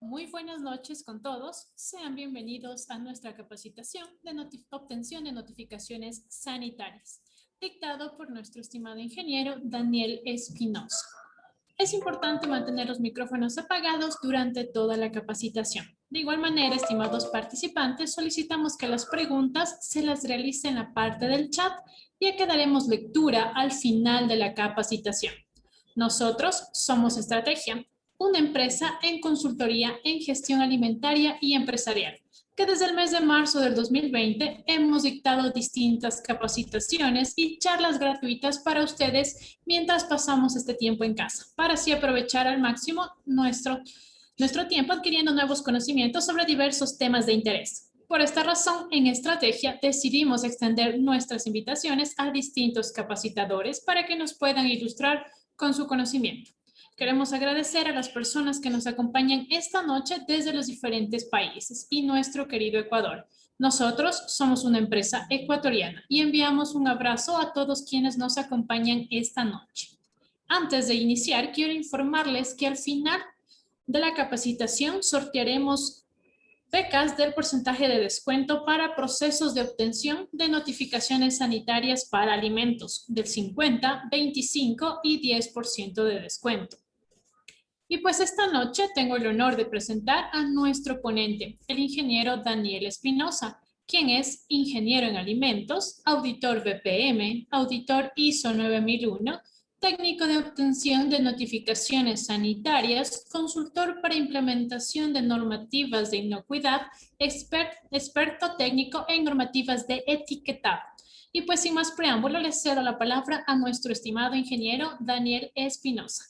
Muy buenas noches con todos. Sean bienvenidos a nuestra capacitación de obtención de notificaciones sanitarias, dictado por nuestro estimado ingeniero Daniel Espinosa. Es importante mantener los micrófonos apagados durante toda la capacitación. De igual manera, estimados participantes, solicitamos que las preguntas se las realicen en la parte del chat, ya que daremos lectura al final de la capacitación. Nosotros somos Estrategia, una empresa en consultoría en gestión alimentaria y empresarial, que desde el mes de marzo del 2020 hemos dictado distintas capacitaciones y charlas gratuitas para ustedes mientras pasamos este tiempo en casa, para así aprovechar al máximo nuestro tiempo adquiriendo nuevos conocimientos sobre diversos temas de interés. Por esta razón, en Estrategia decidimos extender nuestras invitaciones a distintos capacitadores para que nos puedan ilustrar con su conocimiento. Queremos agradecer a las personas que nos acompañan esta noche desde los diferentes países y nuestro querido Ecuador. Nosotros somos una empresa ecuatoriana y enviamos un abrazo a todos quienes nos acompañan esta noche. Antes de iniciar, quiero informarles que al final de la capacitación sortearemos becas del porcentaje de descuento para procesos de obtención de notificaciones sanitarias para alimentos del 50, 25 y 10% de descuento. Y pues esta noche tengo el honor de presentar a nuestro ponente, el ingeniero Daniel Espinosa, quien es ingeniero en alimentos, auditor BPM, auditor ISO 9001, técnico de obtención de notificaciones sanitarias, consultor para implementación de normativas de inocuidad, experto técnico en normativas de etiquetado. Y pues sin más preámbulo, le cedo la palabra a nuestro estimado ingeniero Daniel Espinosa.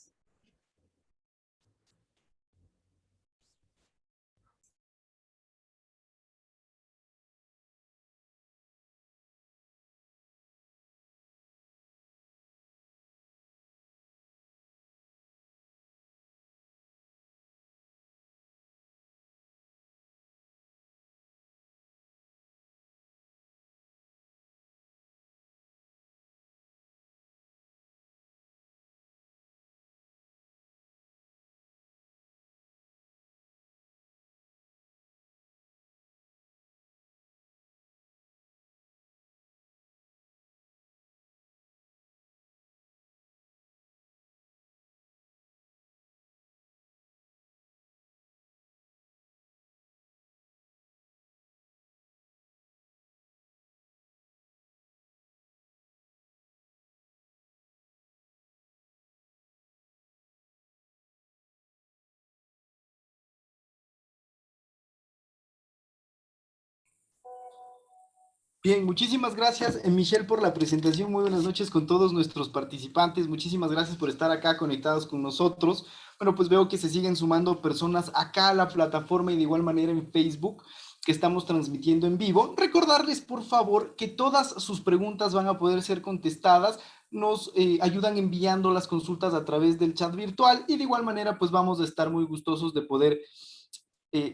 Bien, muchísimas gracias, Michelle, por la presentación. Muy buenas noches con todos nuestros participantes. Muchísimas gracias por estar acá conectados con nosotros. Bueno, pues veo que se siguen sumando personas acá a la plataforma y de igual manera en Facebook que estamos transmitiendo en vivo. Recordarles, por favor, que todas sus preguntas van a poder ser contestadas. Nos ayudan enviando las consultas a través del chat virtual y de igual manera, pues vamos a estar muy gustosos de poder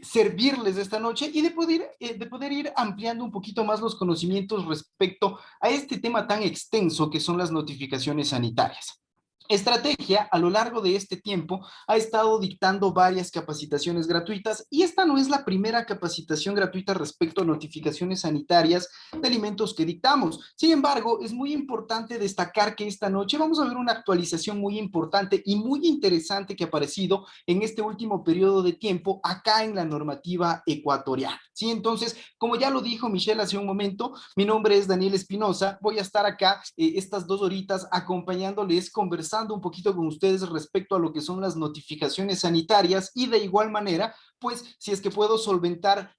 servirles esta noche y de poder ir ampliando un poquito más los conocimientos respecto a este tema tan extenso que son las notificaciones sanitarias. Estrategia, a lo largo de este tiempo, ha estado dictando varias capacitaciones gratuitas y esta no es la primera capacitación gratuita respecto a notificaciones sanitarias de alimentos que dictamos. Sin embargo, es muy importante destacar que esta noche vamos a ver una actualización muy importante y muy interesante que ha aparecido en este último periodo de tiempo acá en la normativa ecuatoriana. ¿Sí? Entonces, como ya lo dijo Michelle hace un momento, mi nombre es Daniel Espinosa, voy a estar acá estas 2 horitas acompañándoles, conversando un poquito con ustedes respecto a lo que son las notificaciones sanitarias y de igual manera, pues si es que puedo solventar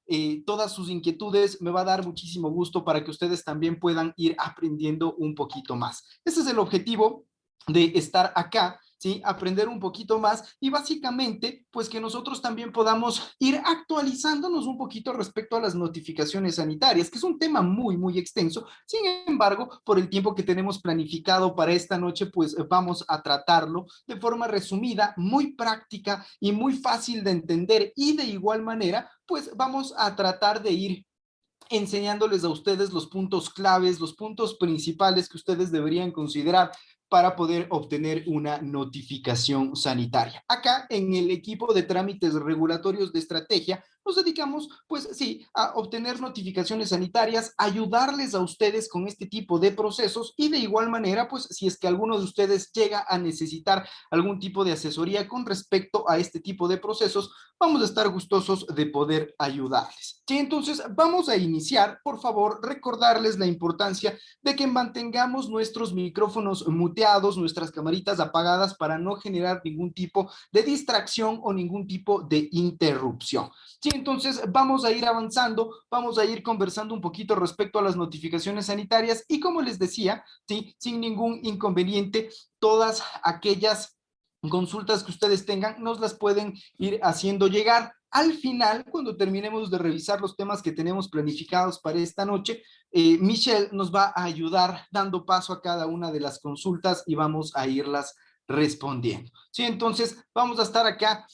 todas sus inquietudes, me va a dar muchísimo gusto para que ustedes también puedan ir aprendiendo un poquito más. Ese es el objetivo de estar acá, ¿sí? Aprender un poquito más y básicamente, pues que nosotros también podamos ir actualizándonos un poquito respecto a las notificaciones sanitarias, que es un tema muy, muy extenso. Sin embargo, por el tiempo que tenemos planificado para esta noche, pues vamos a tratarlo de forma resumida, muy práctica y muy fácil de entender y de igual manera, pues vamos a tratar de ir enseñándoles a ustedes los puntos claves, los puntos principales que ustedes deberían considerar para poder obtener una notificación sanitaria. Acá en el equipo de trámites regulatorios de estrategia nos dedicamos, pues sí, a obtener notificaciones sanitarias, ayudarles a ustedes con este tipo de procesos y de igual manera, pues si es que alguno de ustedes llega a necesitar algún tipo de asesoría con respecto a este tipo de procesos, vamos a estar gustosos de poder ayudarles. Sí, entonces vamos a iniciar, por favor, recordarles la importancia de que mantengamos nuestros micrófonos muteados, nuestras camaritas apagadas para no generar ningún tipo de distracción o ningún tipo de interrupción. Sí, entonces vamos a ir avanzando, vamos a ir conversando un poquito respecto a las notificaciones sanitarias y como les decía, sí, sin ningún inconveniente, todas aquellas consultas que ustedes tengan nos las pueden ir haciendo llegar. Al final, cuando terminemos de revisar los temas que tenemos planificados para esta noche, Michelle nos va a ayudar dando paso a cada una de las consultas y vamos a irlas respondiendo. Sí, entonces vamos a estar acá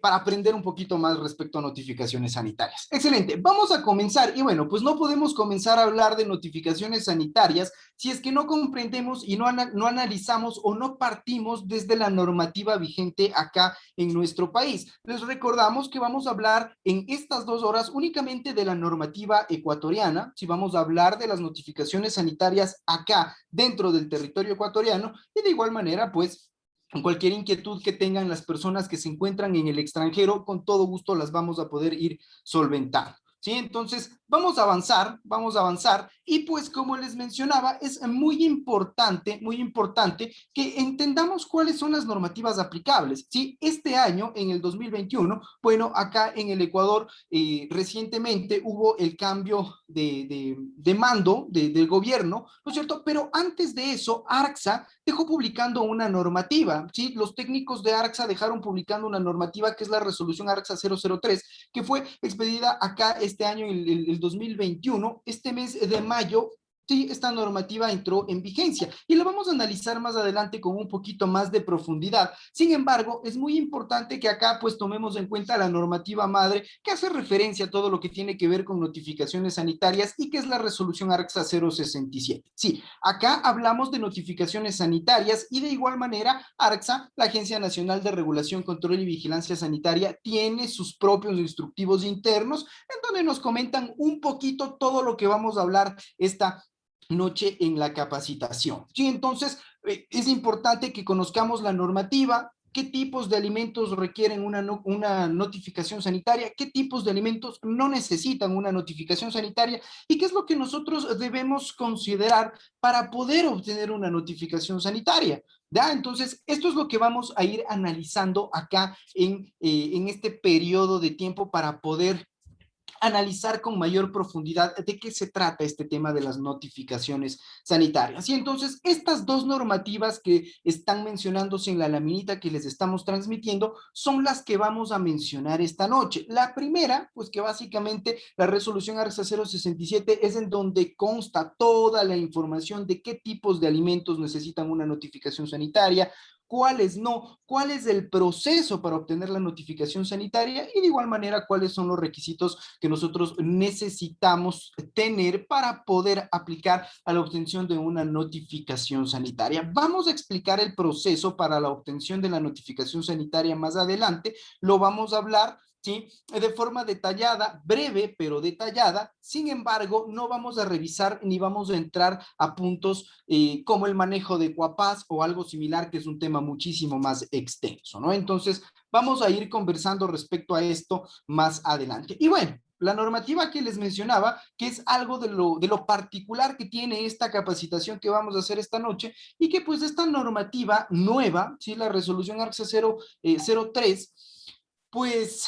para aprender un poquito más respecto a notificaciones sanitarias. Excelente, vamos a comenzar. Y bueno, pues no podemos comenzar a hablar de notificaciones sanitarias si es que no comprendemos y no analizamos o no partimos desde la normativa vigente acá en nuestro país. Les recordamos que vamos a hablar en estas 2 horas únicamente de la normativa ecuatoriana, si vamos a hablar de las notificaciones sanitarias acá dentro del territorio ecuatoriano y de igual manera, pues cualquier inquietud que tengan las personas que se encuentran en el extranjero, con todo gusto las vamos a poder ir solventando. ¿Sí? Entonces, vamos a avanzar y pues como les mencionaba, es muy importante que entendamos cuáles son las normativas aplicables. ¿Sí? Este año, en el 2021, bueno, acá en el Ecuador recientemente hubo el cambio de mando del gobierno, ¿no es cierto? Pero antes de eso, ARCSA dejó publicando una normativa, ¿sí? Los técnicos de ARCSA dejaron publicando una normativa que es la resolución ARCSA 003, que fue expedida acá este año, el 2021, este mes de mayo. Sí, esta normativa entró en vigencia y la vamos a analizar más adelante con un poquito más de profundidad. Sin embargo, es muy importante que acá pues tomemos en cuenta la normativa madre que hace referencia a todo lo que tiene que ver con notificaciones sanitarias y que es la resolución ARCSA 067. Sí, acá hablamos de notificaciones sanitarias y de igual manera ARCSA, la Agencia Nacional de Regulación, Control y Vigilancia Sanitaria, tiene sus propios instructivos internos en donde nos comentan un poquito todo lo que vamos a hablar esta noche en la capacitación. Sí, entonces es importante que conozcamos la normativa, qué tipos de alimentos requieren una notificación sanitaria, qué tipos de alimentos no necesitan una notificación sanitaria y qué es lo que nosotros debemos considerar para poder obtener una notificación sanitaria. ¿Ya? Entonces, esto es lo que vamos a ir analizando acá en este periodo de tiempo para poder analizar con mayor profundidad de qué se trata este tema de las notificaciones sanitarias. Y entonces, estas dos normativas que están mencionándose en la laminita que les estamos transmitiendo son las que vamos a mencionar esta noche. La primera, pues que básicamente la resolución ARCSA 067 es en donde consta toda la información de qué tipos de alimentos necesitan una notificación sanitaria, cuáles no, cuál es el proceso para obtener la notificación sanitaria y de igual manera cuáles son los requisitos que nosotros necesitamos tener para poder aplicar a la obtención de una notificación sanitaria. Vamos a explicar el proceso para la obtención de la notificación sanitaria más adelante, lo vamos a hablar, ¿sí? De forma detallada, breve, pero detallada. Sin embargo, no vamos a revisar ni vamos a entrar a puntos como el manejo de Cuapaz o algo similar, que es un tema muchísimo más extenso, ¿no? Entonces, vamos a ir conversando respecto a esto más adelante. Y bueno, la normativa que les mencionaba, que es algo de lo particular que tiene esta capacitación que vamos a hacer esta noche, y que pues esta normativa nueva, ¿sí? La resolución ARCSA 003, pues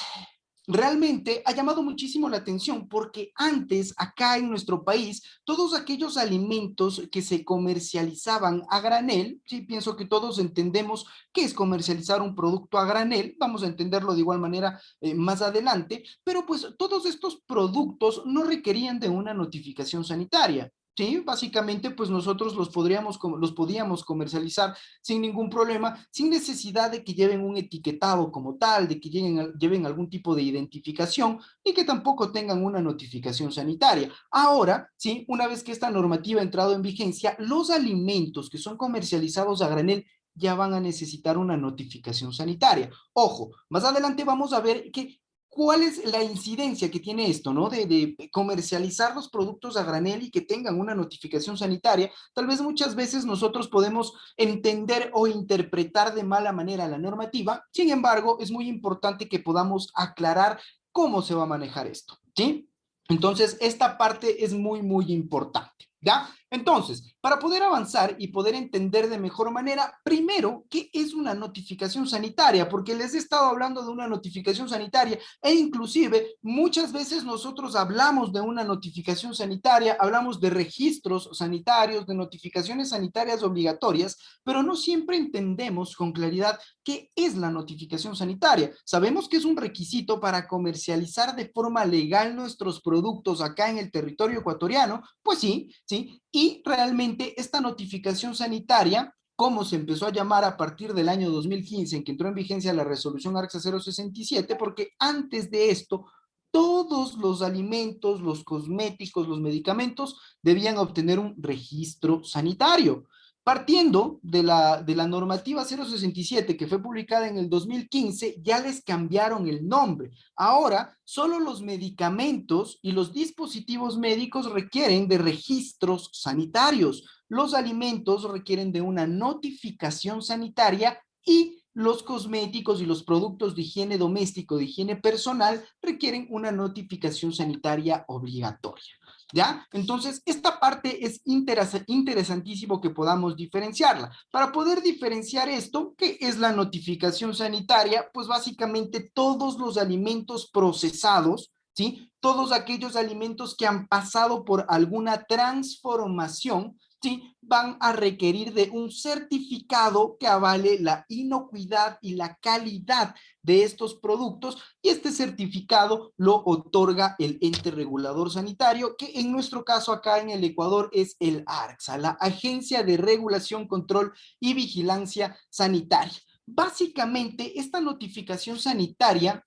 realmente ha llamado muchísimo la atención porque antes acá en nuestro país todos aquellos alimentos que se comercializaban a granel, sí, pienso que todos entendemos qué es comercializar un producto a granel, vamos a entenderlo de igual manera más adelante, pero pues todos estos productos no requerían de una notificación sanitaria. ¿sí? Básicamente, pues nosotros los podíamos comercializar sin ningún problema, sin necesidad de que lleven un etiquetado como tal, de que lleven algún tipo de identificación y que tampoco tengan una notificación sanitaria. Ahora, ¿sí? Una vez que esta normativa ha entrado en vigencia, los alimentos que son comercializados a granel ya van a necesitar una notificación sanitaria. Ojo, más adelante vamos a ver que ¿cuál es la incidencia que tiene esto, ¿no? De comercializar los productos a granel y que tengan una notificación sanitaria. Tal vez muchas veces nosotros podemos entender o interpretar de mala manera la normativa. Sin embargo, es muy importante que podamos aclarar cómo se va a manejar esto, ¿sí? Entonces, esta parte es muy, muy importante, ¿ya? Entonces, para poder avanzar y poder entender de mejor manera, primero, ¿qué es una notificación sanitaria? Porque les he estado hablando de una notificación sanitaria e inclusive muchas veces nosotros hablamos de una notificación sanitaria, hablamos de registros sanitarios, de notificaciones sanitarias obligatorias, pero no siempre entendemos con claridad qué es la notificación sanitaria. Sabemos que es un requisito para comercializar de forma legal nuestros productos acá en el territorio ecuatoriano, pues sí, sí, y realmente esta notificación sanitaria, como se empezó a llamar a partir del año 2015, en que entró en vigencia la resolución ARCSA 067, porque antes de esto, todos los alimentos, los cosméticos, los medicamentos debían obtener un registro sanitario. Partiendo de la normativa 067 que fue publicada en el 2015, ya les cambiaron el nombre. Ahora, solo los medicamentos y los dispositivos médicos requieren de registros sanitarios. Los alimentos requieren de una notificación sanitaria y los cosméticos y los productos de higiene doméstico, de higiene personal, requieren una notificación sanitaria obligatoria. ¿Ya? Entonces, esta parte es interesantísimo que podamos diferenciarla. Para poder diferenciar esto, ¿qué es la notificación sanitaria? Pues básicamente todos los alimentos procesados, ¿sí? Todos aquellos alimentos que han pasado por alguna transformación, ¿sí? Van a requerir de un certificado que avale la inocuidad y la calidad de estos productos y este certificado lo otorga el ente regulador sanitario, que en nuestro caso acá en el Ecuador es el ARCSA, la Agencia de Regulación, Control y Vigilancia Sanitaria. Básicamente, esta notificación sanitaria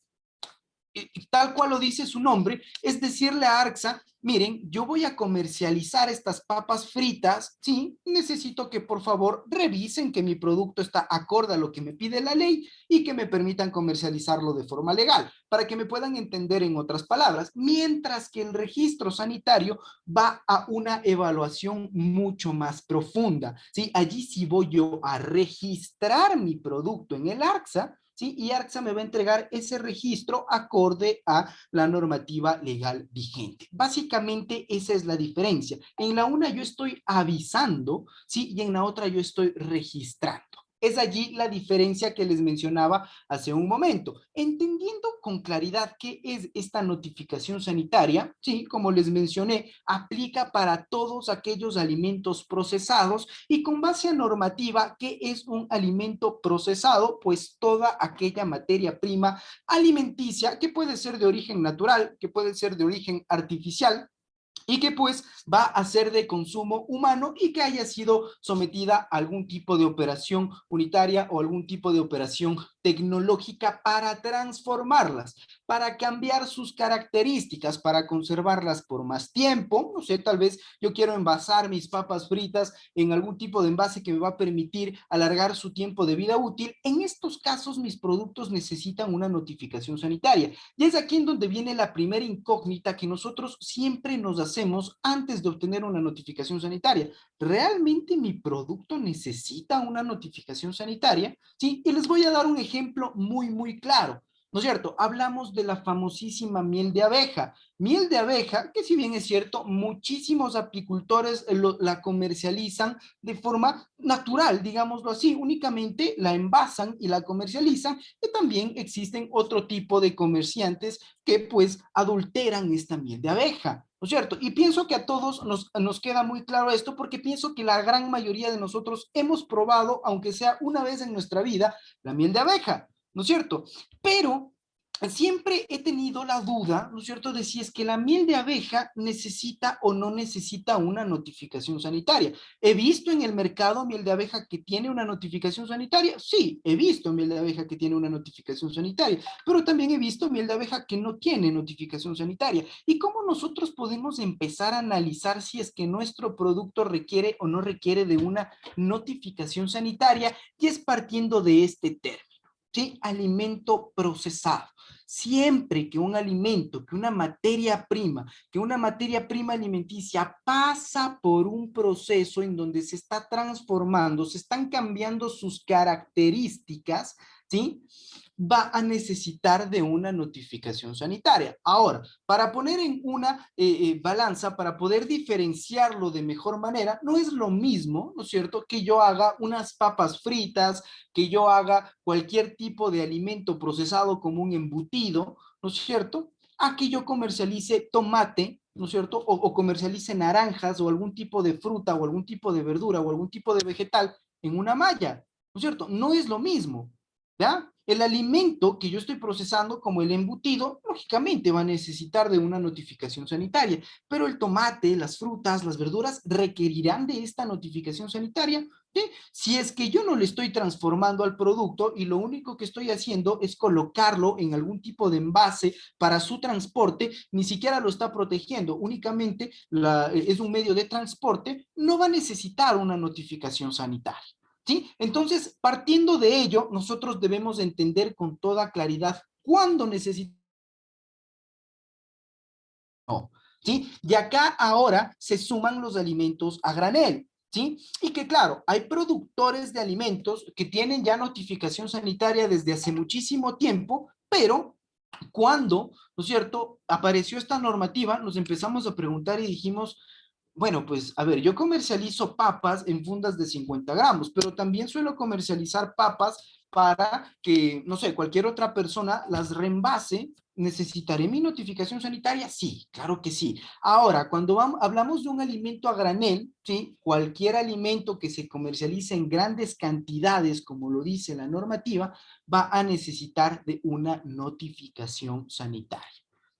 tal cual lo dice su nombre, es decirle a ARCSA, miren, yo voy a comercializar estas papas fritas, sí, necesito que por favor revisen que mi producto está acorde a lo que me pide la ley y que me permitan comercializarlo de forma legal, para que me puedan entender en otras palabras, mientras que el registro sanitario va a una evaluación mucho más profunda, ¿sí? Allí sí voy yo a registrar mi producto en el ARCSA, ¿sí? Y ARCSA me va a entregar ese registro acorde a la normativa legal vigente. Básicamente esa es la diferencia. En la una yo estoy avisando, ¿sí? Y en la otra yo estoy registrando. Es allí la diferencia que les mencionaba hace un momento. Entendiendo con claridad qué es esta notificación sanitaria, sí, como les mencioné, aplica para todos aquellos alimentos procesados y con base a normativa, ¿qué es un alimento procesado? Pues toda aquella materia prima alimenticia que puede ser de origen natural, que puede ser de origen artificial, y que pues va a ser de consumo humano y que haya sido sometida a algún tipo de operación unitaria o algún tipo de operación tecnológica para transformarlas, para cambiar sus características, para conservarlas por más tiempo. No sé, tal vez yo quiero envasar mis papas fritas en algún tipo de envase que me va a permitir alargar su tiempo de vida útil. En estos casos, mis productos necesitan una notificación sanitaria. Y es aquí en donde viene la primera incógnita que nosotros siempre nos hacemos antes de obtener una notificación sanitaria. ¿Realmente mi producto necesita una notificación sanitaria? Sí, y les voy a dar un ejemplo muy, muy claro. ¿No es cierto? Hablamos de la famosísima miel de abeja. Miel de abeja, que si bien es cierto, muchísimos apicultores la comercializan de forma natural, digámoslo así, únicamente la envasan y la comercializan, y también existen otro tipo de comerciantes que pues adulteran esta miel de abeja. ¿No es cierto? Y pienso que a todos nos queda muy claro esto porque pienso que la gran mayoría de nosotros hemos probado, aunque sea una vez en nuestra vida, la miel de abeja, ¿no es cierto? Pero siempre he tenido la duda, ¿no es cierto?, de si es que la miel de abeja necesita o no necesita una notificación sanitaria. ¿He visto en el mercado miel de abeja que tiene una notificación sanitaria? Sí, he visto miel de abeja que tiene una notificación sanitaria, pero también he visto miel de abeja que no tiene notificación sanitaria. ¿Y cómo nosotros podemos empezar a analizar si es que nuestro producto requiere o no requiere de una notificación sanitaria? Y es partiendo de este término. ¿Sí? Alimento procesado. Siempre que un alimento, que una materia prima alimenticia pasa por un proceso en donde se está transformando, se están cambiando sus características, ¿sí? Va a necesitar de una notificación sanitaria. Ahora, para poner en una balanza, para poder diferenciarlo de mejor manera, no es lo mismo, ¿no es cierto?, que yo haga unas papas fritas, que yo haga cualquier tipo de alimento procesado como un embutido, ¿no es cierto?, a que yo comercialice tomate, ¿no es cierto?, o comercialice naranjas o algún tipo de fruta o algún tipo de verdura o algún tipo de vegetal en una malla, ¿no es cierto? No es lo mismo, ¿ya? El alimento que yo estoy procesando como el embutido, lógicamente va a necesitar de una notificación sanitaria, pero el tomate, las frutas, las verduras requerirán de esta notificación sanitaria, ¿sí? Si es que yo no le estoy transformando al producto y lo único que estoy haciendo es colocarlo en algún tipo de envase para su transporte, ni siquiera lo está protegiendo, únicamente es un medio de transporte, no va a necesitar una notificación sanitaria. ¿Sí? Entonces, partiendo de ello, nosotros debemos entender con toda claridad cuándo necesitamos. ¿Sí? Y acá ahora se suman los alimentos a granel, ¿sí? Y que claro, hay productores de alimentos que tienen ya notificación sanitaria desde hace muchísimo tiempo, pero cuando, ¿no es cierto?, apareció esta normativa, nos empezamos a preguntar y dijimos, bueno, pues a ver, yo comercializo papas en fundas de 50 gramos, pero también suelo comercializar papas para que, no sé, cualquier otra persona las reembase. ¿Necesitaré mi notificación sanitaria? Sí, claro que sí. Ahora, cuando hablamos de un alimento a granel, ¿sí? Cualquier alimento que se comercialice en grandes cantidades, como lo dice la normativa, va a necesitar de una notificación sanitaria.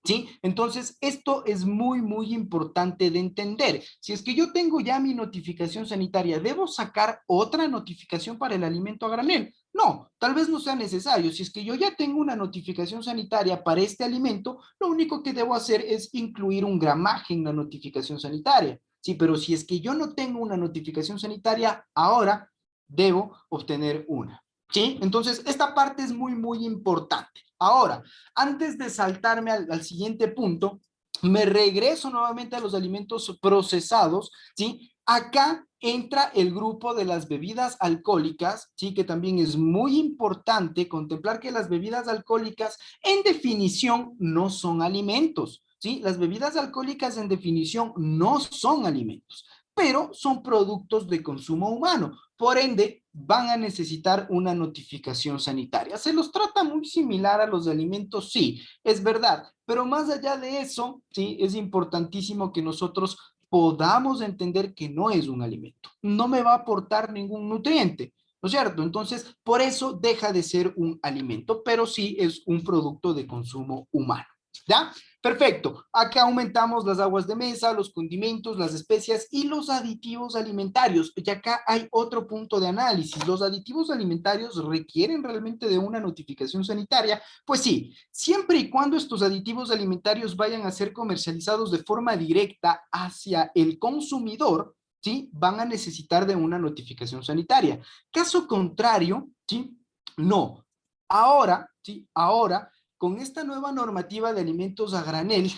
¿Sí? Entonces, esto es muy, muy importante de entender. Si es que yo tengo ya mi notificación sanitaria, ¿debo sacar otra notificación para el alimento a granel? No, tal vez no sea necesario. Si es que yo ya tengo una notificación sanitaria para este alimento, lo único que debo hacer es incluir un gramaje en la notificación sanitaria. Sí, pero si es que yo no tengo una notificación sanitaria, ahora debo obtener una. ¿Sí? Entonces, esta parte es muy, muy importante. Ahora, antes de saltarme al siguiente punto, me regreso nuevamente a los alimentos procesados, ¿sí? Acá entra el grupo de las bebidas alcohólicas, ¿sí? Que también es muy importante contemplar que las bebidas alcohólicas, en definición, no son alimentos, ¿sí? Las bebidas alcohólicas, en definición, no son alimentos, pero son productos de consumo humano. Por ende, van a necesitar una notificación sanitaria. ¿Se los trata muy similar a los alimentos? Sí, es verdad, pero más allá de eso, sí, es importantísimo que nosotros podamos entender que no es un alimento, no me va a aportar ningún nutriente, ¿no es cierto? Entonces, por eso deja de ser un alimento, pero sí es un producto de consumo humano, ¿ya? Perfecto. Acá aumentamos las aguas de mesa, los condimentos, las especias y los aditivos alimentarios. Y acá hay otro punto de análisis. ¿Los aditivos alimentarios requieren realmente de una notificación sanitaria? Pues sí, siempre y cuando estos aditivos alimentarios vayan a ser comercializados de forma directa hacia el consumidor, ¿sí? Van a necesitar de una notificación sanitaria. Caso contrario, ¿sí? No. Ahora, ¿sí? Ahora, con esta nueva normativa de alimentos a granel,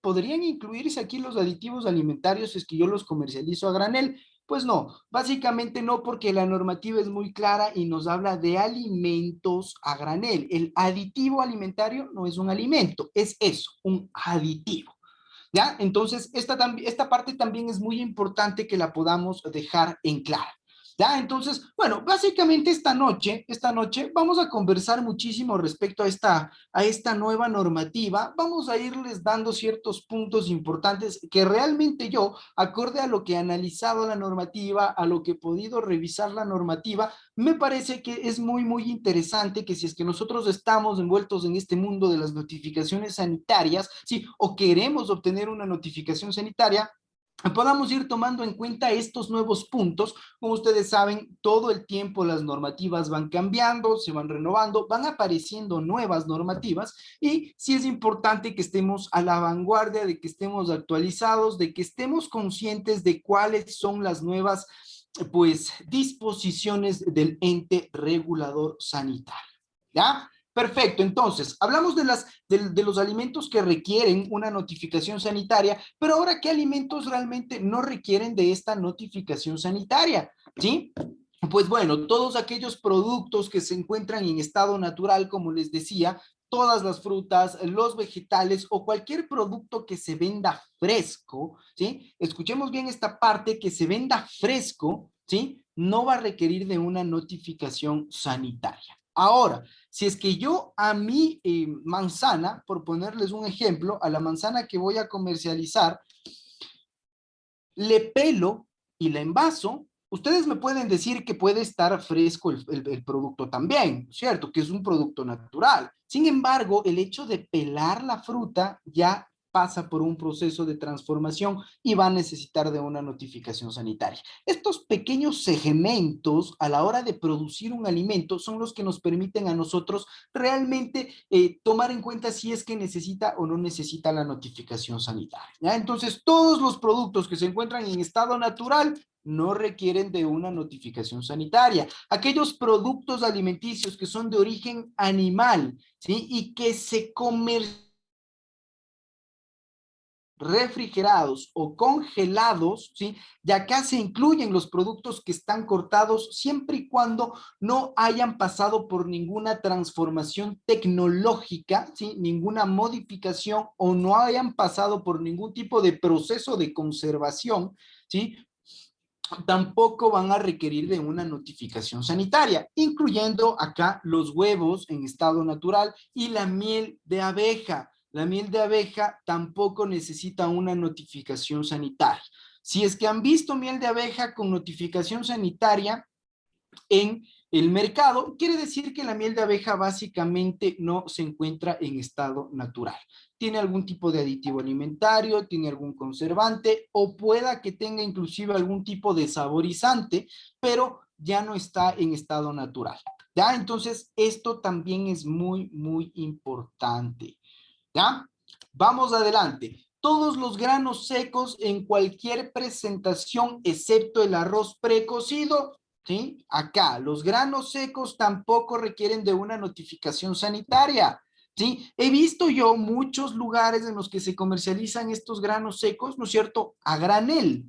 ¿podrían incluirse aquí los aditivos alimentarios si es que yo los comercializo a granel? Pues no, básicamente no, porque la normativa es muy clara y nos habla de alimentos a granel. El aditivo alimentario no es un alimento, es eso, un aditivo. ¿Ya? Entonces, esta parte también es muy importante que la podamos dejar en clara. ¿Ya? Entonces, bueno, básicamente esta noche vamos a conversar muchísimo respecto a esta nueva normativa. Vamos a irles dando ciertos puntos importantes que realmente yo, acorde a lo que he analizado la normativa, a lo que he podido revisar la normativa, me parece que es muy, muy interesante que si es que nosotros estamos envueltos en este mundo de las notificaciones sanitarias, ¿sí? O queremos obtener una notificación sanitaria, podamos ir tomando en cuenta estos nuevos puntos. Como ustedes saben, todo el tiempo las normativas van cambiando, se van renovando, van apareciendo nuevas normativas y sí es importante que estemos a la vanguardia, de que estemos actualizados, de que estemos conscientes de cuáles son las nuevas pues disposiciones del ente regulador sanitario. ¿Ya? Perfecto, entonces, hablamos de los alimentos que requieren una notificación sanitaria, pero ahora, ¿qué alimentos realmente no requieren de esta notificación sanitaria? ¿Sí? Pues bueno, todos aquellos productos que se encuentran en estado natural, como les decía, todas las frutas, los vegetales o cualquier producto que se venda fresco, ¿sí? Escuchemos bien esta parte, que se venda fresco, ¿sí? No va a requerir de una notificación sanitaria. Ahora, si es que yo a mi manzana, por ponerles un ejemplo, a la manzana que voy a comercializar, le pelo y la envaso, ustedes me pueden decir que puede estar fresco el producto también, ¿cierto? Que es un producto natural. Sin embargo, el hecho de pelar la fruta ya pasa por un proceso de transformación y va a necesitar de una notificación sanitaria. Estos pequeños segmentos a la hora de producir un alimento son los que nos permiten a nosotros realmente tomar en cuenta si es que necesita o no necesita la notificación sanitaria. ¿Ya? Entonces, todos los productos que se encuentran en estado natural no requieren de una notificación sanitaria. Aquellos productos alimenticios que son de origen animal, ¿sí? Y que se comercializan refrigerados o congelados, ¿sí? Y acá se incluyen los productos que están cortados siempre y cuando no hayan pasado por ninguna transformación tecnológica, ¿sí? Ninguna modificación o no hayan pasado por ningún tipo de proceso de conservación, ¿sí? Tampoco van a requerir de una notificación sanitaria, incluyendo acá los huevos en estado natural y la miel de abeja. La miel de abeja tampoco necesita una notificación sanitaria. Si es que han visto miel de abeja con notificación sanitaria en el mercado, quiere decir que la miel de abeja básicamente no se encuentra en estado natural. Tiene algún tipo de aditivo alimentario, tiene algún conservante o pueda que tenga inclusive algún tipo de saborizante, pero ya no está en estado natural. ¿Ya? Entonces, esto también es muy, muy importante. ¿Ya? Vamos adelante. Todos los granos secos en cualquier presentación, excepto el arroz precocido, ¿sí? Acá, los granos secos tampoco requieren de una notificación sanitaria, ¿sí? He visto yo muchos lugares en los que se comercializan estos granos secos, ¿no es cierto?, a granel,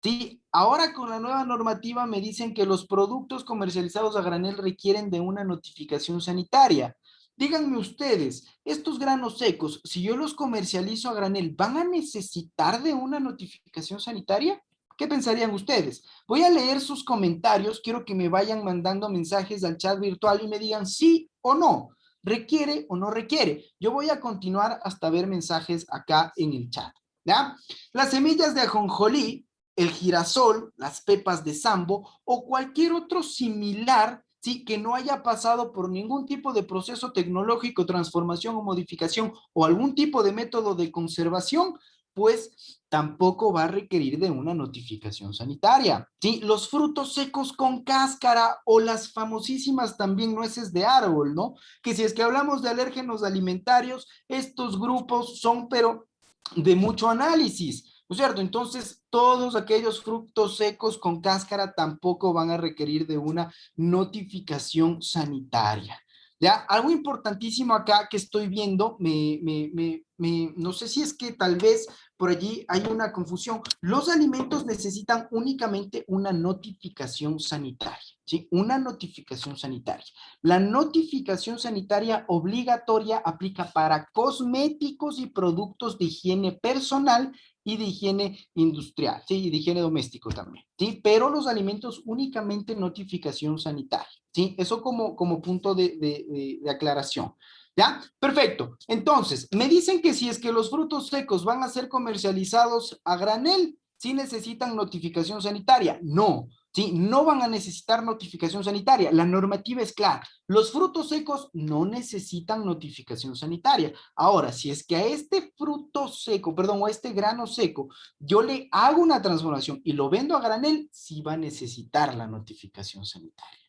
¿sí? Ahora con la nueva normativa me dicen que los productos comercializados a granel requieren de una notificación sanitaria. Díganme ustedes, estos granos secos, si yo los comercializo a granel, ¿van a necesitar de una notificación sanitaria? ¿Qué pensarían ustedes? Voy a leer sus comentarios, quiero que me vayan mandando mensajes al chat virtual y me digan sí o no, requiere o no requiere. Yo voy a continuar hasta ver mensajes acá en el chat, ¿ya? Las semillas de ajonjolí, el girasol, las pepas de sambo o cualquier otro similar, ¿sí?, que no haya pasado por ningún tipo de proceso tecnológico, transformación o modificación o algún tipo de método de conservación, pues tampoco va a requerir de una notificación sanitaria. ¿Sí? Los frutos secos con cáscara o las famosísimas también nueces de árbol, ¿no? Que si es que hablamos de alérgenos alimentarios, estos grupos son, pero de mucho análisis, ¿no es cierto? Entonces, todos aquellos frutos secos con cáscara tampoco van a requerir de una notificación sanitaria. ¿Ya? Algo importantísimo acá que estoy viendo, no sé si es que tal vez por allí hay una confusión. Los alimentos necesitan únicamente una notificación sanitaria, ¿sí? Una notificación sanitaria. La notificación sanitaria obligatoria aplica para cosméticos y productos de higiene personal y de higiene industrial, ¿sí? Y de higiene doméstico también, ¿sí? Pero los alimentos únicamente notificación sanitaria, ¿sí? Eso como punto de aclaración. ¿Ya? Perfecto. Entonces, me dicen que si es que los frutos secos van a ser comercializados a granel, ¿sí necesitan notificación sanitaria? No, ¿sí? No van a necesitar notificación sanitaria. La normativa es clara. Los frutos secos no necesitan notificación sanitaria. Ahora, si es que a este fruto seco, perdón, o a este grano seco, yo le hago una transformación y lo vendo a granel, sí va a necesitar la notificación sanitaria.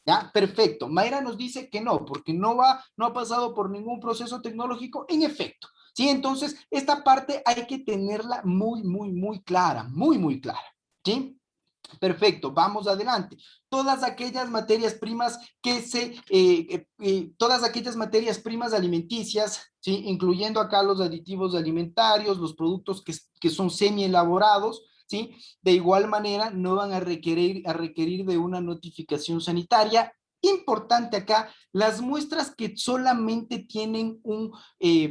¿Ya? Perfecto. Mayra nos dice que no, porque no ha pasado por ningún proceso tecnológico, en efecto. ¿Sí? Entonces, esta parte hay que tenerla muy clara, muy clara. ¿Sí? Perfecto, vamos adelante. Todas aquellas materias primas todas aquellas materias primas alimenticias, ¿sí? Incluyendo acá los aditivos alimentarios, los productos que son semi-elaborados, ¿sí? De igual manera, no van a requerir de una notificación sanitaria. Importante acá, las muestras que solamente tienen un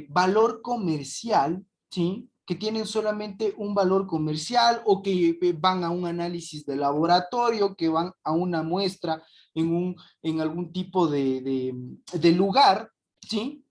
valor comercial, ¿sí? Que tienen solamente un valor comercial o que van a un análisis de laboratorio, que van a una muestra en algún tipo de lugar, ¿sí?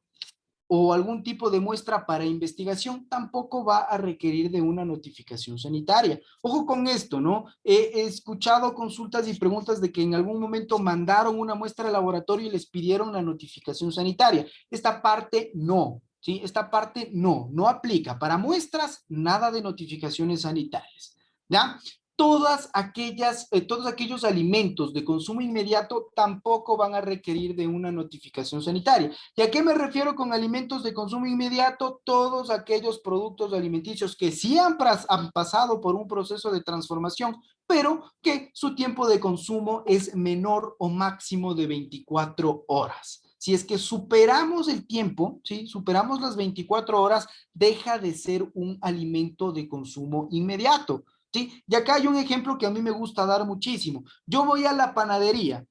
O algún tipo de muestra para investigación, tampoco va a requerir de una notificación sanitaria. Ojo con esto, ¿no? He escuchado consultas y preguntas de que en algún momento mandaron una muestra al laboratorio y les pidieron la notificación sanitaria. Esta parte no, ¿sí? Esta parte no aplica. Para muestras, nada de notificaciones sanitarias, ¿ya? Todos aquellos alimentos de consumo inmediato tampoco van a requerir de una notificación sanitaria. ¿Y a qué me refiero con alimentos de consumo inmediato? Todos aquellos productos alimenticios que sí han pasado por un proceso de transformación, pero que su tiempo de consumo es menor o máximo de 24 horas. Si es que superamos el tiempo, ¿sí? Superamos las 24 horas, deja de ser un alimento de consumo inmediato. ¿Sí? Y acá hay un ejemplo que a mí me gusta dar muchísimo. Yo voy a la panadería,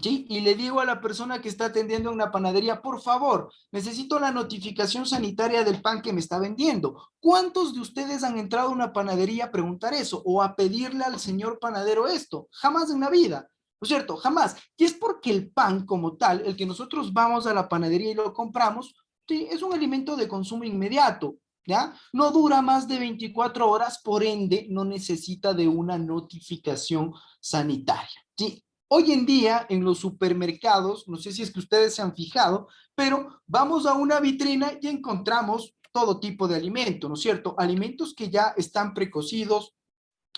¿sí? Y le digo a la persona que está atendiendo en una panadería, por favor, necesito la notificación sanitaria del pan que me está vendiendo. ¿Cuántos de ustedes han entrado a una panadería a preguntar eso o a pedirle al señor panadero esto? Jamás en la vida. ¿No es cierto? Jamás. Y es porque el pan como tal, el que nosotros vamos a la panadería y lo compramos, sí, es un alimento de consumo inmediato. ¿Ya? No dura más de 24 horas, por ende, no necesita de una notificación sanitaria. ¿Sí? Hoy en día, en los supermercados, no sé si es que ustedes se han fijado, pero vamos a una vitrina y encontramos todo tipo de alimentos, ¿no es cierto? Alimentos que ya están precocidos,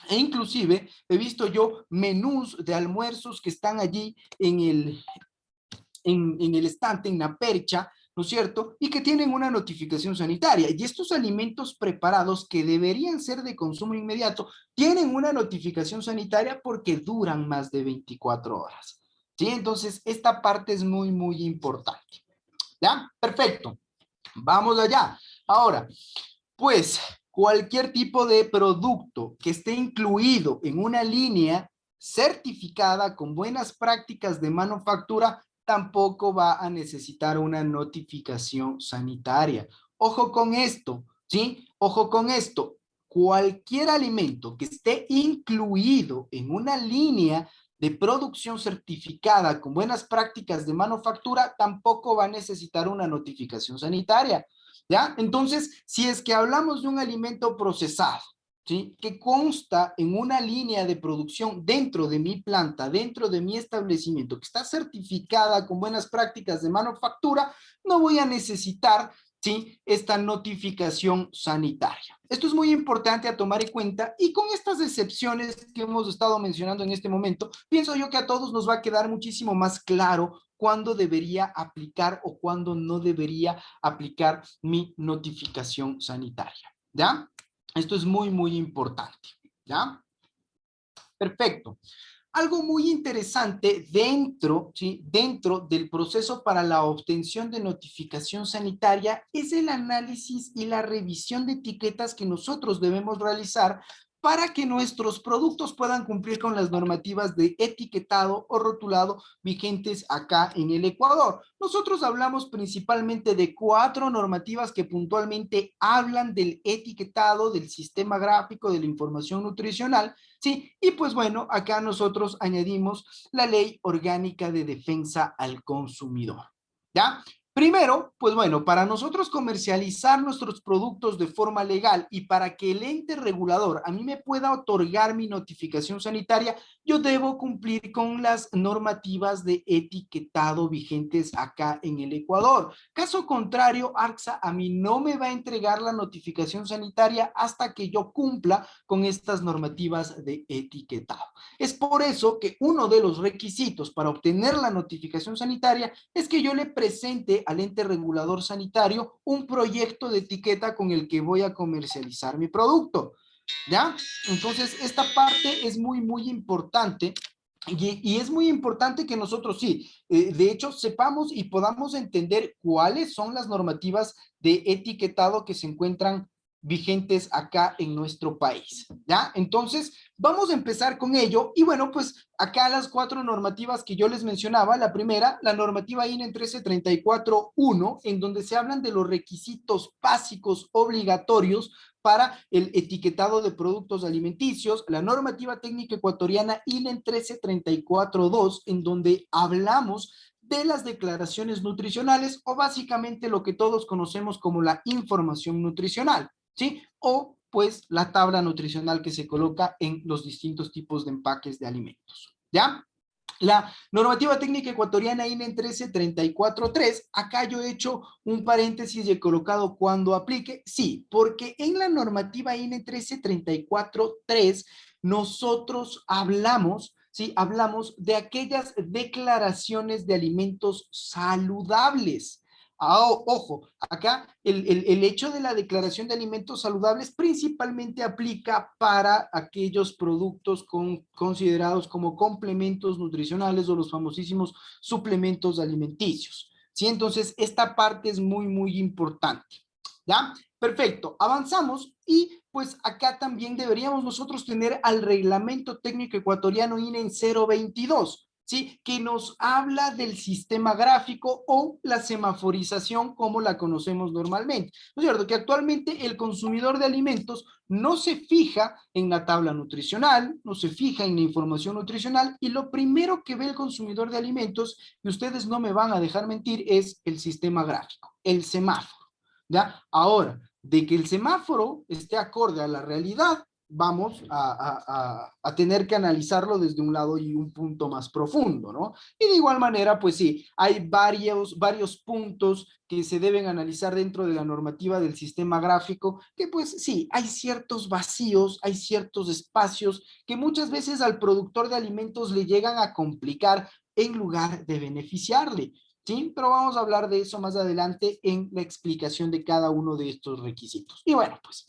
e inclusive he visto yo menús de almuerzos que están allí en el estante, en la percha, ¿no es cierto? Y que tienen una notificación sanitaria. Y estos alimentos preparados que deberían ser de consumo inmediato, tienen una notificación sanitaria porque duran más de 24 horas. ¿Sí? Entonces, esta parte es muy importante. ¿Ya? Perfecto. Vamos allá. Ahora, pues, cualquier tipo de producto que esté incluido en una línea certificada con buenas prácticas de manufactura tampoco va a necesitar una notificación sanitaria. Ojo con esto, ¿sí? Ojo con esto. Cualquier alimento que esté incluido en una línea de producción certificada con buenas prácticas de manufactura tampoco va a necesitar una notificación sanitaria. ¿Ya? Entonces, si es que hablamos de un alimento procesado, ¿sí? Que consta en una línea de producción dentro de mi planta, dentro de mi establecimiento, que está certificada con buenas prácticas de manufactura, no voy a necesitar, ¿sí? Esta notificación sanitaria. Esto es muy importante a tomar en cuenta y con estas excepciones que hemos estado mencionando en este momento, pienso yo que a todos nos va a quedar muchísimo más claro cuándo debería aplicar o cuándo no debería aplicar mi notificación sanitaria. ¿Ya? Esto es muy importante. ¿Ya? Perfecto. Algo muy interesante ¿sí? Dentro del proceso para la obtención de notificación sanitaria es el análisis y la revisión de etiquetas que nosotros debemos realizar para que nuestros productos puedan cumplir con las normativas de etiquetado o rotulado vigentes acá en el Ecuador. Nosotros hablamos principalmente de 4 normativas que puntualmente hablan del etiquetado, del sistema gráfico, de la información nutricional, ¿sí? Y pues bueno, acá nosotros añadimos la Ley Orgánica de Defensa al Consumidor, ¿ya? Primero, pues bueno, para nosotros comercializar nuestros productos de forma legal y para que el ente regulador a mí me pueda otorgar mi notificación sanitaria, yo debo cumplir con las normativas de etiquetado vigentes acá en el Ecuador. Caso contrario, ARCSA a mí no me va a entregar la notificación sanitaria hasta que yo cumpla con estas normativas de etiquetado. Es por eso que uno de los requisitos para obtener la notificación sanitaria es que yo le presente al ente regulador sanitario un proyecto de etiqueta con el que voy a comercializar mi producto, ¿ya? Entonces, esta parte es muy importante. Y es muy importante que nosotros sí, de hecho, sepamos y podamos entender cuáles son las normativas de etiquetado que se encuentran vigentes acá en nuestro país, ¿ya? Entonces, vamos a empezar con ello. Y bueno, pues acá las 4 normativas que yo les mencionaba. La primera, la normativa INE 1334.1, en donde se hablan de los requisitos básicos obligatorios para el etiquetado de productos alimenticios. La normativa técnica ecuatoriana INE 1334.2, en donde hablamos de las declaraciones nutricionales o básicamente lo que todos conocemos como la información nutricional, ¿sí? O pues la tabla nutricional que se coloca en los distintos tipos de empaques de alimentos, ¿ya? La normativa técnica ecuatoriana INE 1334.3, acá yo he hecho un paréntesis y he colocado cuando aplique, sí, porque en la normativa INE 1334.3 nosotros hablamos, sí, hablamos de aquellas declaraciones de alimentos saludables. Ojo, acá el hecho de la declaración de alimentos saludables principalmente aplica para aquellos productos considerados como complementos nutricionales o los famosísimos suplementos alimenticios, ¿sí? Entonces, esta parte es muy importante, ¿ya? Perfecto, avanzamos y pues acá también deberíamos nosotros tener al reglamento técnico ecuatoriano INE en 022, ¿sí? Que nos habla del sistema gráfico o la semaforización como la conocemos normalmente. ¿No es cierto? Que actualmente el consumidor de alimentos no se fija en la tabla nutricional, no se fija en la información nutricional y lo primero que ve el consumidor de alimentos, y ustedes no me van a dejar mentir, es el sistema gráfico, el semáforo, ¿ya? Ahora, de que el semáforo esté acorde a la realidad, vamos a tener que analizarlo desde un lado y un punto más profundo, ¿no? Y de igual manera, pues sí, hay varios puntos que se deben analizar dentro de la normativa del sistema gráfico, que pues sí, hay ciertos vacíos, hay ciertos espacios que muchas veces al productor de alimentos le llegan a complicar en lugar de beneficiarle. ¿Sí? Pero vamos a hablar de eso más adelante en la explicación de cada uno de estos requisitos. Y bueno, pues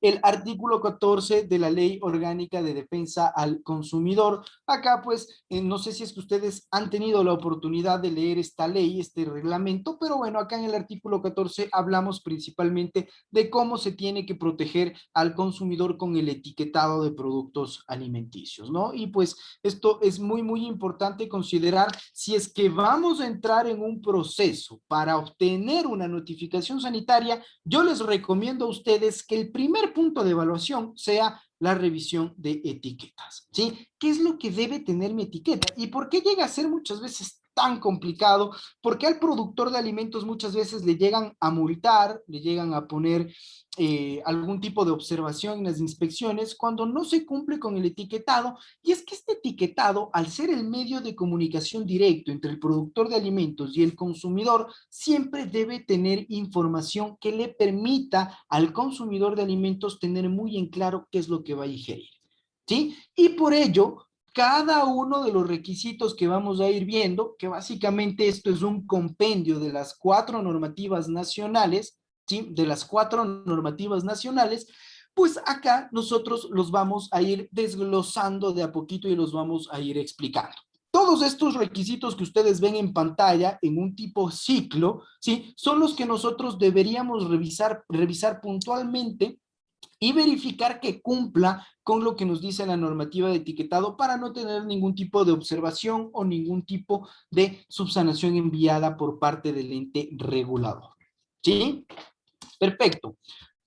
el artículo 14 de la Ley Orgánica de Defensa al Consumidor. Acá, pues, no sé si es que ustedes han tenido la oportunidad de leer esta ley, este reglamento, pero bueno, acá en el artículo 14 hablamos principalmente de cómo se tiene que proteger al consumidor con el etiquetado de productos alimenticios, ¿no? Y pues esto es muy importante considerar si es que vamos a entrar en un proceso para obtener una notificación sanitaria. Yo les recomiendo a ustedes que el primer punto de evaluación sea la revisión de etiquetas, ¿sí? ¿Qué es lo que debe tener mi etiqueta? ¿Y por qué llega a ser muchas veces tan complicado? Porque al productor de alimentos muchas veces le llegan a multar, le llegan a poner algún tipo de observación en las inspecciones cuando no se cumple con el etiquetado. Y es que este etiquetado, al ser el medio de comunicación directo entre el productor de alimentos y el consumidor, siempre debe tener información que le permita al consumidor de alimentos tener muy en claro qué es lo que va a ingerir, ¿sí? Y por ello, cada uno de los requisitos que vamos a ir viendo, que básicamente esto es un compendio de las 4 normativas nacionales, ¿sí? De las 4 normativas nacionales, pues acá nosotros los vamos a ir desglosando de a poquito y los vamos a ir explicando. Todos estos requisitos que ustedes ven en pantalla en un tipo ciclo, ¿sí? Son los que nosotros deberíamos revisar puntualmente y verificar que cumpla con lo que nos dice la normativa de etiquetado para no tener ningún tipo de observación o ningún tipo de subsanación enviada por parte del ente regulador. ¿Sí? Perfecto.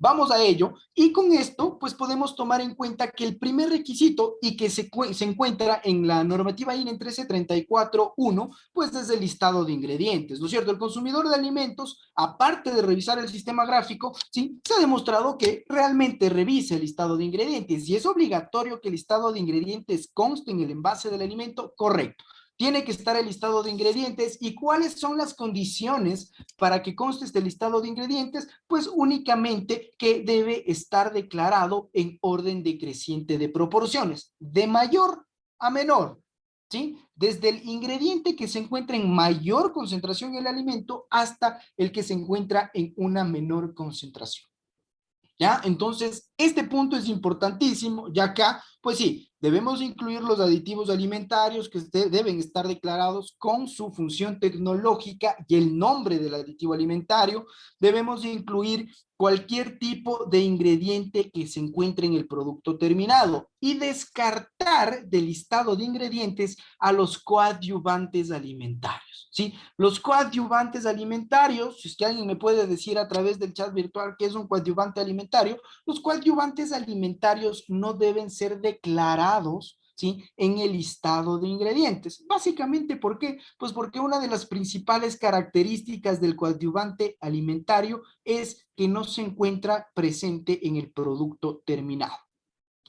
Vamos a ello y con esto pues podemos tomar en cuenta que el primer requisito y que se encuentra en la normativa INE 1334.1 pues es el listado de ingredientes, ¿no es cierto? El consumidor de alimentos, aparte de revisar el sistema gráfico, ¿sí? Se ha demostrado que realmente revise el listado de ingredientes y es obligatorio que el listado de ingredientes conste en el envase del alimento, correcto. Tiene que estar el listado de ingredientes y cuáles son las condiciones para que conste este listado de ingredientes, pues únicamente que debe estar declarado en orden decreciente de proporciones, de mayor a menor, ¿sí? Desde el ingrediente que se encuentra en mayor concentración en el alimento hasta el que se encuentra en una menor concentración. ¿Ya? Entonces, este punto es importantísimo, ya acá, pues sí, debemos incluir los aditivos alimentarios que deben estar declarados con su función tecnológica y el nombre del aditivo alimentario. Debemos incluir cualquier tipo de ingrediente que se encuentre en el producto terminado y descartar del listado de ingredientes a los coadyuvantes alimentarios, ¿sí? Los coadyuvantes alimentarios, si es que alguien me puede decir a través del chat virtual qué es un coadyuvante alimentario, los coadyuvantes alimentarios no deben ser declarados, ¿sí? En el listado de ingredientes. Básicamente, ¿por qué? Pues porque una de las principales características del coadyuvante alimentario es que no se encuentra presente en el producto terminado.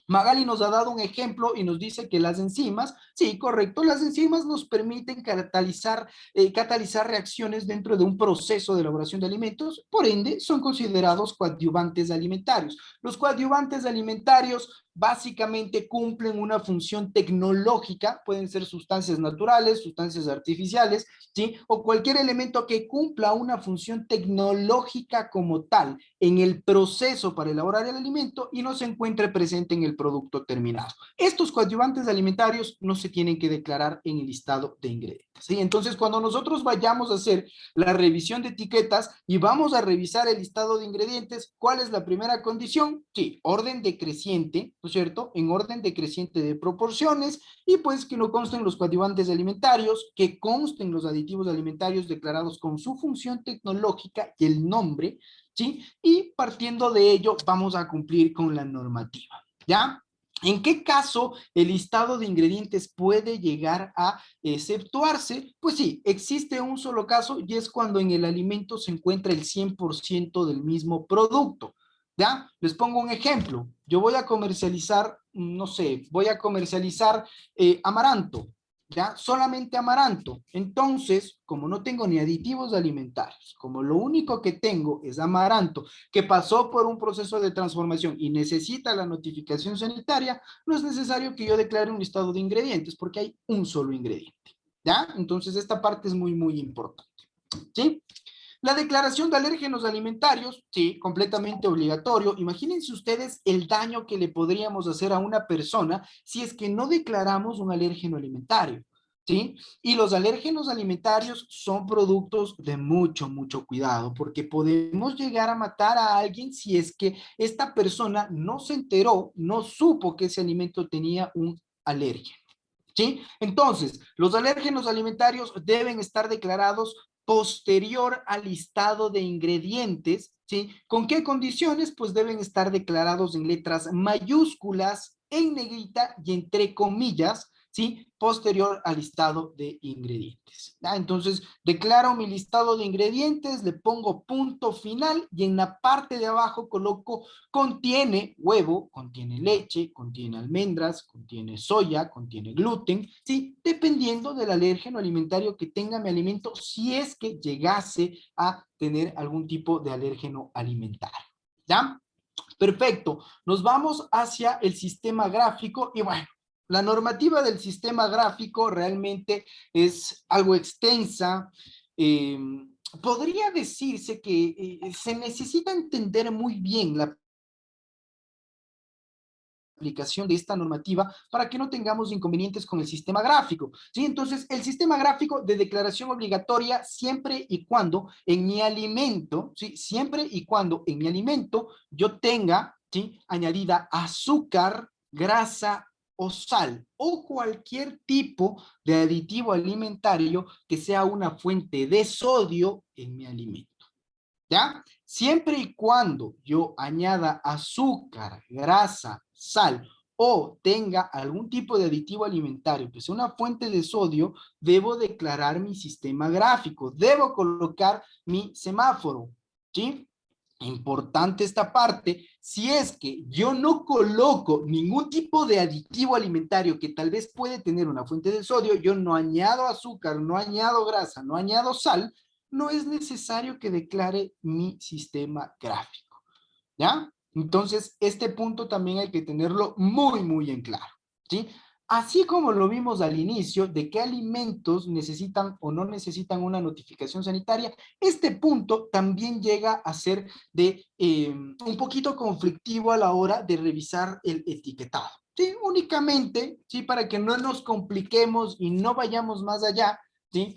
Magali nos ha dado un ejemplo y nos dice que las enzimas, sí, correcto, las enzimas nos permiten catalizar reacciones dentro de un proceso de elaboración de alimentos, por ende son considerados coadyuvantes alimentarios. Los coadyuvantes alimentarios básicamente cumplen una función tecnológica, pueden ser sustancias naturales, sustancias artificiales, ¿sí? O cualquier elemento que cumpla una función tecnológica como tal en el proceso para elaborar el alimento y no se encuentre presente en el producto terminado. Estos coadyuvantes alimentarios no se tienen que declarar en el listado de ingredientes, ¿sí? Entonces, cuando nosotros vayamos a hacer la revisión de etiquetas y vamos a revisar el listado de ingredientes, ¿cuál es la primera condición? Sí, orden decreciente, ¿no es cierto? En orden decreciente de proporciones y pues que no consten los coadyuvantes alimentarios, que consten los aditivos alimentarios declarados con su función tecnológica y el nombre, ¿sí? Y partiendo de ello vamos a cumplir con la normativa, ¿ya? ¿En qué caso el listado de ingredientes puede llegar a exceptuarse? Pues sí, existe un solo caso y es cuando en el alimento se encuentra el 100% del mismo producto. ¿Ya? Les pongo un ejemplo. Yo voy a comercializar, no sé, voy a comercializar amaranto, ¿ya? Solamente amaranto. Entonces, como no tengo ni aditivos alimentarios, como lo único que tengo es amaranto, que pasó por un proceso de transformación y necesita la notificación sanitaria, no es necesario que yo declare un listado de ingredientes porque hay un solo ingrediente, ¿ya? Entonces, esta parte es muy, muy importante, ¿sí? La declaración de alérgenos alimentarios, sí, completamente obligatorio. Imagínense ustedes el daño que le podríamos hacer a una persona si es que no declaramos un alérgeno alimentario, ¿sí? Y los alérgenos alimentarios son productos de mucho, mucho cuidado, porque podemos llegar a matar a alguien si es que esta persona no se enteró, no supo que ese alimento tenía un alérgeno, ¿sí? Entonces, los alérgenos alimentarios deben estar declarados posterior al listado de ingredientes, ¿sí? ¿Con qué condiciones? Pues deben estar declarados en letras mayúsculas, en negrita y entre comillas, ¿sí? Posterior al listado de ingredientes. ¿Ya? Entonces, declaro mi listado de ingredientes, le pongo punto final y en la parte de abajo coloco contiene huevo, contiene leche, contiene almendras, contiene soya, contiene gluten, ¿sí? Dependiendo del alérgeno alimentario que tenga mi alimento, si es que llegase a tener algún tipo de alérgeno alimentario, ¿ya? Perfecto, nos vamos hacia el sistema gráfico y bueno, la normativa del sistema gráfico realmente es algo extensa. eh, Podría decirse que se necesita entender muy bien la aplicación de esta normativa para que no tengamos inconvenientes con el sistema gráfico, ¿sí? Entonces, el sistema gráfico de declaración obligatoria siempre y cuando en mi alimento, ¿sí? Siempre y cuando en mi alimento yo tenga ¿sí? Añadida azúcar, grasa o sal, o cualquier tipo de aditivo alimentario que sea una fuente de sodio en mi alimento. ¿Ya? Siempre y cuando yo añada azúcar, grasa, sal o tenga algún tipo de aditivo alimentario que sea una fuente de sodio, debo declarar mi sistema gráfico, debo colocar mi semáforo, ¿sí? Importante esta parte, si es que yo no coloco ningún tipo de aditivo alimentario que tal vez puede tener una fuente de sodio, yo no añado azúcar, no añado grasa, no añado sal, no es necesario que declare mi sistema gráfico, ¿ya? Entonces, este punto también hay que tenerlo muy, muy en claro, ¿sí? Así como lo vimos al inicio de qué alimentos necesitan o no necesitan una notificación sanitaria, este punto también llega a ser de un poquito conflictivo a la hora de revisar el etiquetado. Sí, únicamente, sí, para que no nos compliquemos y no vayamos más allá, sí,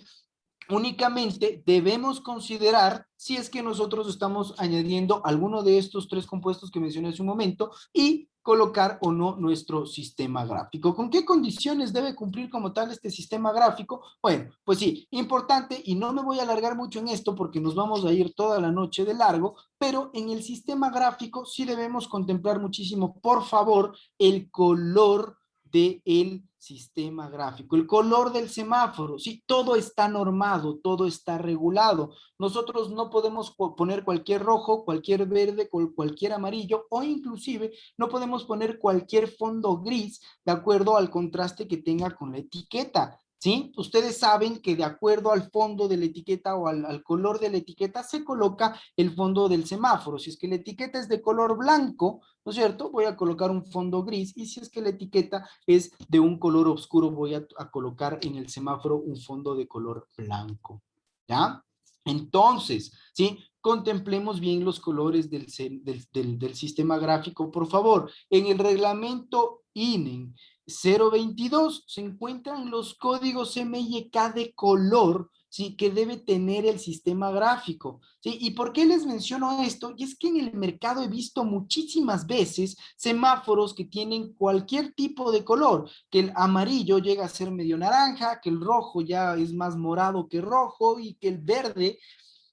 únicamente debemos considerar si es que nosotros estamos añadiendo alguno de estos tres compuestos que mencioné hace un momento y colocar o no nuestro sistema gráfico. ¿Con qué condiciones debe cumplir como tal este sistema gráfico? Bueno, pues sí, importante, y no me voy a alargar mucho en esto porque nos vamos a ir toda la noche de largo, pero en el sistema gráfico sí debemos contemplar muchísimo, por favor, el color del sistema gráfico, el color del semáforo, sí, todo está normado, todo está regulado. Nosotros no podemos poner cualquier rojo, cualquier verde, cualquier amarillo, o inclusive no podemos poner cualquier fondo gris de acuerdo al contraste que tenga con la etiqueta. ¿Sí? Ustedes saben que de acuerdo al fondo de la etiqueta o al color de la etiqueta se coloca el fondo del semáforo. Si es que la etiqueta es de color blanco, ¿no es cierto? Voy a colocar un fondo gris, y si es que la etiqueta es de un color oscuro, voy a colocar en el semáforo un fondo de color blanco, ¿ya? Entonces, ¿sí? Contemplemos bien los colores del sistema gráfico, por favor. En el reglamento INEN 022 se encuentran los códigos MYK de color, ¿sí? Que debe tener el sistema gráfico, ¿sí? ¿Y por qué les menciono esto? Y es que en el mercado he visto muchísimas veces semáforos que tienen cualquier tipo de color, que el amarillo llega a ser medio naranja, que el rojo ya es más morado que rojo y que el verde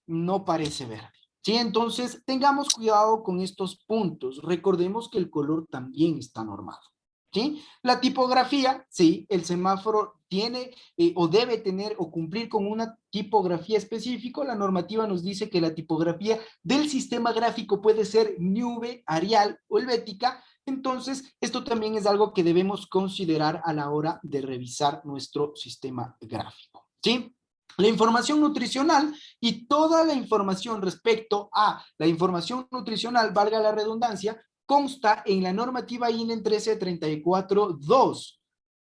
no parece verde. Sí, entonces tengamos cuidado con estos puntos. Recordemos que el color también está normado. ¿Sí? La tipografía, sí, el semáforo tiene o debe tener o cumplir con una tipografía específica. La normativa nos dice que la tipografía del sistema gráfico puede ser Nube, Arial o Helvética. Entonces, esto también es algo que debemos considerar a la hora de revisar nuestro sistema gráfico. ¿Sí? La información nutricional y toda la información respecto a la información nutricional, valga la redundancia, consta en la normativa INEN 1334-2.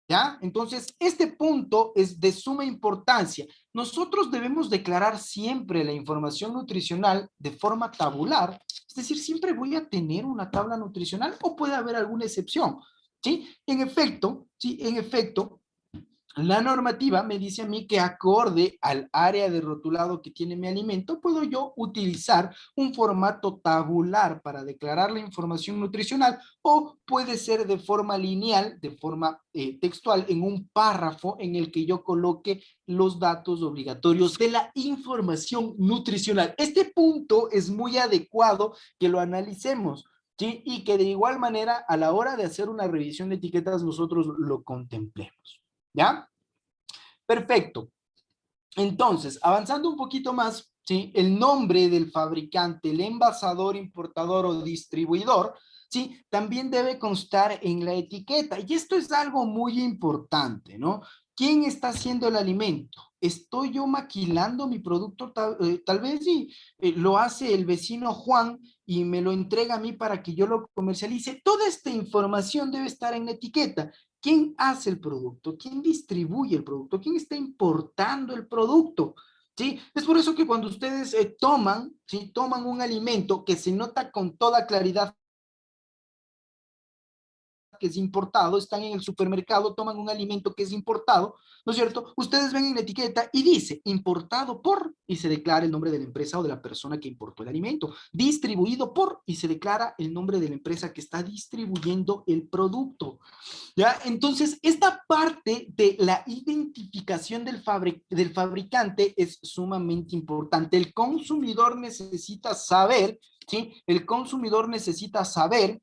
¿Ya? Entonces, este punto es de suma importancia. Nosotros debemos declarar siempre la información nutricional de forma tabular, es decir, siempre voy a tener una tabla nutricional o puede haber alguna excepción. ¿Sí? Sí, en efecto, la normativa me dice a mí que acorde al área de rotulado que tiene mi alimento, puedo yo utilizar un formato tabular para declarar la información nutricional, o puede ser de forma lineal, de forma textual, en un párrafo en el que yo coloque los datos obligatorios de la información nutricional. Este punto es muy adecuado que lo analicemos, ¿sí? Y que de igual manera a la hora de hacer una revisión de etiquetas nosotros lo contemplemos. ¿Ya? Perfecto. Entonces, avanzando un poquito más, ¿sí? El nombre del fabricante, el envasador, importador o distribuidor, ¿sí? También debe constar en la etiqueta. Y esto es algo muy importante, ¿no? ¿Quién está haciendo el alimento? ¿Estoy yo maquilando mi producto? Tal vez sí, lo hace el vecino Juan y me lo entrega a mí para que yo lo comercialice. Toda esta información debe estar en la etiqueta. ¿Quién hace el producto? ¿Quién distribuye el producto? ¿Quién está importando el producto? ¿Sí? Es por eso que cuando ustedes toman, ¿sí? Toman un alimento que se nota con toda claridad que es importado, están en el supermercado, toman un alimento que es importado, ¿no es cierto? Ustedes ven en la etiqueta y dice importado por, y se declara el nombre de la empresa o de la persona que importó el alimento, distribuido por, y se declara el nombre de la empresa que está distribuyendo el producto. ¿Ya? Entonces, esta parte de la identificación del fabricante es sumamente importante. El consumidor necesita saber, ¿sí? El consumidor necesita saber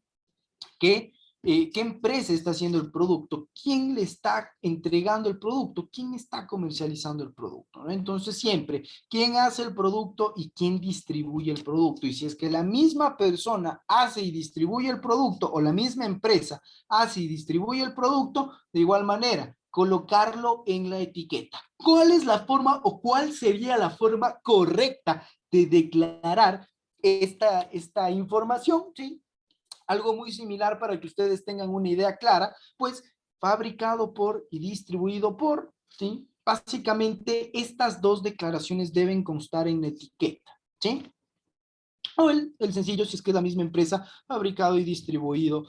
que, qué empresa está haciendo el producto, quién le está entregando el producto, quién está comercializando el producto, ¿no? Entonces siempre, quién hace el producto y quién distribuye el producto. Y si es que la misma persona hace y distribuye el producto o la misma empresa hace y distribuye el producto, de igual manera, colocarlo en la etiqueta. ¿Cuál es la forma o cuál sería la forma correcta de declarar esta información? ¿Sí? Algo muy similar para que ustedes tengan una idea clara, pues fabricado por y distribuido por, ¿sí? Básicamente estas dos declaraciones deben constar en la etiqueta, ¿sí? O el sencillo si es que es la misma empresa, fabricado y distribuido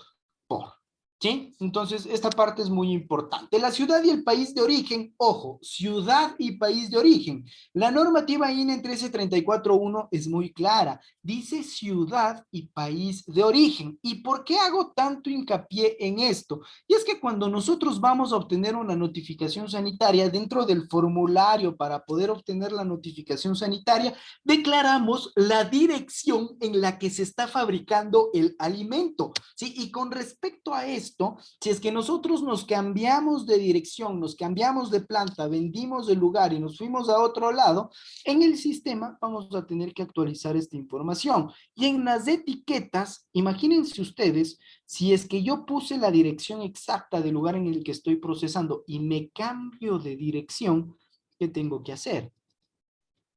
por. ¿Sí? Entonces, esta parte es muy importante. La ciudad y el país de origen, ojo, ciudad y país de origen. La normativa INE 13341 es muy clara. Dice ciudad y país de origen. ¿Y por qué hago tanto hincapié en esto? Y es que cuando nosotros vamos a obtener una notificación sanitaria, dentro del formulario para poder obtener la notificación sanitaria, declaramos la dirección en la que se está fabricando el alimento, ¿sí? Y con respecto a esto, si es que nosotros nos cambiamos de dirección, nos cambiamos de planta, vendimos el lugar y nos fuimos a otro lado, en el sistema vamos a tener que actualizar esta información. Y en las etiquetas, imagínense ustedes, si es que yo puse la dirección exacta del lugar en el que estoy procesando y me cambio de dirección, ¿qué tengo que hacer?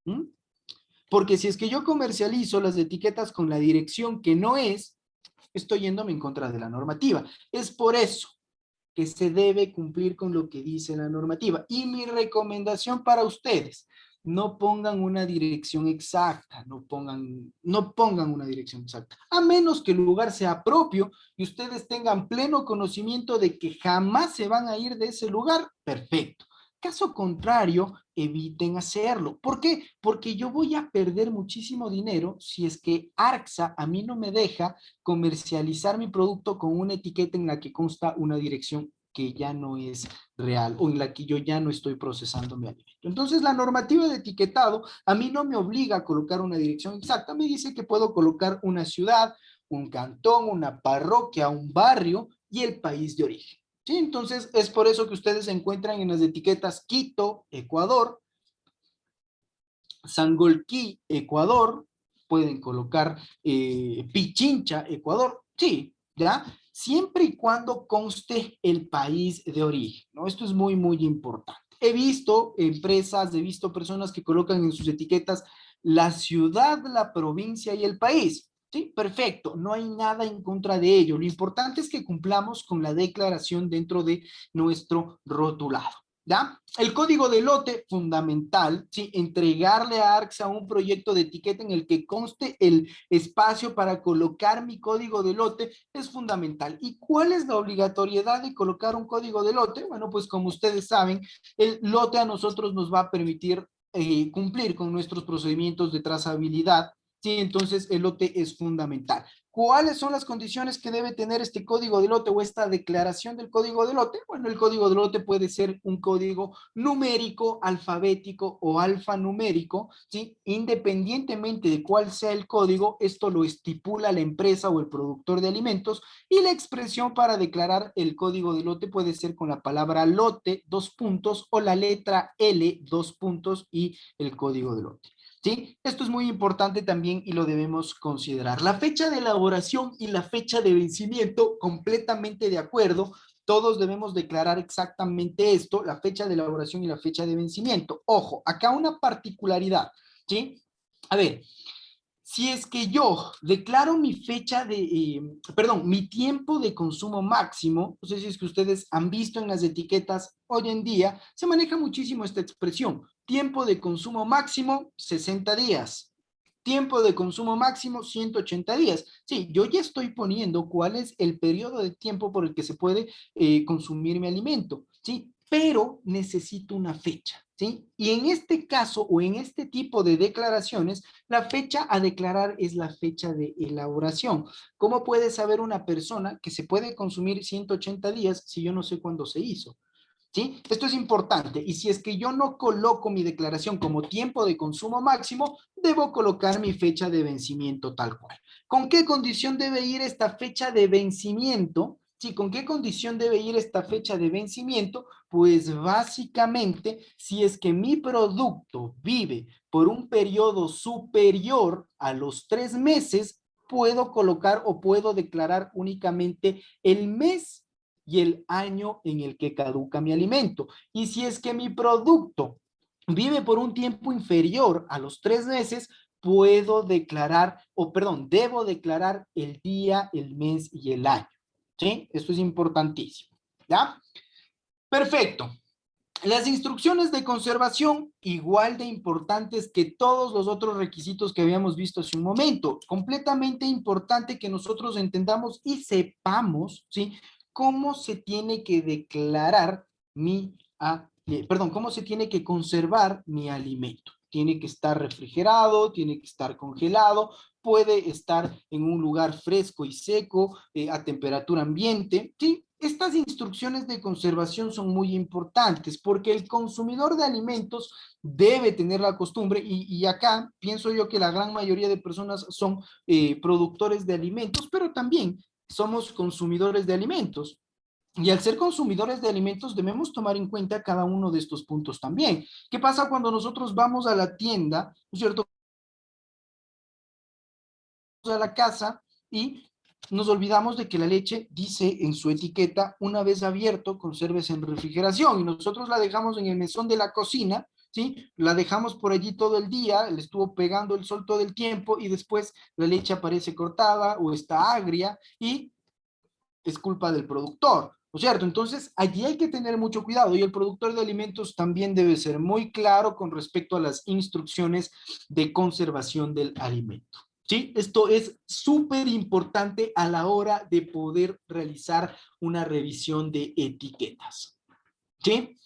¿Mm? Porque si es que yo comercializo las etiquetas con la dirección que no es, estoy yéndome en contra de la normativa. Es por eso que se debe cumplir con lo que dice la normativa. Y mi recomendación para ustedes, no pongan una dirección exacta, no pongan una dirección exacta, a menos que el lugar sea propio y ustedes tengan pleno conocimiento de que jamás se van a ir de ese lugar, perfecto. Caso contrario, eviten hacerlo. ¿Por qué? Porque yo voy a perder muchísimo dinero si es que Arxa a mí no me deja comercializar mi producto con una etiqueta en la que consta una dirección que ya no es real o en la que yo ya no estoy procesando mi alimento. Entonces, la normativa de etiquetado a mí no me obliga a colocar una dirección exacta, me dice que puedo colocar una ciudad, un cantón, una parroquia, un barrio y el país de origen. ¿Sí? Entonces, es por eso que ustedes se encuentran en las etiquetas Quito, Ecuador, Sangolquí, Ecuador, pueden colocar Pichincha, Ecuador, sí, ¿ya? Siempre y cuando conste el país de origen, ¿no? Esto es muy, muy importante. He visto empresas, he visto personas que colocan en sus etiquetas la ciudad, la provincia y el país. Sí, perfecto, no hay nada en contra de ello. Lo importante es que cumplamos con la declaración dentro de nuestro rotulado. ¿Ya? El código de lote, fundamental, ¿sí? Entregarle a ARCSA un proyecto de etiqueta en el que conste el espacio para colocar mi código de lote es fundamental. ¿Y cuál es la obligatoriedad de colocar un código de lote? Bueno, pues como ustedes saben, el lote a nosotros nos va a permitir cumplir con nuestros procedimientos de trazabilidad. Sí, entonces el lote es fundamental. ¿Cuáles son las condiciones que debe tener este código de lote o esta declaración del código de lote? Bueno, el código de lote puede ser un código numérico, alfabético o alfanumérico, ¿sí? Independientemente de cuál sea el código, esto lo estipula la empresa o el productor de alimentos y la expresión para declarar el código de lote puede ser con la palabra lote, 2 puntos, o la letra L, 2 puntos y el código de lote. ¿Sí? Esto es muy importante también y lo debemos considerar. La fecha de elaboración y la fecha de vencimiento, completamente de acuerdo. Todos debemos declarar exactamente esto, la fecha de elaboración y la fecha de vencimiento. Ojo, acá una particularidad, ¿sí? A ver, si es que yo declaro mi fecha de, perdón, mi tiempo de consumo máximo, no sé si es que ustedes han visto en las etiquetas hoy en día, se maneja muchísimo esta expresión. Tiempo de consumo máximo, 60 días. tiempo de consumo máximo 180 días. Sí, yo ya estoy poniendo cuál es el periodo de tiempo por el que se puede consumir mi alimento, ¿sí? Pero necesito una fecha, ¿sí? Y en este caso o en este tipo de declaraciones, la fecha a declarar es la fecha de elaboración. ¿Cómo puede saber una persona que se puede consumir 180 días si yo no sé cuándo se hizo? ¿Sí? Esto es importante y si es que yo no coloco mi declaración como tiempo de consumo máximo, debo colocar mi fecha de vencimiento tal cual. ¿Con qué condición debe ir esta fecha de vencimiento? Sí, ¿con qué condición debe ir esta fecha de vencimiento? Pues básicamente, si es que mi producto vive por un periodo superior a los 3 meses, puedo colocar o puedo declarar únicamente el mes y el año en el que caduca mi alimento. Y si es que mi producto vive por un tiempo inferior a los 3 meses, puedo declarar, o perdón, debo declarar el día, el mes y el año. ¿Sí? Esto es importantísimo. ¿Ya? Perfecto. Las instrucciones de conservación, igual de importantes que todos los otros requisitos que habíamos visto hace un momento. Completamente importante que nosotros entendamos y sepamos, ¿sí? Cómo se tiene que declarar cómo se tiene que conservar mi alimento. Tiene que estar refrigerado, tiene que estar congelado, puede estar en un lugar fresco y seco, a temperatura ambiente, ¿sí? Estas instrucciones de conservación son muy importantes porque el consumidor de alimentos debe tener la costumbre, y acá pienso yo que la gran mayoría de personas son productores de alimentos, pero también somos consumidores de alimentos. Y al ser consumidores de alimentos debemos tomar en cuenta cada uno de estos puntos también. ¿Qué pasa cuando nosotros vamos a la tienda, ¿no es cierto? A la casa y nos olvidamos de que la leche dice en su etiqueta, una vez abierto, consérvese en refrigeración, y nosotros la dejamos en el mesón de la cocina, ¿sí? La dejamos por allí todo el día, le estuvo pegando el sol todo el tiempo y después la leche aparece cortada o está agria y es culpa del productor, ¿no es cierto? Entonces, allí hay que tener mucho cuidado y el productor de alimentos también debe ser muy claro con respecto a las instrucciones de conservación del alimento. ¿Sí? Esto es súper importante a la hora de poder realizar una revisión de etiquetas. ¿Sí?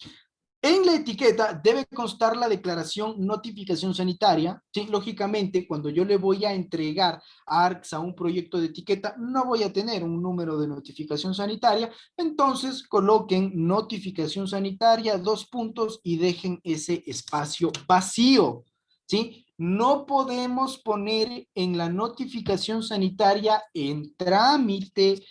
En la etiqueta debe constar la declaración notificación sanitaria. Sí, lógicamente, cuando yo le voy a entregar a ARCSA un proyecto de etiqueta, no voy a tener un número de notificación sanitaria, entonces coloquen notificación sanitaria, 2 puntos y dejen ese espacio vacío. ¿Sí? No podemos poner en la notificación sanitaria en trámite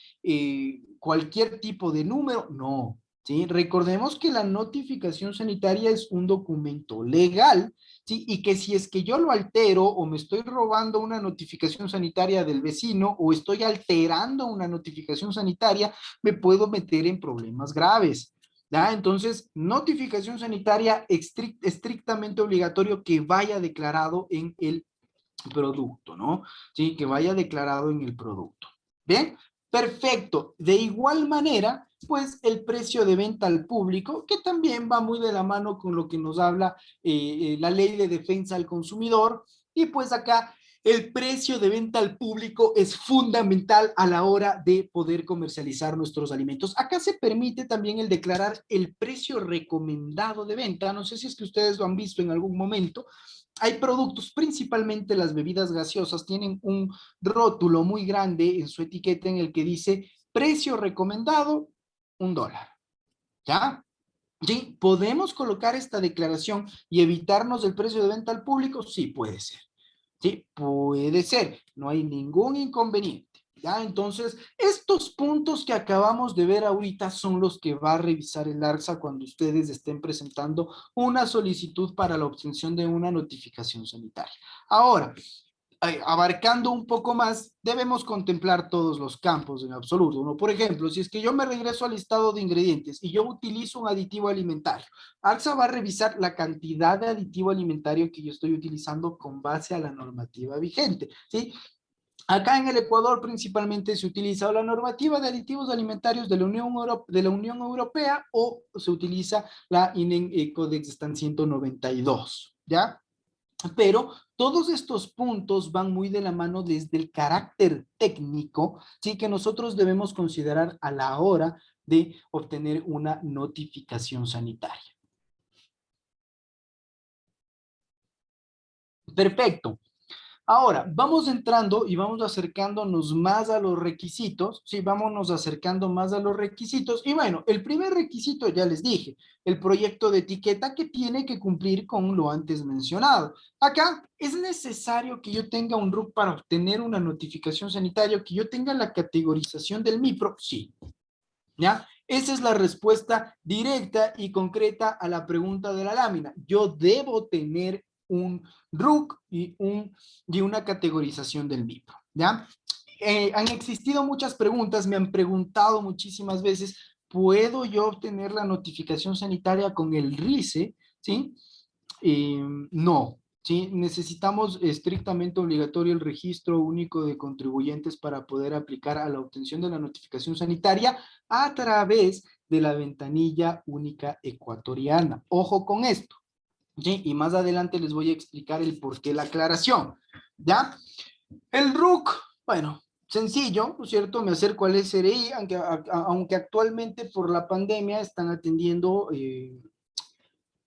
cualquier tipo de número, no. ¿Sí? Recordemos que la notificación sanitaria es un documento legal, ¿sí? Y que si es que yo lo altero o me estoy robando una notificación sanitaria del vecino o estoy alterando una notificación sanitaria, me puedo meter en problemas graves. ¿Ya? Entonces, notificación sanitaria estrictamente obligatorio que vaya declarado en el producto, ¿no? Sí, que vaya declarado en el producto. ¿Bien? Perfecto. De igual manera, pues el precio de venta al público, que también va muy de la mano con lo que nos habla la ley de defensa al consumidor. Y pues acá el precio de venta al público es fundamental a la hora de poder comercializar nuestros alimentos. Acá se permite también el declarar el precio recomendado de venta. No sé si es que ustedes lo han visto en algún momento. Hay productos, principalmente las bebidas gaseosas, tienen un rótulo muy grande en su etiqueta en el que dice precio recomendado, $1. ¿Ya? ¿Sí? ¿Podemos colocar esta declaración y evitarnos el precio de venta al público? Sí, puede ser. Sí, puede ser. No hay ningún inconveniente. ¿Ya? Entonces, estos puntos que acabamos de ver ahorita son los que va a revisar el ARCSA cuando ustedes estén presentando una solicitud para la obtención de una notificación sanitaria. Ahora, abarcando un poco más, debemos contemplar todos los campos en absoluto, ¿no? Por ejemplo, si es que yo me regreso al listado de ingredientes y yo utilizo un aditivo alimentario, ARCSA va a revisar la cantidad de aditivo alimentario que yo estoy utilizando con base a la normativa vigente, ¿sí? Acá en el Ecuador principalmente se utiliza la normativa de aditivos alimentarios de la Unión Europea o se utiliza la INEN Codex Stan 192, ¿ya? Pero todos estos puntos van muy de la mano desde el carácter técnico, ¿sí? Que nosotros debemos considerar a la hora de obtener una notificación sanitaria. Perfecto. Ahora, vamos entrando y vamos acercándonos más a los requisitos, sí, vámonos acercando más a los requisitos. Y bueno, el primer requisito ya les dije, el proyecto de etiqueta que tiene que cumplir con lo antes mencionado. Acá es necesario que yo tenga un RUC para obtener una notificación sanitaria, que yo tenga la categorización del MIPRO, sí, ¿ya? Esa es la respuesta directa y concreta a la pregunta de la lámina. Yo debo tener un RUC y una categorización del MIPRO, ¿ya? Han existido muchas preguntas, me han preguntado muchísimas veces, ¿puedo yo obtener la notificación sanitaria con el RICE? ¿Sí? No, ¿sí? Necesitamos estrictamente obligatorio el registro único de contribuyentes para poder aplicar a la obtención de la notificación sanitaria a través de la ventanilla única ecuatoriana. Ojo con esto, ¿sí? Y más adelante les voy a explicar el por qué la aclaración, ¿ya? El RUC, bueno, sencillo, ¿no es cierto? Me acerco al SRI, aunque actualmente por la pandemia están atendiendo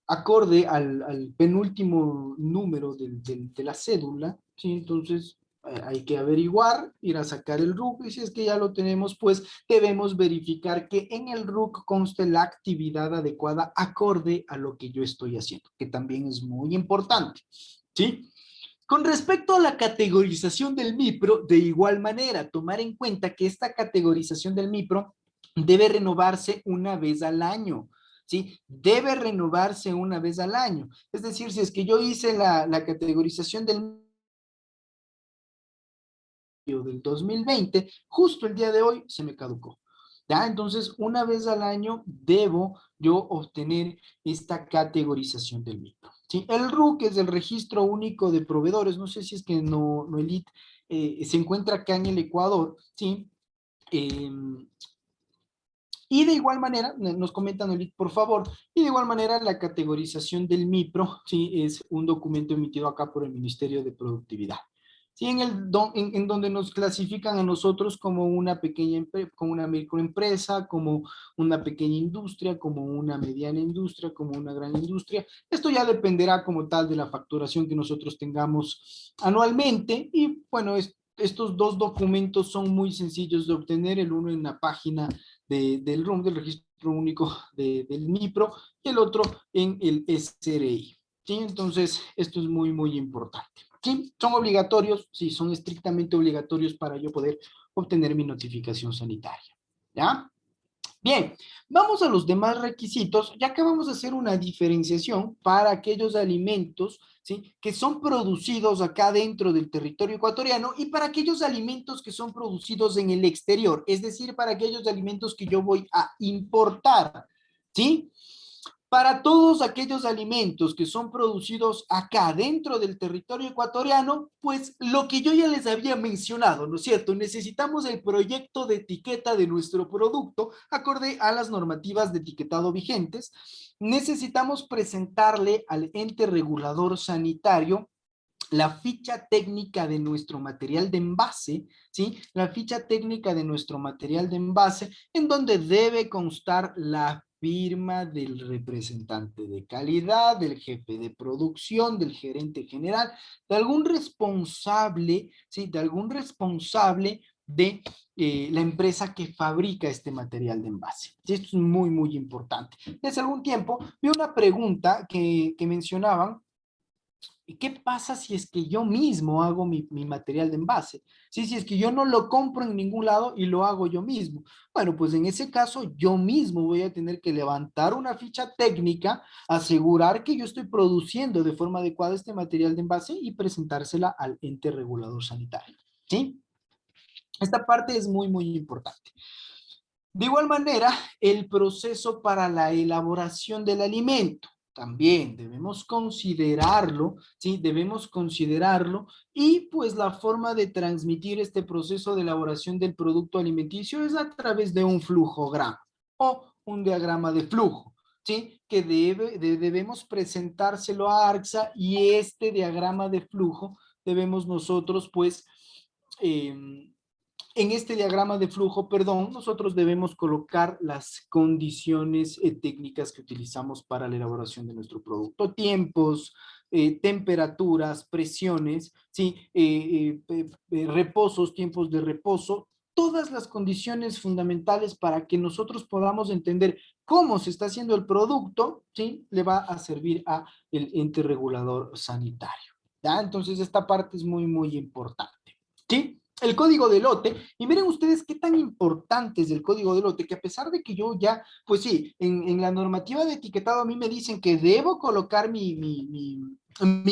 acorde al penúltimo número de la cédula, ¿sí? Entonces hay que averiguar, ir a sacar el RUC y si es que ya lo tenemos, pues debemos verificar que en el RUC conste la actividad adecuada acorde a lo que yo estoy haciendo, que también es muy importante, ¿sí? Con respecto a la categorización del MIPRO, de igual manera, tomar en cuenta que esta categorización del MIPRO debe renovarse una vez al año, ¿sí? Debe renovarse una vez al año. Es decir, si es que yo hice la categorización del 2020, justo el día de hoy se me caducó. ¿Ya? Entonces, una vez al año debo yo obtener esta categorización del MIPRO. ¿Sí? El RUC es el Registro Único de Proveedores, no sé si es que Noelit se encuentra acá en el Ecuador, ¿sí? Eh, y de igual manera, nos comenta Noelit, por favor, y de igual manera la categorización del MIPRO, ¿sí? Es un documento emitido acá por el Ministerio de Productividad. Sí, en donde nos clasifican a nosotros como una pequeña, como una microempresa, como una pequeña industria, como una mediana industria, como una gran industria. Esto ya dependerá como tal de la facturación que nosotros tengamos anualmente y bueno, estos dos documentos son muy sencillos de obtener, el uno en la página del RUM, del Registro Único del MIPRO, y el otro en el SRI. ¿Sí? Entonces, esto es muy, muy importante. ¿Sí? ¿Son obligatorios? Sí, son estrictamente obligatorios para yo poder obtener mi notificación sanitaria. ¿Ya? Bien, vamos a los demás requisitos, ya que vamos a hacer una diferenciación para aquellos alimentos, ¿sí? Que son producidos acá dentro del territorio ecuatoriano y para aquellos alimentos que son producidos en el exterior, es decir, para aquellos alimentos que yo voy a importar, ¿sí? Para todos aquellos alimentos que son producidos acá dentro del territorio ecuatoriano, pues lo que yo ya les había mencionado, ¿no es cierto? Necesitamos el proyecto de etiqueta de nuestro producto acorde a las normativas de etiquetado vigentes. Necesitamos presentarle al ente regulador sanitario la ficha técnica de nuestro material de envase, ¿sí? La ficha técnica de nuestro material de envase, en donde debe constar la firma del representante de calidad, del jefe de producción, del gerente general, de algún responsable, ¿sí? De algún responsable de la empresa que fabrica este material de envase. Esto es muy, muy importante. Hace algún tiempo vi una pregunta que mencionaban. ¿Y qué pasa si es que yo mismo hago mi material de envase? ¿Sí? Si es que yo no lo compro en ningún lado y lo hago yo mismo. Bueno, pues en ese caso yo mismo voy a tener que levantar una ficha técnica, asegurar que yo estoy produciendo de forma adecuada este material de envase y presentársela al ente regulador sanitario. ¿Sí? Esta parte es muy, muy importante. De igual manera, el proceso para la elaboración del alimento. También debemos considerarlo, ¿sí? Debemos considerarlo y pues la forma de transmitir este proceso de elaboración del producto alimenticio es a través de un flujograma o un diagrama de flujo. ¿sí? Que debemos presentárselo a ARCSA y este diagrama de flujo debemos nosotros, pues, en este diagrama de flujo, perdón, nosotros debemos colocar las condiciones técnicas que utilizamos para la elaboración de nuestro producto, tiempos, temperaturas, presiones, ¿sí? Reposos, tiempos de reposo, todas las condiciones fundamentales para que nosotros podamos entender cómo se está haciendo el producto, ¿sí? Le va a servir a el ente regulador sanitario, ¿ya? Entonces esta parte es muy, muy importante, ¿sí? El código de lote, y miren ustedes qué tan importante es el código de lote, que a pesar de que yo ya, pues sí, en la normativa de etiquetado a mí me dicen que debo colocar mi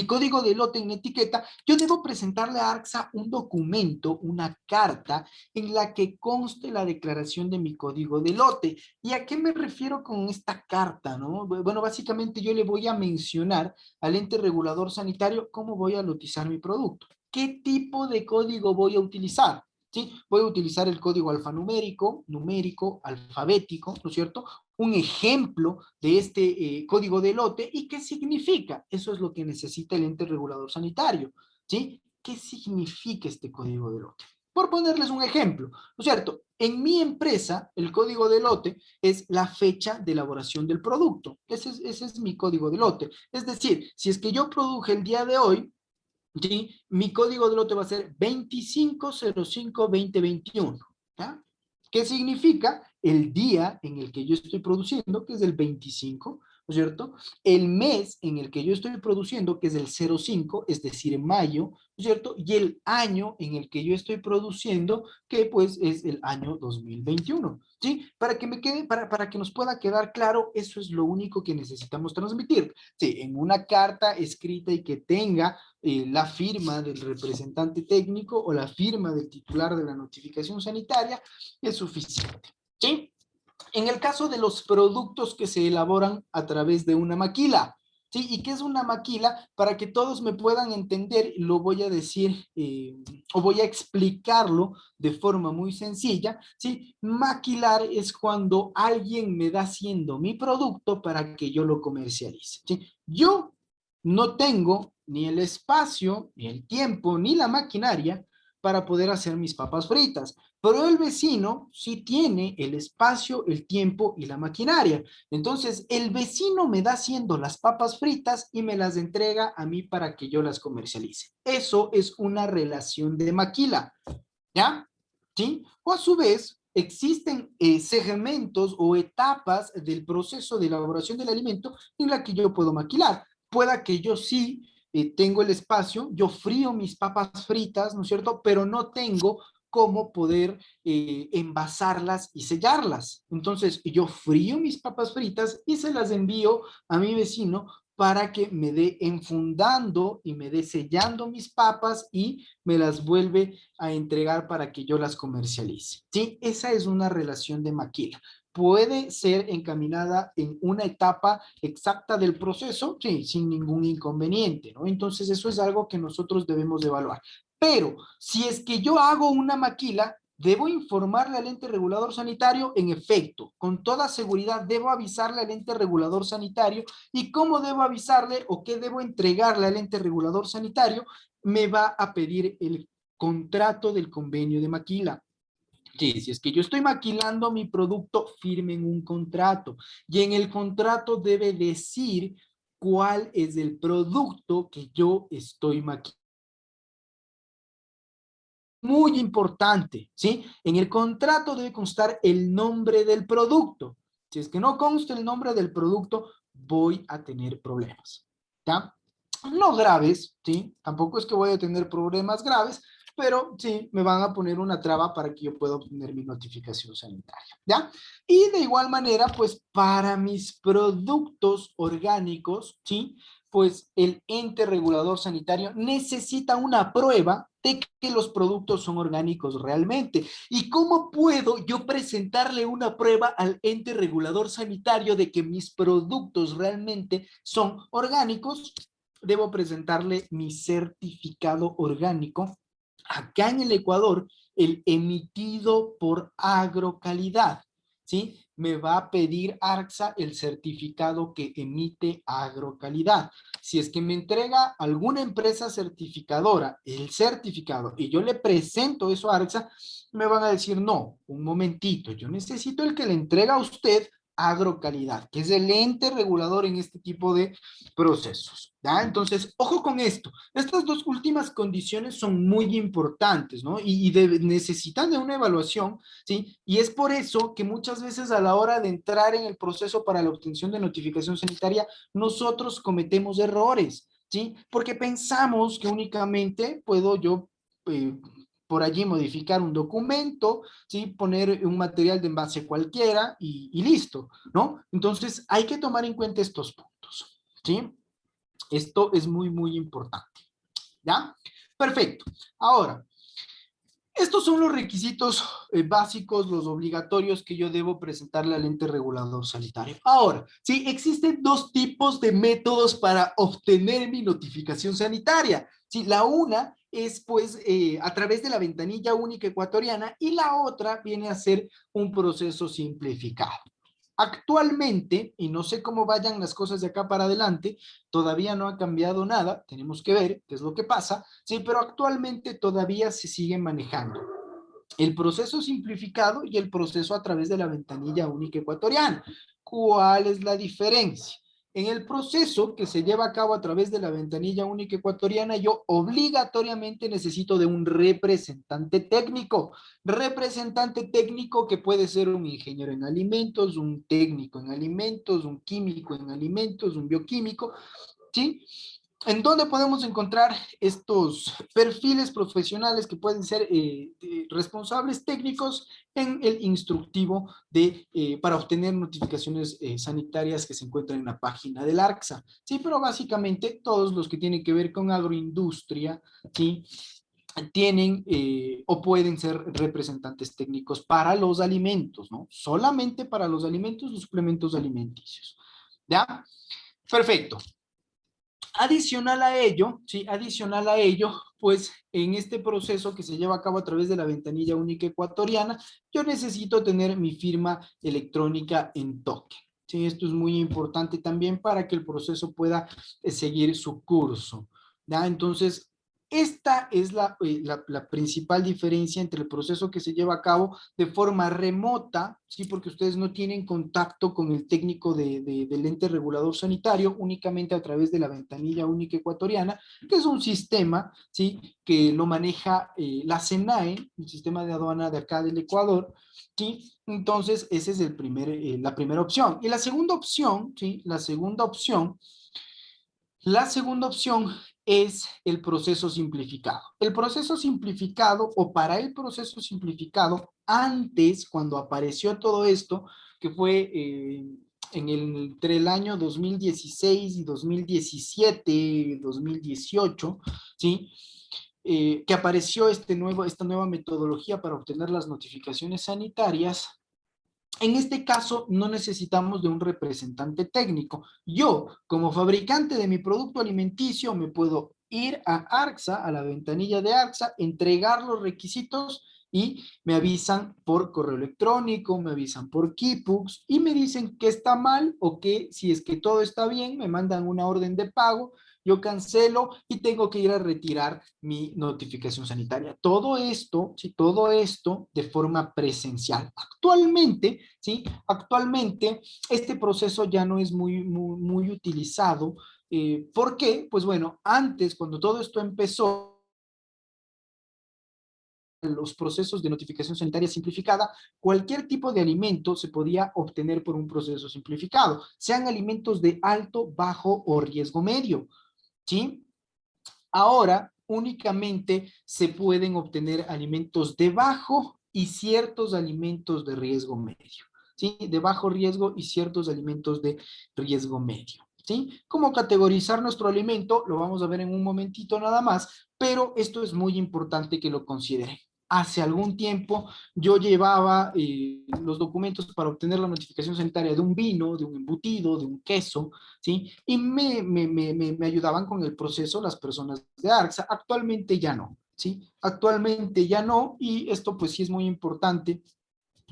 código de lote en la etiqueta, yo debo presentarle a ARCSA un documento, una carta, en la que conste la declaración de mi código de lote. ¿Y a qué me refiero con esta carta, no? Bueno, básicamente yo le voy a mencionar al ente regulador sanitario cómo voy a lotizar mi producto. ¿Qué tipo de código voy a utilizar? ¿Sí? Voy a utilizar el código alfanumérico, numérico, alfabético, ¿no es cierto? Un ejemplo de este código de lote y qué significa. Eso es lo que necesita el ente regulador sanitario, ¿sí? ¿Qué significa este código de lote? Por ponerles un ejemplo, ¿no es cierto? En mi empresa, el código de lote es la fecha de elaboración del producto. Ese es mi código de lote. Es decir, si es que yo produje el día de hoy, ¿sí? Mi código de lote va a ser 2505-2021. ¿Ya? ¿Qué significa? El día en el que yo estoy produciendo, que es el 25, ¿no es cierto? El mes en el que yo estoy produciendo, que es el 05, es decir, mayo, ¿no es cierto? Y el año en el que yo estoy produciendo, que pues es el año 2021. ¿Sí? Para que me quede, para que nos pueda quedar claro, eso es lo único que necesitamos transmitir. Sí, en una carta escrita y que tenga la firma del representante técnico o la firma del titular de la notificación sanitaria es suficiente. ¿Sí? En el caso de los productos que se elaboran a través de una maquila, ¿sí? ¿Y qué es una maquila? Para que todos me puedan entender, lo voy a decir o voy a explicarlo de forma muy sencilla, ¿sí? Maquilar es cuando alguien me da haciendo mi producto para que yo lo comercialice, ¿sí? Yo no tengo ni el espacio, ni el tiempo, ni la maquinaria para poder hacer mis papas fritas. Pero el vecino sí tiene el espacio, el tiempo y la maquinaria. Entonces, el vecino me da haciendo las papas fritas y me las entrega a mí para que yo las comercialice. Eso es una relación de maquila, ¿ya? ¿Sí? O a su vez, existen segmentos o etapas del proceso de elaboración del alimento en la que yo puedo maquilar. Pueda que yo sí tengo el espacio, yo frío mis papas fritas, ¿no es cierto? Pero no tengo cómo poder envasarlas y sellarlas. Entonces, yo frío mis papas fritas y se las envío a mi vecino para que me dé enfundando y me dé sellando mis papas y me las vuelve a entregar para que yo las comercialice. ¿Sí? Esa es una relación de maquila. ¿Puede ser encaminada en una etapa exacta del proceso? Sí, sin ningún inconveniente, ¿no? Entonces, eso es algo que nosotros debemos evaluar. Pero si es que yo hago una maquila, debo informarle al ente regulador sanitario, en efecto, con toda seguridad debo avisarle al ente regulador sanitario. ¿Y cómo debo avisarle o qué debo entregarle al ente regulador sanitario? Me va a pedir el contrato del convenio de maquila. Sí, si es que yo estoy maquilando mi producto, firmen un contrato. Y en el contrato debe decir cuál es el producto que yo estoy maquilando. Muy importante, ¿sí? En el contrato debe constar el nombre del producto. Si es que no consta el nombre del producto, voy a tener problemas, ¿ya? No graves, ¿sí? Tampoco es que voy a tener problemas graves, pero sí me van a poner una traba para que yo pueda obtener mi notificación sanitaria, ¿ya? Y de igual manera, pues para mis productos orgánicos, ¿sí? Pues el ente regulador sanitario necesita una prueba de que los productos son orgánicos realmente. ¿Y cómo puedo yo presentarle una prueba al ente regulador sanitario de que mis productos realmente son orgánicos? Debo presentarle mi certificado orgánico acá en el Ecuador, el emitido por Agrocalidad, ¿sí? me va a pedir ARCSA el certificado que emite Agrocalidad. Si es que me entrega alguna empresa certificadora el certificado y yo le presento eso a ARCSA, me van a decir, no, un momentito, yo necesito el que le entrega a usted Agrocalidad, que es el ente regulador en este tipo de procesos. ¿Ya? Entonces, ojo con esto. Estas dos últimas condiciones son muy importantes, ¿no? Necesitan de una evaluación, ¿sí? Y es por eso que muchas veces a la hora de entrar en el proceso para la obtención de notificación sanitaria, nosotros cometemos errores, ¿sí? Porque pensamos que únicamente puedo yo por allí modificar un documento, ¿sí? Poner un material de envase cualquiera y listo, ¿no? Entonces hay que tomar en cuenta estos puntos, ¿sí? Esto es muy, muy importante, ¿ya? Perfecto. Ahora, estos son los requisitos básicos, los obligatorios que yo debo presentarle al ente regulador sanitario. Ahora, sí, existen dos tipos de métodos para obtener mi notificación sanitaria. Sí, la una es pues a través de la ventanilla única ecuatoriana y la otra viene a ser un proceso simplificado. Actualmente, y no sé cómo vayan las cosas de acá para adelante, todavía no ha cambiado nada, tenemos que ver qué es lo que pasa, sí, pero actualmente todavía se sigue manejando el proceso simplificado y el proceso a través de la ventanilla única ecuatoriana. ¿Cuál es la diferencia? En el proceso que se lleva a cabo a través de la ventanilla única ecuatoriana, yo obligatoriamente necesito de un representante técnico que puede ser un ingeniero en alimentos, un técnico en alimentos, un químico en alimentos, un bioquímico, ¿sí? ¿En dónde podemos encontrar estos perfiles profesionales que pueden ser responsables técnicos en el instructivo para obtener notificaciones sanitarias que se encuentran en la página del ARCSA? Sí, pero básicamente todos los que tienen que ver con agroindustria, ¿sí? Tienen o pueden ser representantes técnicos para los alimentos, ¿no? Solamente para los alimentos, los suplementos alimenticios. ¿Ya? Perfecto. Adicional a ello, ¿sí? Adicional a ello, pues en este proceso que se lleva a cabo a través de la ventanilla única ecuatoriana, yo necesito tener mi firma electrónica en token. Sí, esto es muy importante también para que el proceso pueda seguir su curso. ¿Ya? Entonces, esta es la principal diferencia entre el proceso que se lleva a cabo de forma remota, ¿sí? Porque ustedes no tienen contacto con el técnico del ente regulador sanitario, únicamente a través de la ventanilla única ecuatoriana, que es un sistema, ¿sí? Que lo maneja la SENAE, el sistema de aduana de acá del Ecuador, ¿sí? Entonces, esa es la primera opción. Y la segunda opción, ¿sí? La segunda opción es el proceso simplificado. El proceso simplificado o para el proceso simplificado, antes, cuando apareció todo esto, que fue entre el año 2016 y 2017, 2018, ¿sí? Que apareció esta nueva metodología para obtener las notificaciones sanitarias. En este caso, no necesitamos de un representante técnico. Yo, como fabricante de mi producto alimenticio, me puedo ir a ARCSA, a la ventanilla de ARCSA, entregar los requisitos y me avisan por correo electrónico, me avisan por Keybooks y me dicen que está mal o que si es que todo está bien, me mandan una orden de pago, yo cancelo y tengo que ir a retirar mi notificación sanitaria. Todo esto, sí, todo esto de forma presencial. Actualmente, ¿sí? Actualmente este proceso ya no es muy utilizado. ¿Por qué? Pues bueno, antes, cuando todo esto empezó, los procesos de notificación sanitaria simplificada, cualquier tipo de alimento se podía obtener por un proceso simplificado, sean alimentos de alto, bajo o riesgo medio, ¿sí? Ahora únicamente se pueden obtener alimentos de bajo y ciertos alimentos de riesgo medio, ¿sí? De bajo riesgo y ciertos alimentos de riesgo medio, ¿sí? ¿Cómo categorizar nuestro alimento? Lo vamos a ver en un momentito nada más, pero esto es muy importante que lo consideren. Hace algún tiempo yo llevaba los documentos para obtener la notificación sanitaria de un vino, de un embutido, de un queso, ¿sí? Y me ayudaban con el proceso las personas de ARCSA. Actualmente ya no, ¿sí? Actualmente ya no, y esto pues sí es muy importante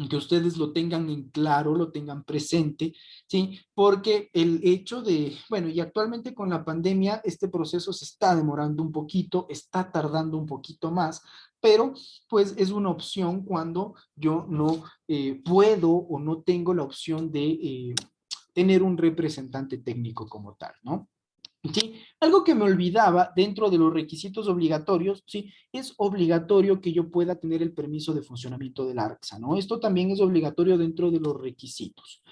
que ustedes lo tengan en claro, lo tengan presente, ¿sí? Porque el hecho de, bueno, y actualmente con la pandemia, este proceso se está demorando un poquito, está tardando un poquito más, pero pues es una opción cuando yo no puedo o no tengo la opción de tener un representante técnico como tal, ¿no? ¿Sí? Algo que me olvidaba dentro de los requisitos obligatorios, ¿sí? Es obligatorio que yo pueda tener el permiso de funcionamiento del ARCSA, ¿no? Esto también es obligatorio dentro de los requisitos,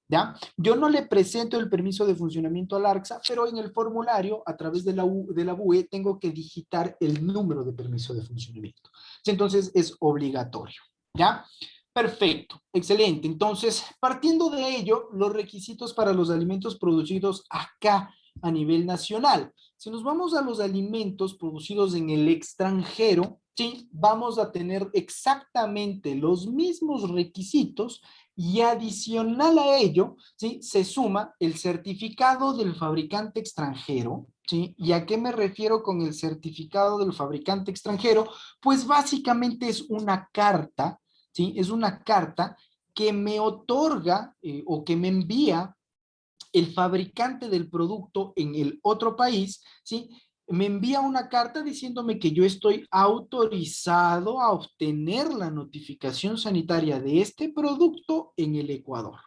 ¿ya? Yo no le presento el permiso de funcionamiento al ARCSA, pero en el formulario, a través de de la BUE, tengo que digitar el número de permiso de funcionamiento. Entonces, es obligatorio, ¿ya? Perfecto, excelente. Entonces, partiendo de ello, los requisitos para los alimentos producidos acá a nivel nacional. Si nos vamos a los alimentos producidos en el extranjero, sí, vamos a tener exactamente los mismos requisitos y adicional a ello, sí, se suma el certificado del fabricante extranjero, ¿sí? ¿Y a qué me refiero con el certificado del fabricante extranjero? Pues básicamente es una carta, ¿sí? Es una carta que me otorga o que me envía el fabricante del producto en el otro país, ¿sí? Me envía una carta diciéndome que yo estoy autorizado a obtener la notificación sanitaria de este producto en el Ecuador.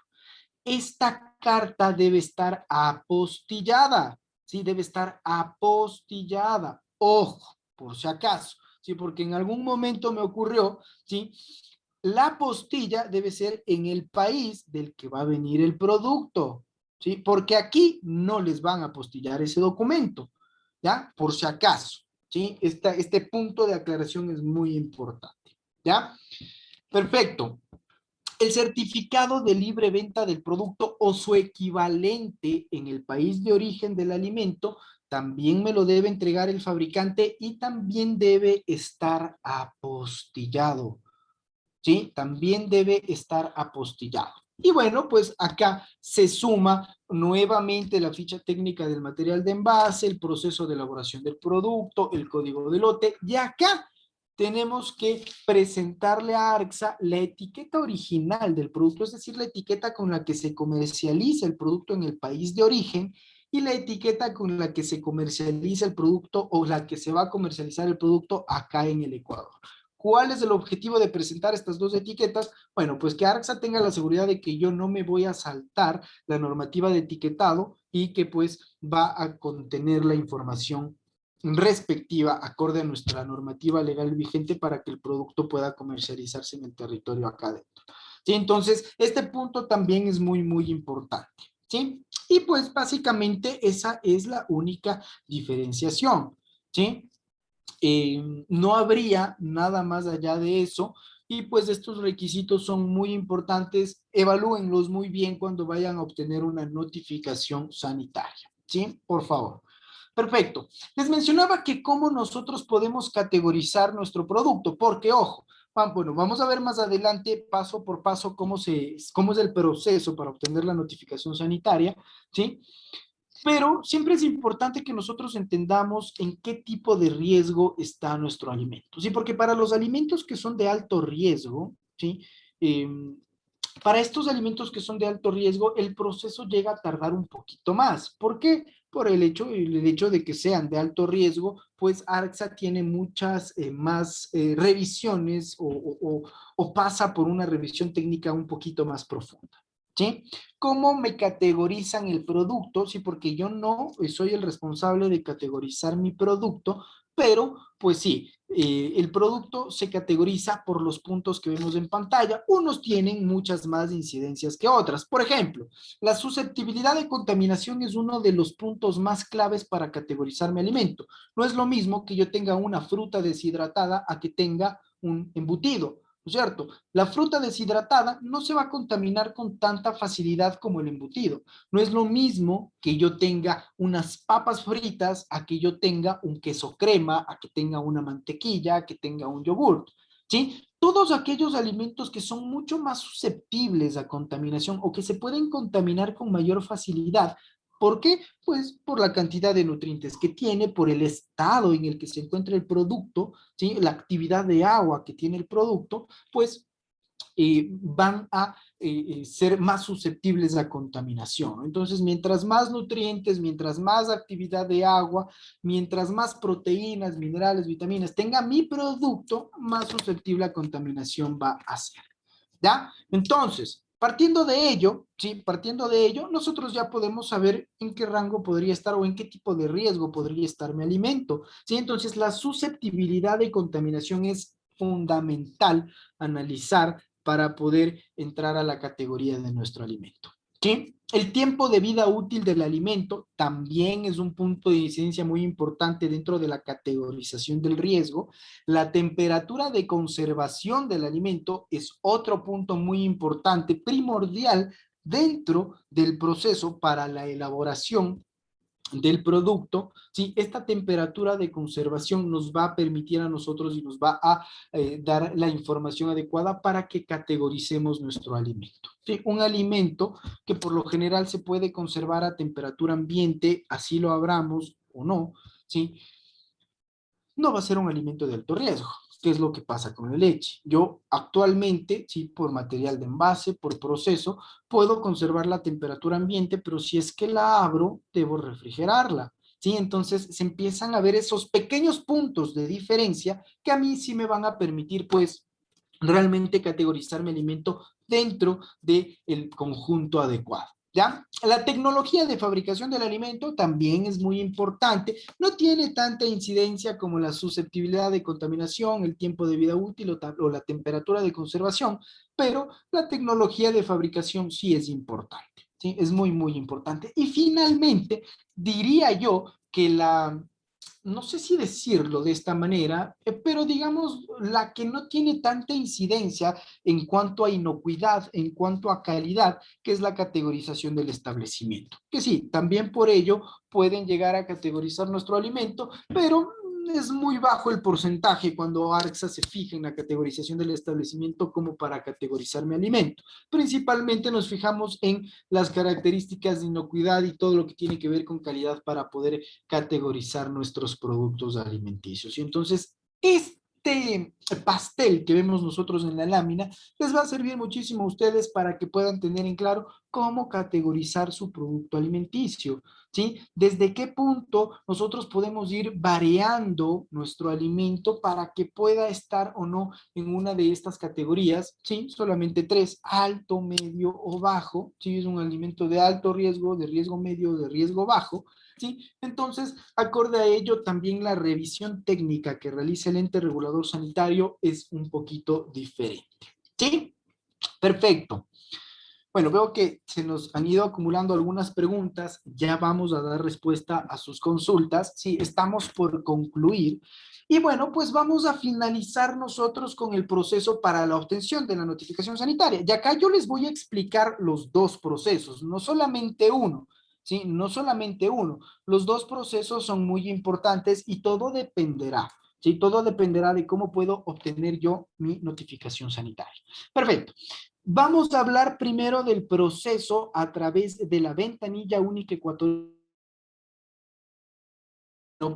Esta carta debe estar apostillada, ¿sí? Debe estar apostillada. Ojo, por si acaso, ¿sí? Porque en algún momento me ocurrió, ¿sí? La apostilla debe ser en el país del que va a venir el producto, ¿sí? Porque aquí no les van a apostillar ese documento, ¿ya? Por si acaso, ¿sí? Este punto de aclaración es muy importante, ¿ya? Perfecto. El certificado de libre venta del producto o su equivalente en el país de origen del alimento también me lo debe entregar el fabricante y también debe estar apostillado. ¿Sí? También debe estar apostillado. Y bueno, pues acá se suma nuevamente la ficha técnica del material de envase, el proceso de elaboración del producto, el código de lote, y acá tenemos que presentarle a ARCSA la etiqueta original del producto, es decir, la etiqueta con la que se comercializa el producto en el país de origen y la etiqueta con la que se comercializa el producto o la que se va a comercializar el producto acá en el Ecuador. ¿Cuál es el objetivo de presentar estas dos etiquetas? Bueno, pues que ARCSA tenga la seguridad de que yo no me voy a saltar la normativa de etiquetado y que pues va a contener la información respectiva acorde a nuestra normativa legal vigente para que el producto pueda comercializarse en el territorio acá adentro. ¿Sí? Entonces, este punto también es muy, muy importante. ¿Sí? Y pues básicamente esa es la única diferenciación. ¿Sí? No habría nada más allá de eso y pues estos requisitos son muy importantes, evalúenlos muy bien cuando vayan a obtener una notificación sanitaria, ¿sí? Por favor. Perfecto. Les mencionaba que cómo nosotros podemos categorizar nuestro producto, porque ojo, bueno, vamos a ver más adelante paso por paso cómo es el proceso para obtener la notificación sanitaria, ¿sí? Pero siempre es importante que nosotros entendamos en qué tipo de riesgo está nuestro alimento, ¿sí? Porque para los alimentos que son de alto riesgo, ¿sí? Eh, para estos alimentos que son de alto riesgo, el proceso llega a tardar un poquito más. ¿Por qué? Por el hecho de que sean de alto riesgo, pues ARCSA tiene muchas más revisiones o pasa por una revisión técnica un poquito más profunda. ¿Sí? ¿Cómo me categorizan el producto? Sí, porque yo no soy el responsable de categorizar mi producto, pero pues sí, el producto se categoriza por los puntos que vemos en pantalla. Unos tienen muchas más incidencias que otras. Por ejemplo, la susceptibilidad de contaminación es uno de los puntos más claves para categorizar mi alimento. No es lo mismo que yo tenga una fruta deshidratada a que tenga un embutido. ¿No es cierto? La fruta deshidratada no se va a contaminar con tanta facilidad como el embutido. No es lo mismo que yo tenga unas papas fritas a que yo tenga un queso crema, a que tenga una mantequilla, a que tenga un yogurt. ¿Sí? Todos aquellos alimentos que son mucho más susceptibles a contaminación o que se pueden contaminar con mayor facilidad. ¿Por qué? Pues por la cantidad de nutrientes que tiene, por el estado en el que se encuentra el producto, ¿sí? La actividad de agua que tiene el producto, pues van a ser más susceptibles a contaminación. Entonces, mientras más nutrientes, mientras más actividad de agua, mientras más proteínas, minerales, vitaminas tenga mi producto, más susceptible a contaminación va a ser. ¿Ya? Entonces, partiendo de ello, ¿sí? Partiendo de ello, nosotros ya podemos saber en qué rango podría estar o en qué tipo de riesgo podría estar mi alimento, ¿sí? Entonces, la susceptibilidad de contaminación es fundamental analizar para poder entrar a la categoría de nuestro alimento. ¿Sí? El tiempo de vida útil del alimento también es un punto de incidencia muy importante dentro de la categorización del riesgo. La temperatura de conservación del alimento es otro punto muy importante, primordial dentro del proceso para la elaboración del producto, ¿sí? Esta temperatura de conservación nos va a permitir a nosotros y nos va a dar la información adecuada para que categoricemos nuestro alimento. ¿Sí? Un alimento que por lo general se puede conservar a temperatura ambiente, así lo abramos o no, ¿sí? No va a ser un alimento de alto riesgo. ¿Qué es lo que pasa con la leche? Yo actualmente, sí, por material de envase, por proceso, puedo conservar la temperatura ambiente, pero si es que la abro, debo refrigerarla. ¿Sí? Entonces se empiezan a ver esos pequeños puntos de diferencia que a mí sí me van a permitir, pues, realmente categorizar mi alimento dentro del conjunto adecuado. ¿Ya? La tecnología de fabricación del alimento también es muy importante. No tiene tanta incidencia como la susceptibilidad de contaminación, el tiempo de vida útil o la temperatura de conservación, pero la tecnología de fabricación sí es importante. ¿Sí? Es muy, muy importante. Y finalmente, diría yo que no sé si decirlo de esta manera, pero digamos la que no tiene tanta incidencia en cuanto a inocuidad, en cuanto a calidad, que es la categorización del establecimiento. Que sí, también por ello pueden llegar a categorizar nuestro alimento, pero es muy bajo el porcentaje cuando ARCSA se fija en la categorización del establecimiento como para categorizar mi alimento. Principalmente nos fijamos en las características de inocuidad y todo lo que tiene que ver con calidad para poder categorizar nuestros productos alimenticios. Y entonces, este pastel que vemos nosotros en la lámina les va a servir muchísimo a ustedes para que puedan tener en claro cómo categorizar su producto alimenticio, ¿sí? Desde qué punto nosotros podemos ir variando nuestro alimento para que pueda estar o no en una de estas categorías, ¿sí? Solamente tres: alto, medio o bajo, ¿sí? Es un alimento de alto riesgo, de riesgo medio, de riesgo bajo, ¿sí? Entonces, acorde a ello, también la revisión técnica que realiza el ente regulador sanitario es un poquito diferente, ¿sí? Perfecto. Bueno, veo que se nos han ido acumulando algunas preguntas, ya vamos a dar respuesta a sus consultas, sí, estamos por concluir. Y bueno, pues vamos a finalizar nosotros con el proceso para la obtención de la notificación sanitaria. Y acá yo les voy a explicar los dos procesos, no solamente uno, ¿sí? No solamente uno. Los dos procesos son muy importantes y todo dependerá, ¿sí? Todo dependerá de cómo puedo obtener yo mi notificación sanitaria. Perfecto. Vamos a hablar primero del proceso a través de la ventanilla única ecuatoriana.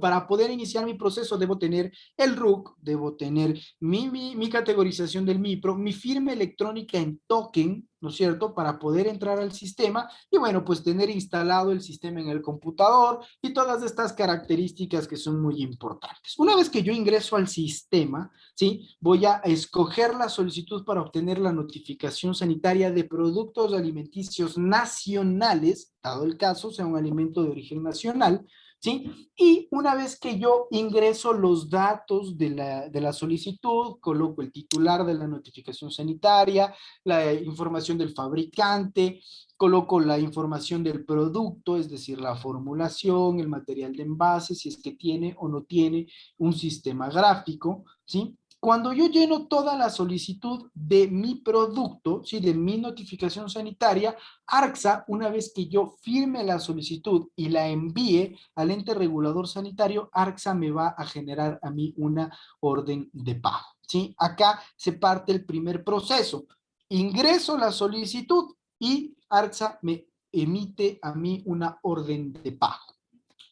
Para poder iniciar mi proceso debo tener el RUC, debo tener mi categorización del MIPRO, mi firma electrónica en token, ¿no es cierto?, para poder entrar al sistema y bueno, pues tener instalado el sistema en el computador y todas estas características que son muy importantes. Una vez que yo ingreso al sistema, ¿sí?, voy a escoger la solicitud para obtener la notificación sanitaria de productos alimenticios nacionales, dado el caso, sea un alimento de origen nacional, ¿sí? Y una vez que yo ingreso los datos de la solicitud, coloco el titular de la notificación sanitaria, la información del fabricante, coloco la información del producto, es decir, la formulación, el material de envase, si es que tiene o no tiene un sistema gráfico, ¿sí? Cuando yo lleno toda la solicitud de mi producto, ¿sí?, de mi notificación sanitaria, ARCSA, una vez que yo firme la solicitud y la envíe al ente regulador sanitario, ARCSA me va a generar a mí una orden de pago, ¿sí? Acá se parte el primer proceso. Ingreso la solicitud y ARCSA me emite a mí una orden de pago.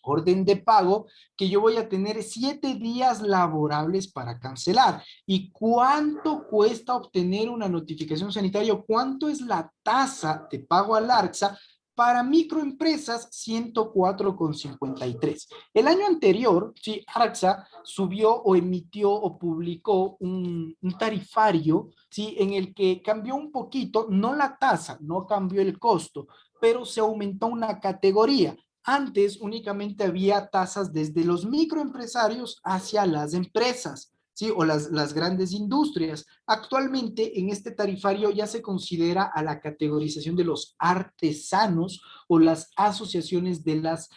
orden de pago que yo voy a tener 7 días laborables para cancelar. ¿Y cuánto cuesta obtener una notificación sanitaria? ¿Cuánto es la tasa de pago al ARCSA? Para microempresas, 104,53. El año anterior, sí, ARCSA subió o emitió o publicó un tarifario, sí, en el que cambió un poquito, no la tasa, no cambió el costo, pero se aumentó una categoría. Antes únicamente había tasas desde los microempresarios hacia las empresas, ¿sí? O las grandes industrias. Actualmente en este tarifario ya se considera a la categorización de los artesanos o las asociaciones de las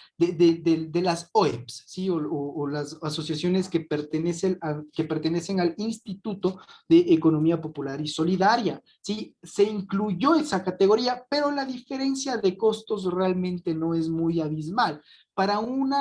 OEPs, ¿sí? O las asociaciones que pertenecen al Instituto de Economía Popular y Solidaria, ¿sí? Se incluyó esa categoría, pero la diferencia de costos realmente no es muy abismal. Para un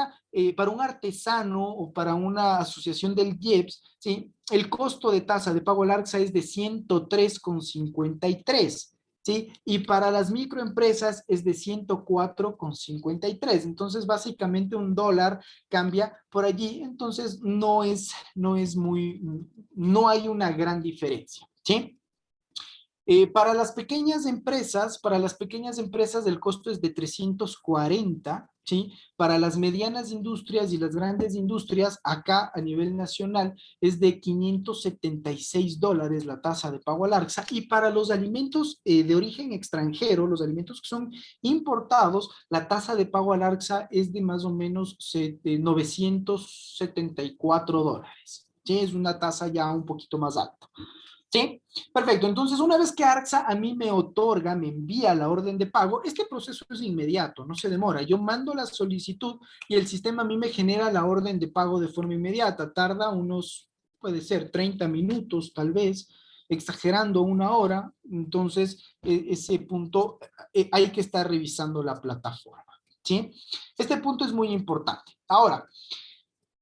artesano o para una asociación del IEPS, ¿sí? El costo de tasa de pago al ARCSA es de 103,53. ¿Sí? Y para las microempresas es de 104,53. Entonces, básicamente un dólar cambia por allí. Entonces, no hay una gran diferencia. ¿Sí? Para las pequeñas empresas el costo es de 340, ¿sí? Para las medianas industrias y las grandes industrias, acá a nivel nacional, es de 576 dólares la tasa de pago al ARCSA. Y para los alimentos de origen extranjero, los alimentos que son importados, la tasa de pago al ARCSA es de más o menos 974 dólares. ¿Sí? Es una tasa ya un poquito más alta. ¿Sí? Perfecto. Entonces, una vez que ARCSA a mí me otorga, me envía la orden de pago, este proceso es inmediato, no se demora. Yo mando la solicitud y el sistema a mí me genera la orden de pago de forma inmediata. Tarda unos, puede ser 30 minutos tal vez, exagerando una hora. Entonces, ese punto hay que estar revisando la plataforma. ¿Sí? Este punto es muy importante. Ahora,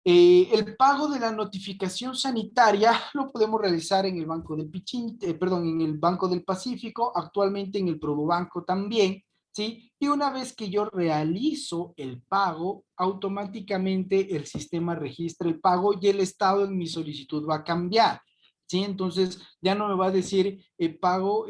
el pago de la notificación sanitaria lo podemos realizar en el Banco del en el Banco del Pacífico, actualmente en el Probanco también, ¿sí? Y una vez que yo realizo el pago, automáticamente el sistema registra el pago y el estado en mi solicitud va a cambiar, ¿sí? Entonces ya no me va a decir pago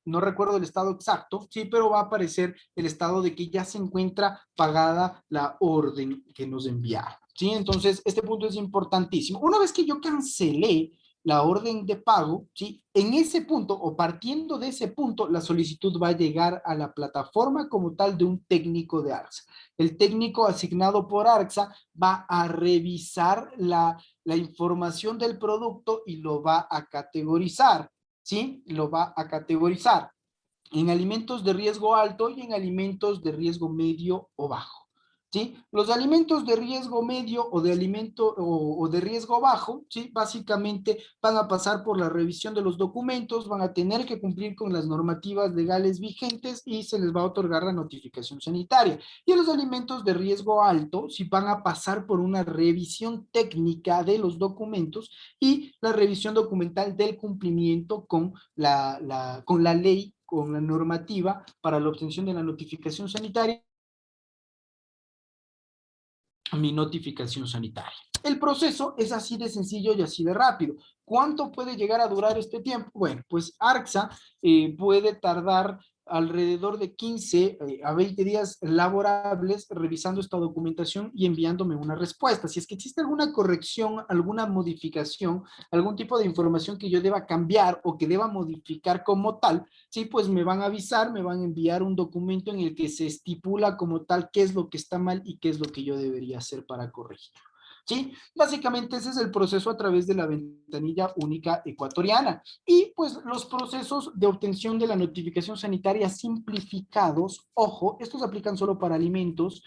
no recuerdo el estado exacto, sí, pero va a aparecer el estado de que ya se encuentra pagada la orden que nos enviaron, ¿sí? Entonces, este punto es importantísimo. Una vez que yo cancelé la orden de pago, ¿sí? En ese punto o partiendo de ese punto, la solicitud va a llegar a la plataforma como tal de un técnico de ARCSA. El técnico asignado por ARCSA va a revisar la información del producto y lo va a categorizar. ¿Sí? Lo va a categorizar en alimentos de riesgo alto y en alimentos de riesgo medio o bajo. ¿Sí? Los alimentos de riesgo medio o de riesgo bajo, ¿sí? Básicamente van a pasar por la revisión de los documentos, van a tener que cumplir con las normativas legales vigentes y se les va a otorgar la notificación sanitaria. Y los alimentos de riesgo alto, sí, van a pasar por una revisión técnica de los documentos y la revisión documental del cumplimiento con con la ley, con la normativa para la obtención de la notificación sanitaria, mi notificación sanitaria. El proceso es así de sencillo y así de rápido. ¿Cuánto puede llegar a durar este tiempo? Bueno, pues ARCSA puede tardar alrededor de 15 a 20 días laborables revisando esta documentación y enviándome una respuesta. Si es que existe alguna corrección, alguna modificación, algún tipo de información que yo deba cambiar o que deba modificar como tal, sí, pues me van a avisar, me van a enviar un documento en el que se estipula como tal qué es lo que está mal y qué es lo que yo debería hacer para corregirlo. ¿Sí? Básicamente ese es el proceso a través de la ventanilla única ecuatoriana. Y pues los procesos de obtención de la notificación sanitaria simplificados, ojo, estos aplican solo para alimentos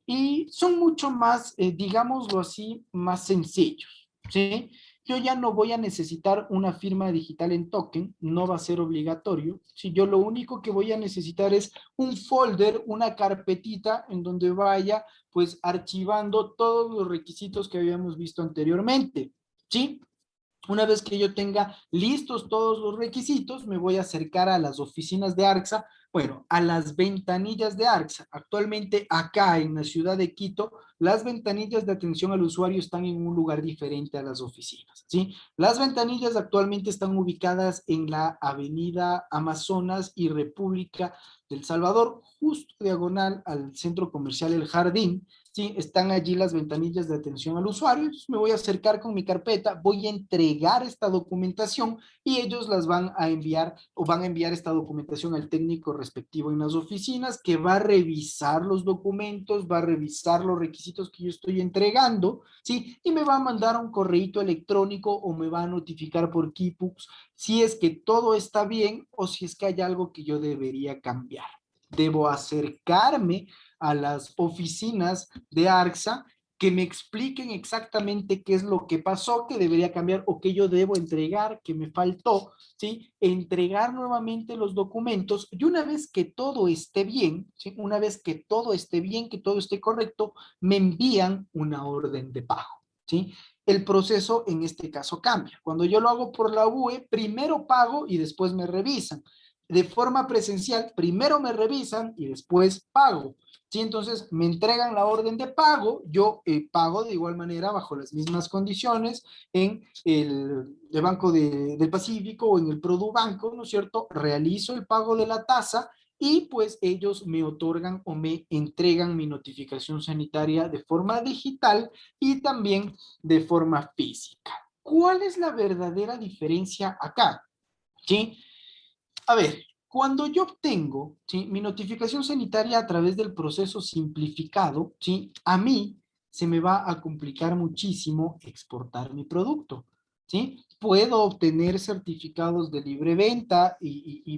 y son mucho más, digámoslo así, más sencillos. ¿Sí? Yo ya no voy a necesitar una firma digital en token, no va a ser obligatorio. Si yo lo único que voy a necesitar es un folder, una carpetita en donde vaya pues archivando todos los requisitos que habíamos visto anteriormente, ¿sí? Una vez que yo tenga listos todos los requisitos, me voy a acercar a las oficinas de ARCSA, bueno, a las ventanillas de ARCSA. Actualmente acá en la ciudad de Quito, las ventanillas de atención al usuario están en un lugar diferente a las oficinas, ¿sí? Las ventanillas actualmente están ubicadas en la avenida Amazonas y República del Salvador, justo diagonal al centro comercial El Jardín. Sí, están allí las ventanillas de atención al usuario. Me voy a acercar con mi carpeta, voy a entregar esta documentación y ellos las van a enviar o van a enviar esta documentación al técnico respectivo en las oficinas, que va a revisar los documentos, va a revisar los requisitos que yo estoy entregando, ¿sí? Y me va a mandar un correíto electrónico o me va a notificar por Keybooks si es que todo está bien o si es que hay algo que yo debería cambiar. Debo acercarme a las oficinas de ARCSA que me expliquen exactamente qué es lo que pasó, qué debería cambiar o qué yo debo entregar, qué me faltó, ¿sí? Entregar nuevamente los documentos y una vez que todo esté bien, ¿sí? Una vez que todo esté bien, que todo esté correcto, me envían una orden de pago, ¿sí? El proceso en este caso cambia. Cuando yo lo hago por la UE, primero pago y después me revisan. De forma presencial, primero me revisan y después pago. Sí, entonces me entregan la orden de pago, yo pago de igual manera bajo las mismas condiciones en el Banco del Pacífico o en el Produbanco, ¿no es cierto? Realizo el pago de la tasa y pues ellos me otorgan o me entregan mi notificación sanitaria de forma digital y también de forma física. ¿Cuál es la verdadera diferencia acá? ¿Sí? A ver, cuando yo obtengo, ¿sí?, mi notificación sanitaria a través del proceso simplificado, ¿sí?, a mí se me va a complicar muchísimo exportar mi producto, ¿sí? Puedo obtener certificados de libre venta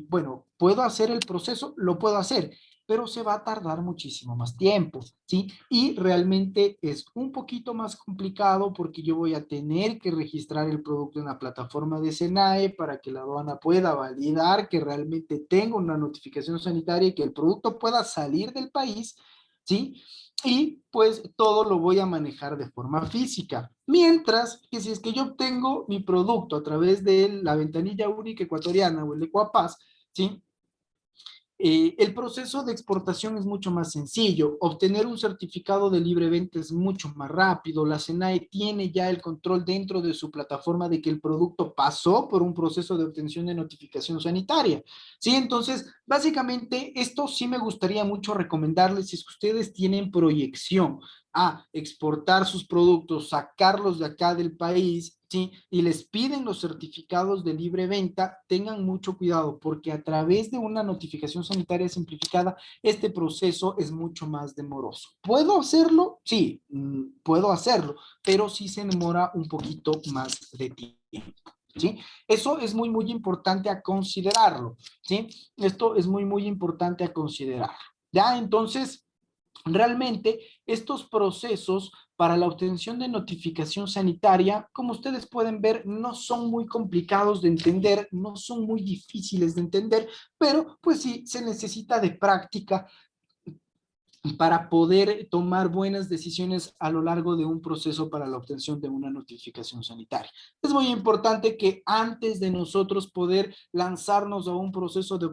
bueno, puedo hacer el proceso, lo puedo hacer, pero se va a tardar muchísimo más tiempo, ¿sí? Y realmente es un poquito más complicado porque yo voy a tener que registrar el producto en la plataforma de SENAE para que la aduana pueda validar que realmente tenga una notificación sanitaria y que el producto pueda salir del país, ¿sí? Y pues todo lo voy a manejar de forma física. Mientras que si es que yo obtengo mi producto a través de la ventanilla única ecuatoriana o el Ecuapaz, ¿sí?, el proceso de exportación es mucho más sencillo. Obtener un certificado de libre venta es mucho más rápido. La SENAE tiene ya el control dentro de su plataforma de que el producto pasó por un proceso de obtención de notificación sanitaria. Sí, entonces, básicamente, esto sí me gustaría mucho recomendarles si es que ustedes tienen proyección a exportar sus productos, sacarlos de acá del país, ¿sí?, y les piden los certificados de libre venta, tengan mucho cuidado porque a través de una notificación sanitaria simplificada, este proceso es mucho más demoroso. ¿Puedo hacerlo? Sí, puedo hacerlo, pero sí se demora un poquito más de tiempo, ¿sí? Eso es muy, muy importante a considerarlo, ¿sí? Esto es muy, muy importante a considerar. Ya, entonces, realmente, estos procesos para la obtención de notificación sanitaria, como ustedes pueden ver, no son muy complicados de entender, no son muy difíciles de entender, pero pues sí, se necesita de práctica para poder tomar buenas decisiones a lo largo de un proceso para la obtención de una notificación sanitaria. Es muy importante que antes de nosotros poder lanzarnos a un proceso de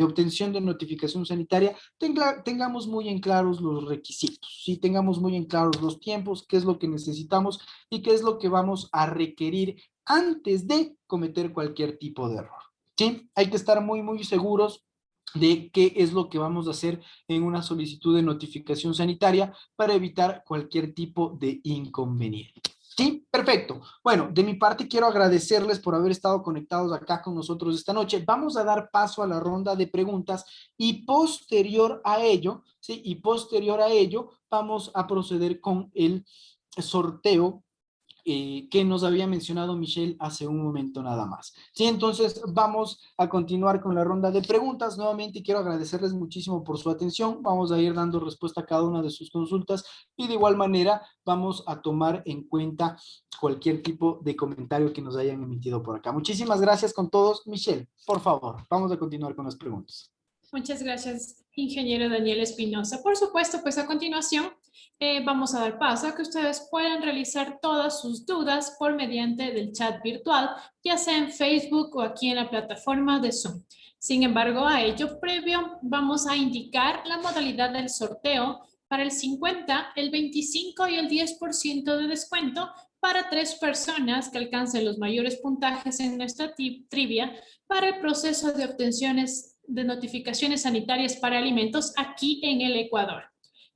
obtención de notificación sanitaria, tengamos muy en claros los requisitos, ¿sí? Tengamos muy en claros los tiempos, qué es lo que necesitamos y qué es lo que vamos a requerir antes de cometer cualquier tipo de error, ¿sí? Hay que estar muy, muy seguros de qué es lo que vamos a hacer en una solicitud de notificación sanitaria para evitar cualquier tipo de inconveniente. Sí, perfecto. Bueno, de mi parte quiero agradecerles por haber estado conectados acá con nosotros esta noche. Vamos a dar paso a la ronda de preguntas y posterior a ello, ¿sí?, y posterior a ello vamos a proceder con el sorteo que nos había mencionado Michelle hace un momento nada más. Sí, entonces vamos a continuar con la ronda de preguntas. Nuevamente quiero agradecerles muchísimo por su atención. Vamos a ir dando respuesta a cada una de sus consultas y de igual manera vamos a tomar en cuenta cualquier tipo de comentario que nos hayan emitido por acá. Muchísimas gracias con todos. Michelle, por favor, vamos a continuar con las preguntas. Muchas gracias, ingeniero Daniel Espinosa. Por supuesto, pues a continuación Vamos a dar paso a que ustedes puedan realizar todas sus dudas por mediante del chat virtual, ya sea en Facebook o aquí en la plataforma de Zoom. Sin embargo, a ello previo vamos a indicar la modalidad del sorteo para el 50, el 25 y el 10% de descuento para 3 personas que alcancen los mayores puntajes en nuestra trivia para el proceso de obtenciones de notificaciones sanitarias para alimentos aquí en el Ecuador.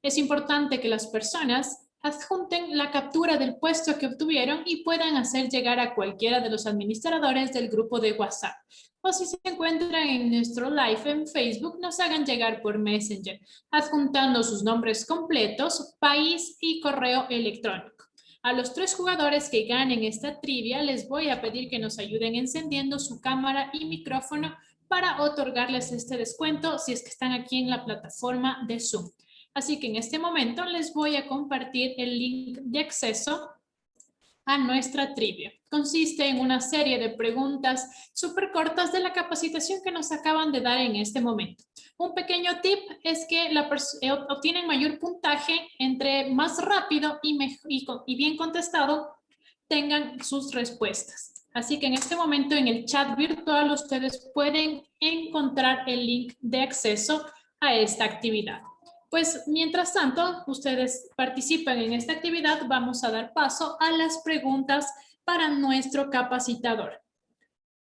Es importante que las personas adjunten la captura del puesto que obtuvieron y puedan hacer llegar a cualquiera de los administradores del grupo de WhatsApp. O si se encuentran en nuestro live en Facebook, nos hagan llegar por Messenger, adjuntando sus nombres completos, país y correo electrónico. A los 3 jugadores que ganen esta trivia, les voy a pedir que nos ayuden encendiendo su cámara y micrófono para otorgarles este descuento si es que están aquí en la plataforma de Zoom. Así que en este momento les voy a compartir el link de acceso a nuestra trivia. Consiste en una serie de preguntas súper cortas de la capacitación que nos acaban de dar en este momento. Un pequeño tip es que obtienen mayor puntaje entre más rápido y bien contestado tengan sus respuestas. Así que en este momento en el chat virtual ustedes pueden encontrar el link de acceso a esta actividad. Pues mientras tanto, ustedes participan en esta actividad, vamos a dar paso a las preguntas para nuestro capacitador.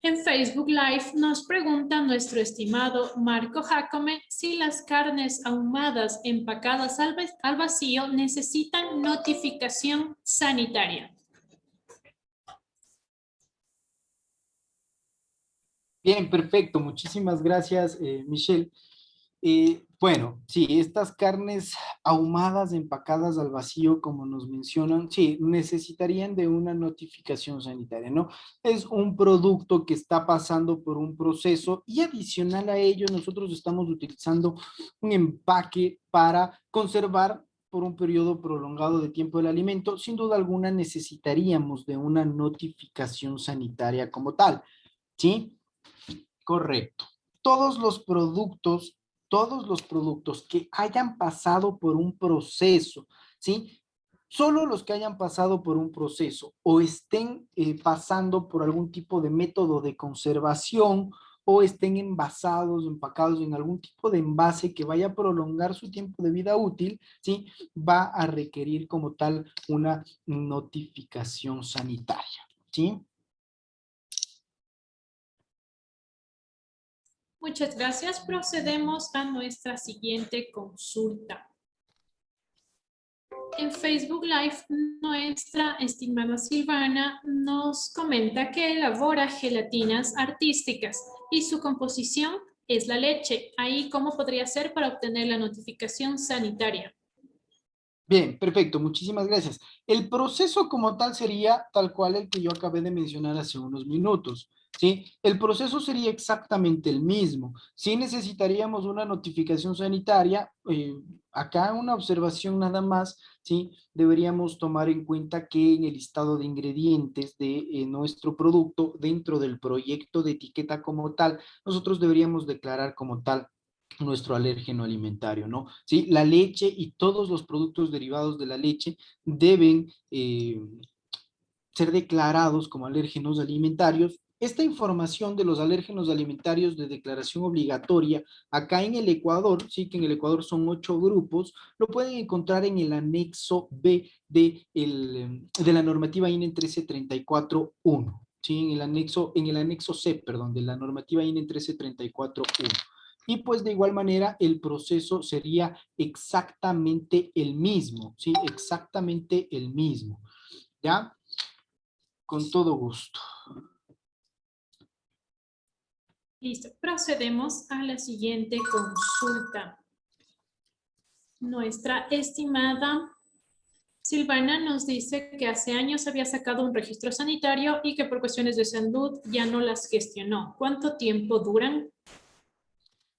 En Facebook Live nos pregunta nuestro estimado Marco Jacome si las carnes ahumadas empacadas al vacío necesitan notificación sanitaria. Bien, perfecto. Muchísimas gracias, Michelle. Bueno, sí, estas carnes ahumadas, empacadas al vacío, como nos mencionan, sí, necesitarían de una notificación sanitaria, ¿no? Es un producto que está pasando por un proceso y adicional a ello, nosotros estamos utilizando un empaque para conservar por un periodo prolongado de tiempo el alimento. Sin duda alguna necesitaríamos de una notificación sanitaria como tal, ¿sí? Correcto. Todos los productos que hayan pasado por un proceso, ¿sí? Solo los que hayan pasado por un proceso o estén pasando por algún tipo de método de conservación o estén envasados, empacados en algún tipo de envase que vaya a prolongar su tiempo de vida útil, ¿sí? Va a requerir como tal una notificación sanitaria, ¿sí? Muchas gracias. Procedemos a nuestra siguiente consulta. En Facebook Live, nuestra estimada Silvana nos comenta que elabora gelatinas artísticas y su composición es la leche. Ahí, ¿cómo podría ser para obtener la notificación sanitaria? Bien, perfecto, muchísimas gracias. El proceso como tal sería tal cual el que yo acabé de mencionar hace unos minutos, ¿sí? El proceso sería exactamente el mismo. Sí necesitaríamos una notificación sanitaria, acá una observación nada más, ¿sí? Deberíamos tomar en cuenta que en el listado de ingredientes de nuestro producto, dentro del proyecto de etiqueta como tal, nosotros deberíamos declarar como tal nuestro alérgeno alimentario, ¿no? Sí, la leche y todos los productos derivados de la leche deben ser declarados como alérgenos alimentarios. Esta información de los alérgenos alimentarios de declaración obligatoria, acá en el Ecuador, sí que en el Ecuador son 8 grupos, lo pueden encontrar en el anexo B de la normativa INE 1334.1, ¿sí? En el anexo C, perdón, de la normativa INE 1334.1. Y pues de igual manera el proceso sería exactamente el mismo, ¿sí? Exactamente el mismo, ¿ya? Con todo gusto. Listo, procedemos a la siguiente consulta. Nuestra estimada Silvana nos dice que hace años había sacado un registro sanitario y que por cuestiones de salud ya no las gestionó. ¿Cuánto tiempo duran?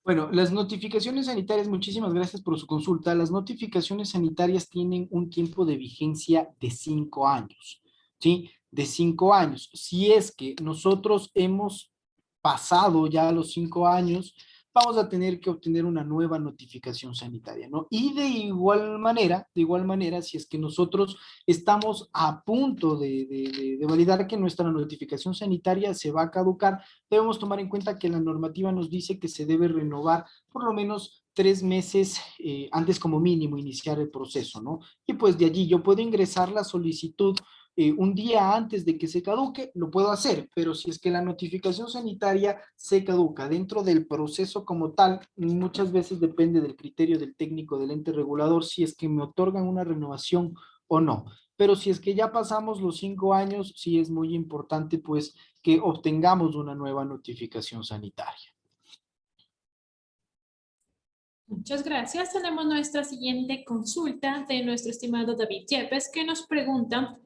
Bueno, las notificaciones sanitarias, muchísimas gracias por su consulta. Las notificaciones sanitarias tienen un tiempo de vigencia de 5 años, ¿sí? De 5 años. Si es que nosotros hemos pasado ya los 5 años, vamos a tener que obtener una nueva notificación sanitaria, ¿no? Y de igual manera, si es que nosotros estamos a punto de validar que nuestra notificación sanitaria se va a caducar, debemos tomar en cuenta que la normativa nos dice que se debe renovar por lo menos 3 meses antes como mínimo iniciar el proceso, ¿no? Y pues de allí yo puedo ingresar la solicitud un día antes de que se caduque, lo puedo hacer, pero si es que la notificación sanitaria se caduca dentro del proceso como tal, muchas veces depende del criterio del técnico del ente regulador si es que me otorgan una renovación o no. Pero si es que ya pasamos los 5 años, sí es muy importante pues que obtengamos una nueva notificación sanitaria. Muchas gracias. Tenemos nuestra siguiente consulta de nuestro estimado David Yepes, que nos pregunta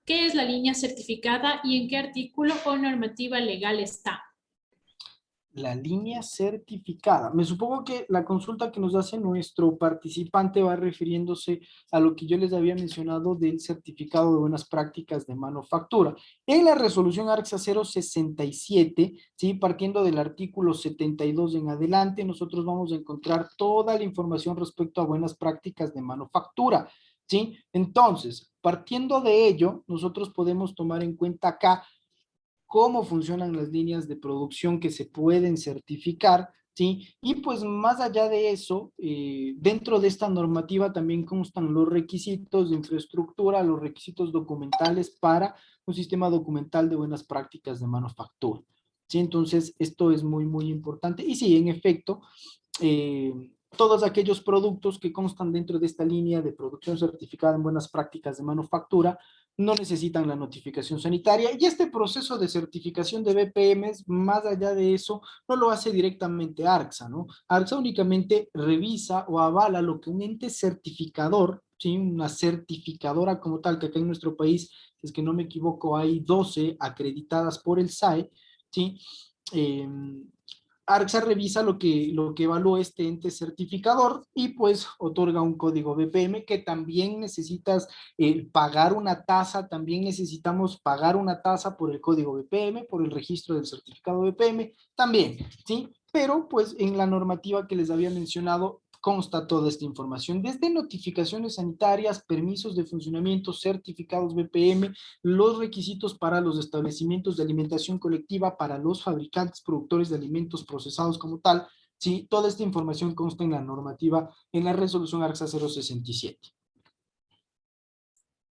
¿qué es la línea certificada y en qué artículo o normativa legal está? La línea certificada. Me supongo que la consulta que nos hace nuestro participante va refiriéndose a lo que yo les había mencionado del certificado de buenas prácticas de manufactura. En la resolución ARCSA 067, ¿sí? Partiendo del artículo 72 en adelante, nosotros vamos a encontrar toda la información respecto a buenas prácticas de manufactura, ¿sí? Entonces, partiendo de ello, nosotros podemos tomar en cuenta acá cómo funcionan las líneas de producción que se pueden certificar, ¿sí? Y pues más allá de eso, dentro de esta normativa también constan los requisitos de infraestructura, los requisitos documentales para un sistema documental de buenas prácticas de manufactura, ¿sí? Entonces, esto es muy, muy importante. Y sí, en efecto, todos aquellos productos que constan dentro de esta línea de producción certificada en buenas prácticas de manufactura no necesitan la notificación sanitaria y este proceso de certificación de BPMs, más allá de eso, no lo hace directamente ARCSA, ¿no? ARCSA únicamente revisa o avala lo que un ente certificador, ¿sí? Una certificadora como tal, que acá en nuestro país, si es que no me equivoco, hay 12 acreditadas por el SAE, ¿sí? Eh, ARCSA revisa lo que evaluó este ente certificador y pues otorga un código BPM que también necesitas pagar una tasa, también necesitamos pagar una tasa por el código BPM, por el registro del certificado BPM, también, ¿sí? Pero pues en la normativa que les había mencionado consta toda esta información, desde notificaciones sanitarias, permisos de funcionamiento, certificados BPM, los requisitos para los establecimientos de alimentación colectiva, para los fabricantes, productores de alimentos procesados como tal, ¿sí? Toda esta información consta en la normativa, en la resolución ARCSA 067.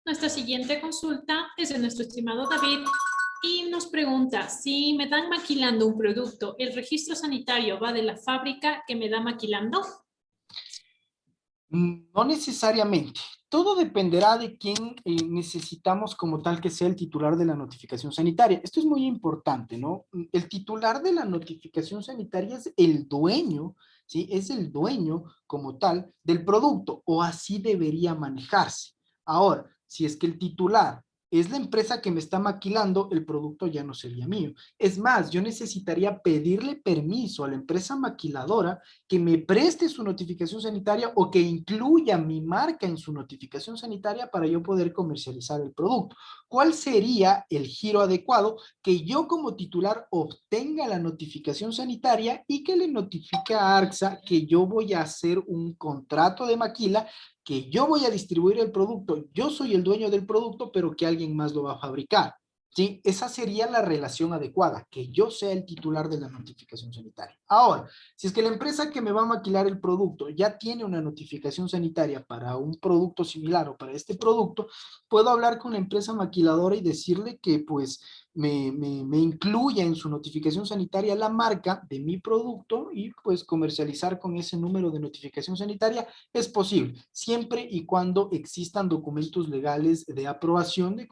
Nuestra siguiente consulta es de nuestro estimado David y nos pregunta si me dan maquilando un producto, ¿el registro sanitario va de la fábrica que me da maquilando? No necesariamente. Todo dependerá de quién necesitamos como tal que sea el titular de la notificación sanitaria. Esto es muy importante, ¿no? El titular de la notificación sanitaria es el dueño, ¿sí? Es el dueño como tal del producto o así debería manejarse. Ahora, si es que el titular es la empresa que me está maquilando, el producto ya no sería mío. Es más, yo necesitaría pedirle permiso a la empresa maquiladora que me preste su notificación sanitaria o que incluya mi marca en su notificación sanitaria para yo poder comercializar el producto. ¿Cuál sería el giro adecuado? Que yo como titular obtenga la notificación sanitaria y que le notifique a ARCSA que yo voy a hacer un contrato de maquila, que yo voy a distribuir el producto, yo soy el dueño del producto, pero que alguien más lo va a fabricar. ¿Sí? Esa sería la relación adecuada, que yo sea el titular de la notificación sanitaria. Ahora, si es que la empresa que me va a maquilar el producto ya tiene una notificación sanitaria para un producto similar o para este producto, puedo hablar con la empresa maquiladora y decirle que pues me incluya en su notificación sanitaria la marca de mi producto y pues comercializar con ese número de notificación sanitaria es posible, siempre y cuando existan documentos legales de aprobación de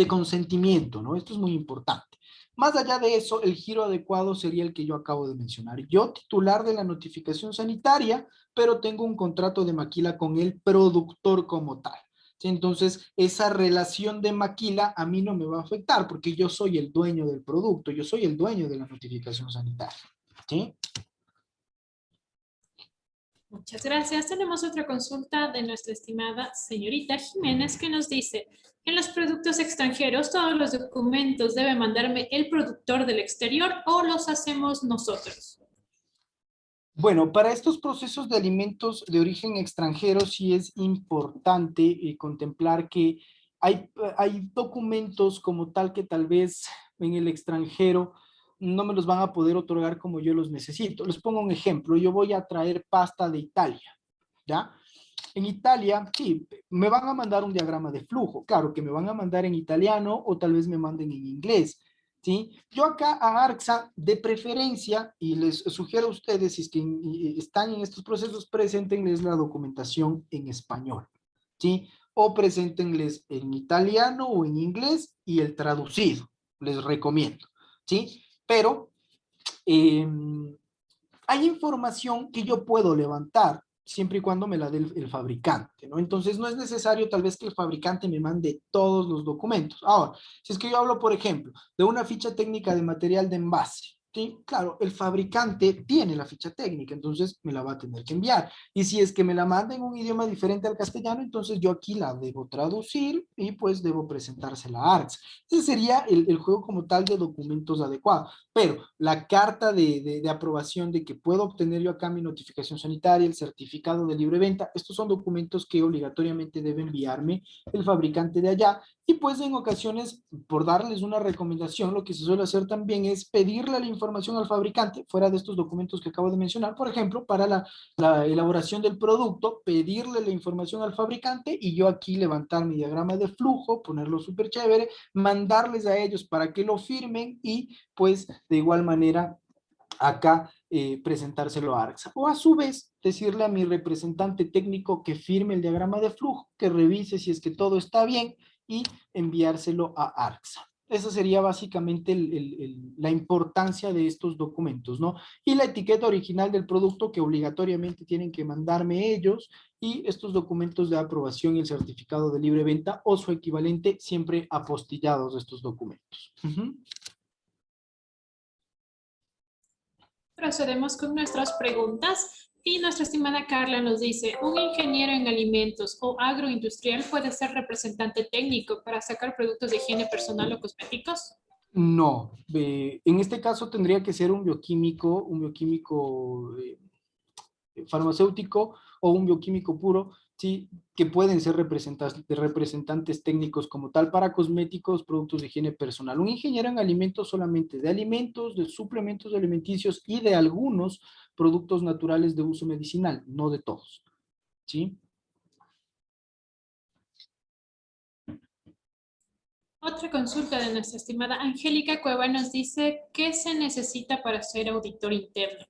consentimiento, ¿no? Esto es muy importante. Más allá de eso, el giro adecuado sería el que yo acabo de mencionar. Yo titular de la notificación sanitaria, pero tengo un contrato de maquila con el productor como tal. ¿Sí? Entonces, esa relación de maquila a mí no me va a afectar porque yo soy el dueño del producto, yo soy el dueño de la notificación sanitaria. ¿Sí? Muchas gracias. Tenemos otra consulta de nuestra estimada señorita Jiménez que nos dice, en los productos extranjeros, ¿todos los documentos debe mandarme el productor del exterior o los hacemos nosotros? Bueno, para estos procesos de alimentos de origen extranjero sí es importante contemplar que hay documentos como tal que tal vez en el extranjero no me los van a poder otorgar como yo los necesito. Les pongo un ejemplo. Yo voy a traer pasta de Italia, ¿ya? En Italia, sí, me van a mandar un diagrama de flujo. Claro que me van a mandar en italiano o tal vez me manden en inglés, ¿sí? Yo acá a ARCSA, de preferencia, y les sugiero a ustedes, si es que están en estos procesos, preséntenles la documentación en español, ¿sí? O preséntenles en italiano o en inglés y el traducido, les recomiendo, ¿sí? Pero eh, hay información que yo puedo levantar siempre y cuando me la dé el fabricante, ¿no? Entonces no es necesario tal vez que el fabricante me mande todos los documentos. Ahora, si es que yo hablo, por ejemplo, de una ficha técnica de material de envase, ¿sí? Claro, el fabricante tiene la ficha técnica, entonces me la va a tener que enviar. Y si es que me la manda en un idioma diferente al castellano, entonces yo aquí la debo traducir y pues debo presentársela a ARCS. Ese sería el juego como tal de documentos adecuados. Pero la carta de aprobación de que puedo obtener yo acá mi notificación sanitaria, el certificado de libre venta, estos son documentos que obligatoriamente debe enviarme el fabricante de allá. Y pues en ocasiones, por darles una recomendación, lo que se suele hacer también es pedirle la información al fabricante, fuera de estos documentos que acabo de mencionar, por ejemplo, para la elaboración del producto, pedirle la información al fabricante y yo aquí levantar mi diagrama de flujo, ponerlo súper chévere, mandarles a ellos para que lo firmen y pues de igual manera acá presentárselo a ARCSA. O a su vez decirle a mi representante técnico que firme el diagrama de flujo, que revise si es que todo está bien y enviárselo a ARCSA. Esa sería básicamente la importancia de estos documentos, ¿no? Y la etiqueta original del producto que obligatoriamente tienen que mandarme ellos y estos documentos de aprobación y el certificado de libre venta o su equivalente siempre apostillados de estos documentos. Procedemos con nuestras preguntas y nuestra estimada Carla nos dice, ¿un ingeniero en alimentos o agroindustrial puede ser representante técnico para sacar productos de higiene personal o cosméticos? No, en este caso tendría que ser un bioquímico farmacéutico o un bioquímico puro, sí, que pueden ser representantes técnicos como tal para cosméticos, productos de higiene personal. Un ingeniero en alimentos solamente de alimentos, de suplementos alimenticios y de algunos productos naturales de uso medicinal, no de todos, ¿sí? Otra consulta de nuestra estimada Angélica Cueva nos dice, ¿qué se necesita para ser auditor interno?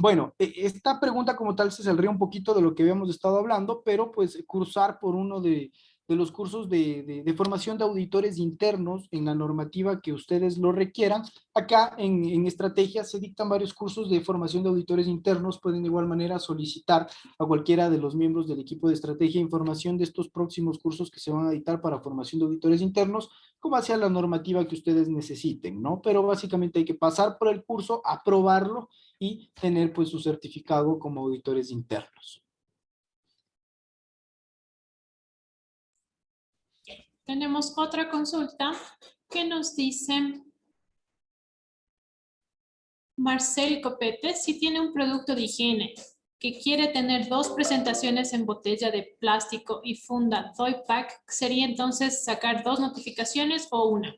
Bueno, esta pregunta como tal se saldría un poquito de lo que habíamos estado hablando, pero pues cursar por uno de los cursos de formación de auditores internos en la normativa que ustedes lo requieran. Acá en Estrategia se dictan varios cursos de formación de auditores internos. Pueden de igual manera solicitar a cualquiera de los miembros del equipo de Estrategia información de estos próximos cursos que se van a dictar para formación de auditores internos, como hacia la normativa que ustedes necesiten, ¿no? Pero básicamente hay que pasar por el curso, aprobarlo y tener pues su certificado como auditores internos. Tenemos otra consulta que nos dice Marcel Copete, si tiene un producto de higiene que quiere tener dos presentaciones en botella de plástico y funda Toy Pack, ¿sería entonces sacar dos notificaciones o una?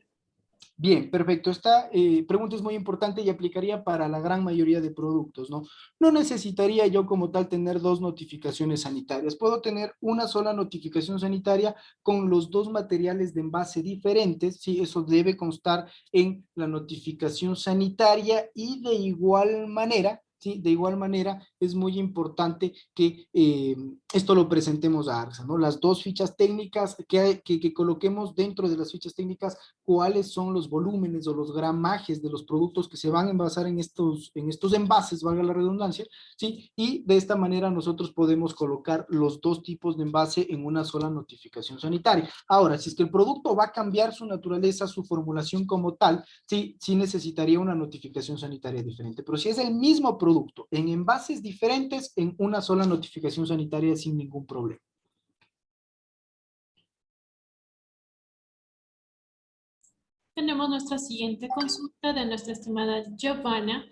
Bien, perfecto. Esta pregunta es muy importante y aplicaría para la gran mayoría de productos, ¿no? No necesitaría yo como tal tener dos notificaciones sanitarias. Puedo tener una sola notificación sanitaria con los dos materiales de envase diferentes, ¿sí? Eso debe constar en la notificación sanitaria y de igual manera, ¿sí? De igual manera, es muy importante que esto lo presentemos a ARSA, ¿no? Las dos fichas técnicas que coloquemos dentro de las fichas técnicas cuáles son los volúmenes o los gramajes de los productos que se van a envasar en estos envases, valga la redundancia, ¿sí? Y de esta manera nosotros podemos colocar los dos tipos de envase en una sola notificación sanitaria. Ahora, si es que el producto va a cambiar su naturaleza, su formulación como tal, sí, sí necesitaría una notificación sanitaria diferente. Pero si es el mismo producto producto en envases diferentes en una sola notificación sanitaria sin ningún problema. Tenemos nuestra siguiente consulta de nuestra estimada Giovanna,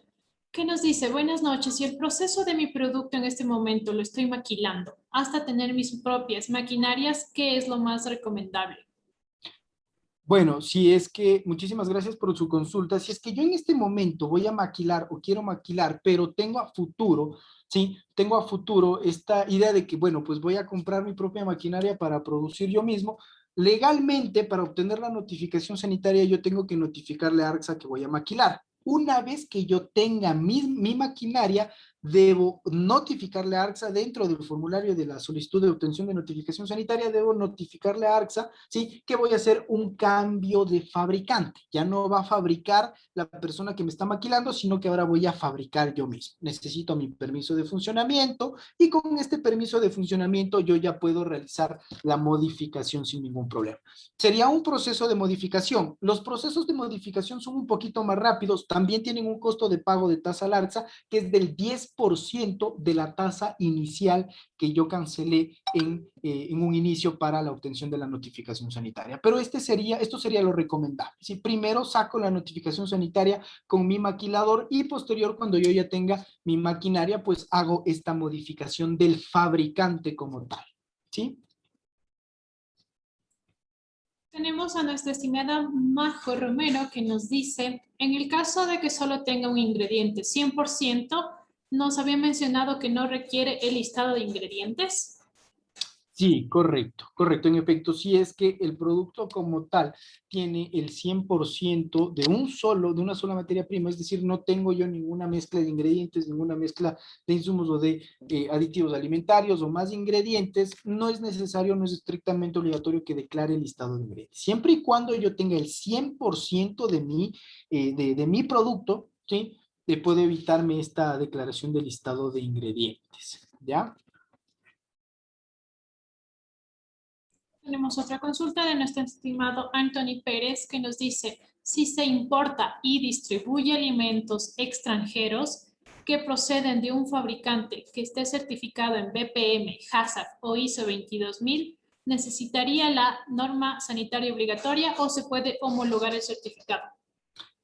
que nos dice, buenas noches, si el proceso de mi producto en este momento lo estoy maquilando hasta tener mis propias maquinarias, ¿qué es lo más recomendable? Bueno, si es que, muchísimas gracias por su consulta. Si es que yo en este momento voy a maquilar o quiero maquilar, pero tengo a futuro, ¿sí? Tengo a futuro esta idea de que, bueno, pues voy a comprar mi propia maquinaria para producir yo mismo. Legalmente, para obtener la notificación sanitaria, yo tengo que notificarle a ARCSA que voy a maquilar. Una vez que yo tenga mi maquinaria, debo notificarle a ARCSA dentro del formulario de la solicitud de obtención de notificación sanitaria, debo notificarle a ARCSA, ¿sí? Que voy a hacer un cambio de fabricante. Ya no va a fabricar la persona que me está maquilando, sino que ahora voy a fabricar yo mismo. Necesito mi permiso de funcionamiento y con este permiso de funcionamiento yo ya puedo realizar la modificación sin ningún problema. Sería un proceso de modificación. Los procesos de modificación son un poquito más rápidos, también tienen un costo de pago de tasa al alza, que es del 10% de la tasa inicial que yo cancelé en un inicio para la obtención de la notificación sanitaria. Pero esto sería lo recomendable. Si primero saco la notificación sanitaria con mi maquilador y posterior, cuando yo ya tenga mi maquinaria, pues hago esta modificación del fabricante como tal. ¿Sí? Tenemos a nuestra estimada Majo Romero que nos dice, en el caso de que solo tenga un ingrediente 100%, nos había mencionado que no requiere el listado de ingredientes. Sí, correcto, correcto. En efecto, si es que el producto como tal tiene el 100% de una sola materia prima, es decir, no tengo yo ninguna mezcla de ingredientes, ninguna mezcla de insumos o de aditivos alimentarios o más ingredientes, no es necesario, no es estrictamente obligatorio que declare el listado de ingredientes. Siempre y cuando yo tenga el 100% de mi producto, ¿sí? Puedo evitarme esta declaración de listado de ingredientes, ¿ya? Tenemos otra consulta de nuestro estimado Anthony Pérez que nos dice, si se importa y distribuye alimentos extranjeros que proceden de un fabricante que esté certificado en BPM, HACCP o ISO 22000, ¿necesitaría la norma sanitaria obligatoria o se puede homologar el certificado?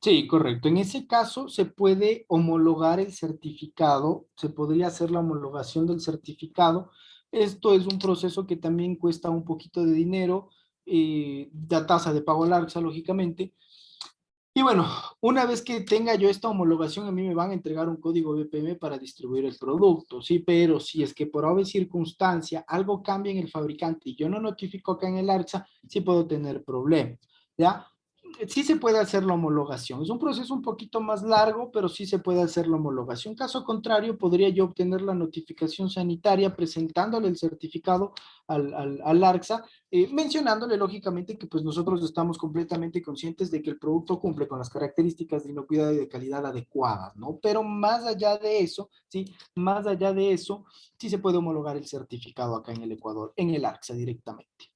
Sí, correcto. En ese caso se puede homologar el certificado, se podría hacer la homologación del certificado. Esto es un proceso que también cuesta un poquito de dinero, da tasa de pago larga, lógicamente. Y bueno, una vez que tenga yo esta homologación, a mí me van a entregar un código BPM para distribuir el producto, sí, pero si es que por obvia circunstancia algo cambia en el fabricante y yo no notifico acá en el ARCSA, sí puedo tener problemas, ¿ya? Sí se puede hacer la homologación. Es un proceso un poquito más largo, pero sí se puede hacer la homologación. Caso contrario, podría yo obtener la notificación sanitaria presentándole el certificado al ARCSA, mencionándole lógicamente que pues nosotros estamos completamente conscientes de que el producto cumple con las características de inocuidad y de calidad adecuadas, ¿no? Pero más allá de eso, ¿sí? Más allá de eso, sí se puede homologar el certificado acá en el Ecuador, en el ARCSA directamente.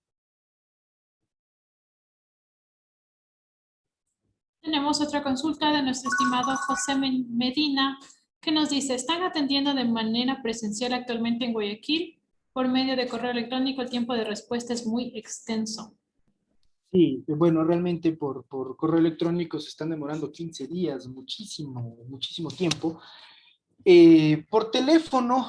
Tenemos otra consulta de nuestro estimado José Medina que nos dice, ¿están atendiendo de manera presencial actualmente en Guayaquil? Por medio de correo electrónico el tiempo de respuesta es muy extenso. Sí, bueno, realmente por correo electrónico se están demorando 15 días, muchísimo, muchísimo tiempo. Por teléfono,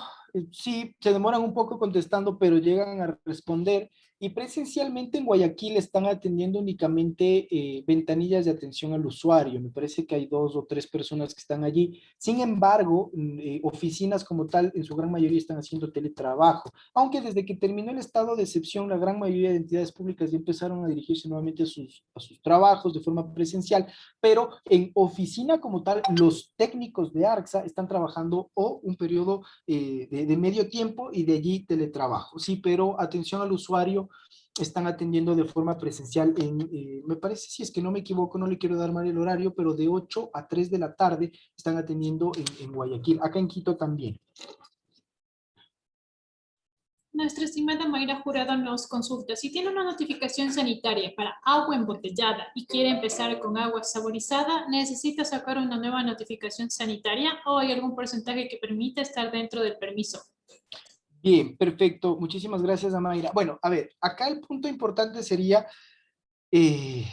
sí, se demoran un poco contestando, pero llegan a responder. Y presencialmente en Guayaquil están atendiendo únicamente ventanillas de atención al usuario. Me parece que hay 2 o 3 personas que están allí. Sin embargo, oficinas como tal, en su gran mayoría están haciendo teletrabajo. Aunque desde que terminó el estado de excepción, la gran mayoría de entidades públicas ya empezaron a dirigirse nuevamente a sus trabajos de forma presencial, pero en oficina como tal, los técnicos de ARCSA están trabajando o un periodo de medio tiempo y de allí teletrabajo. Sí, pero atención al usuario están atendiendo de forma presencial me parece, si es que no me equivoco, no le quiero dar mal el horario, pero de 8 a 3 de la tarde están atendiendo en Guayaquil, acá en Quito también. Nuestra estimada Mayra Jurado nos consulta si tiene una notificación sanitaria para agua embotellada y quiere empezar con agua saborizada, ¿necesita sacar una nueva notificación sanitaria o hay algún porcentaje que permita estar dentro del permiso? Bien, perfecto. Muchísimas gracias, Amaira. Bueno, a ver, acá el punto importante sería eh,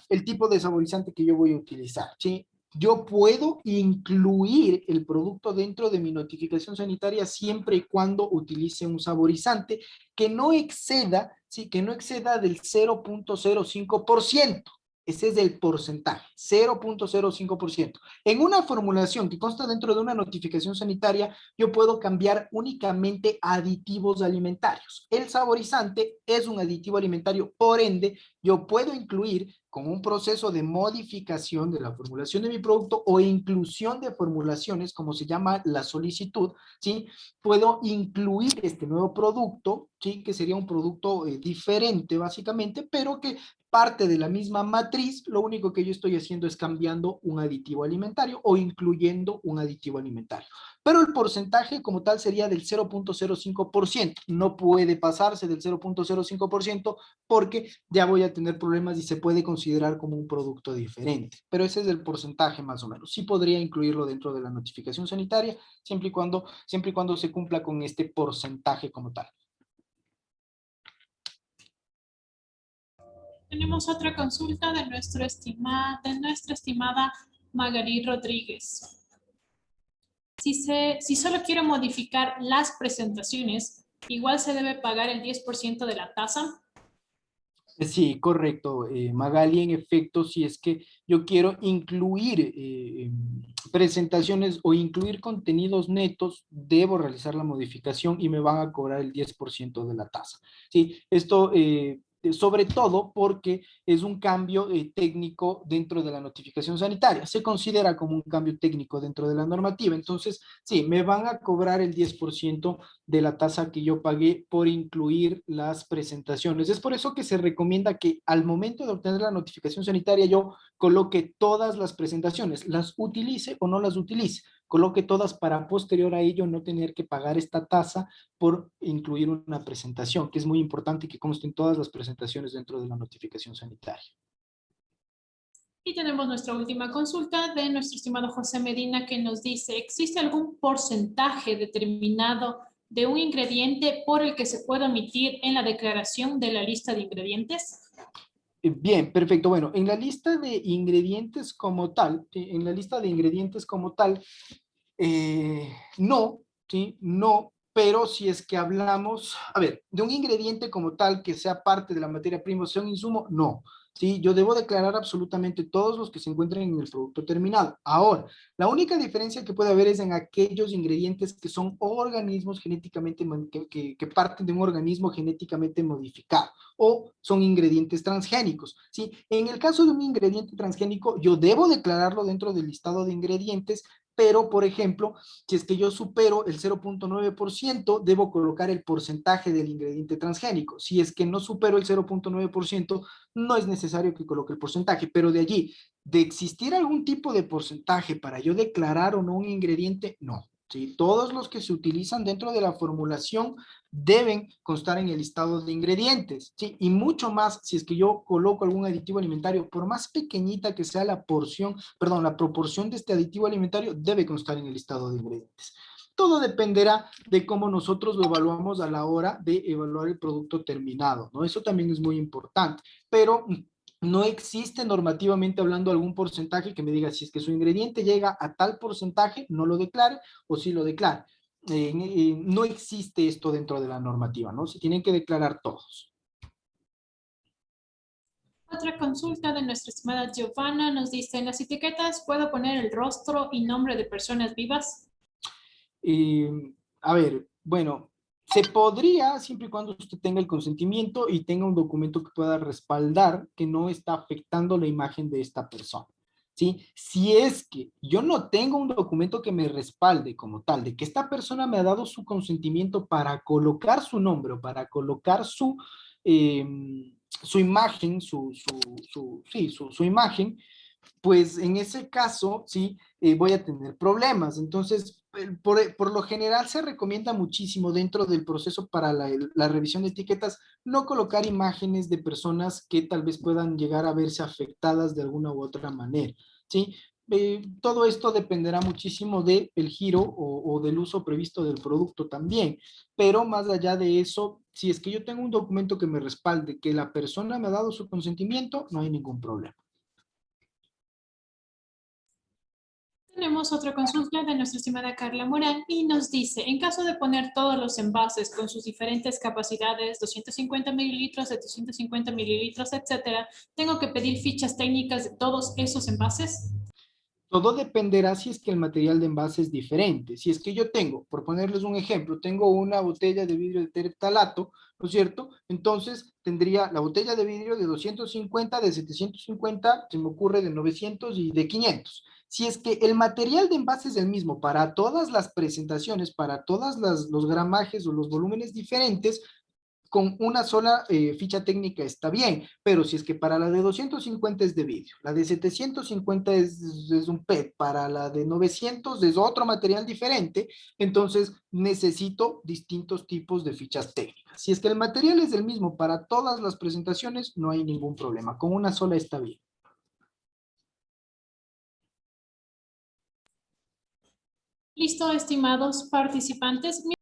el tipo de saborizante que yo voy a utilizar, ¿sí? Yo puedo incluir el producto dentro de mi notificación sanitaria siempre y cuando utilice un saborizante que no exceda, sí, que no exceda del 0.05%. Ese es el porcentaje, 0.05%. En una formulación que consta dentro de una notificación sanitaria, yo puedo cambiar únicamente aditivos alimentarios. El saborizante es un aditivo alimentario, por ende, yo puedo incluir con un proceso de modificación de la formulación de mi producto o inclusión de formulaciones, como se llama la solicitud, ¿sí? Puedo incluir este nuevo producto, ¿sí? Que sería un producto diferente, básicamente, pero que parte de la misma matriz. Lo único que yo estoy haciendo es cambiando un aditivo alimentario o incluyendo un aditivo alimentario. Pero el porcentaje como tal sería del 0.05%. No puede pasarse del 0.05% porque ya voy a tener problemas y se puede considerar como un producto diferente. Pero ese es el porcentaje más o menos. Sí podría incluirlo dentro de la notificación sanitaria, siempre y cuando se cumpla con este porcentaje como tal. Tenemos otra consulta de nuestra estimada Magali Rodríguez. Si solo quiero modificar las presentaciones, igual se debe pagar el 10% de la tasa. Sí, correcto, Magali, en efecto, si es que yo quiero incluir presentaciones o incluir contenidos netos, debo realizar la modificación y me van a cobrar el 10% de la tasa. Sí, esto sobre todo porque es un cambio técnico dentro de la notificación sanitaria. Se considera como un cambio técnico dentro de la normativa. Entonces, sí, me van a cobrar el 10% de la tasa que yo pagué por incluir las presentaciones. Es por eso que se recomienda que al momento de obtener la notificación sanitaria yo coloque todas las presentaciones, las utilice o no las utilice, coloque todas para posterior a ello no tener que pagar esta tasa por incluir una presentación, que es muy importante que consten todas las presentaciones dentro de la notificación sanitaria. Y tenemos nuestra última consulta de nuestro estimado José Medina que nos dice, ¿existe algún porcentaje determinado de un ingrediente por el que se puede omitir en la declaración de la lista de ingredientes? Bien, perfecto. Bueno, en la lista de ingredientes como tal, ¿sí? En la lista de ingredientes como tal, no, ¿sí? No, pero si es que hablamos, a ver, de un ingrediente como tal que sea parte de la materia prima o sea un insumo, no. Sí, yo debo declarar absolutamente todos los que se encuentren en el producto terminado. Ahora, la única diferencia que puede haber es en aquellos ingredientes que son organismos genéticamente, que parten de un organismo genéticamente modificado o son ingredientes transgénicos. ¿Sí? En el caso de un ingrediente transgénico, yo debo declararlo dentro del listado de ingredientes, pero, por ejemplo, si es que yo supero el 0.9%, debo colocar el porcentaje del ingrediente transgénico. Si es que no supero el 0.9%, no es necesario que coloque el porcentaje, pero de allí, de existir algún tipo de porcentaje para yo declarar o no un ingrediente, no. ¿Sí? Todos los que se utilizan dentro de la formulación deben constar en el listado de ingredientes, ¿sí? Y mucho más si es que yo coloco algún aditivo alimentario, por más pequeñita que sea la porción, perdón, la proporción de este aditivo alimentario debe constar en el listado de ingredientes. Todo dependerá de cómo nosotros lo evaluamos a la hora de evaluar el producto terminado, ¿no? Eso también es muy importante, pero no existe normativamente hablando algún porcentaje que me diga si es que su ingrediente llega a tal porcentaje, no lo declare o sí lo declare. No existe esto dentro de la normativa, ¿no? Se tienen que declarar todos. Otra consulta de nuestra estimada Giovanna nos dice, ¿en las etiquetas puedo poner el rostro y nombre de personas vivas? A ver, bueno, se podría siempre y cuando usted tenga el consentimiento y tenga un documento que pueda respaldar que no está afectando la imagen de esta persona. ¿Sí? Si es que yo no tengo un documento que me respalde como tal, de que esta persona me ha dado su consentimiento para colocar su nombre o para colocar su imagen, su imagen, pues en ese caso, sí, voy a tener problemas. Entonces, Por lo general se recomienda muchísimo dentro del proceso para la revisión de etiquetas no colocar imágenes de personas que tal vez puedan llegar a verse afectadas de alguna u otra manera, ¿sí? Todo esto dependerá muchísimo del giro o del uso previsto del producto también, pero más allá de eso, si es que yo tengo un documento que me respalde que la persona me ha dado su consentimiento, no hay ningún problema. Tenemos otra consulta de nuestra estimada Carla Morán y nos dice, en caso de poner todos los envases con sus diferentes capacidades, 250 mililitros, 750 mililitros, etcétera, ¿tengo que pedir fichas técnicas de todos esos envases? Todo dependerá si es que el material de envase es diferente. Si es que yo tengo, por ponerles un ejemplo, tengo una botella de vidrio de tereptalato, ¿no es cierto? Entonces tendría la botella de vidrio de 250, de 750, se me ocurre de 900 y de 500. Si es que el material de envase es el mismo para todas las presentaciones, para todos los gramajes o los volúmenes diferentes, con una sola ficha técnica está bien, pero si es que para la de 250 es de vidrio, la de 750 es un PET, para la de 900 es otro material diferente, entonces necesito distintos tipos de fichas técnicas. Si es que el material es el mismo para todas las presentaciones, no hay ningún problema, con una sola está bien. Listo, estimados participantes.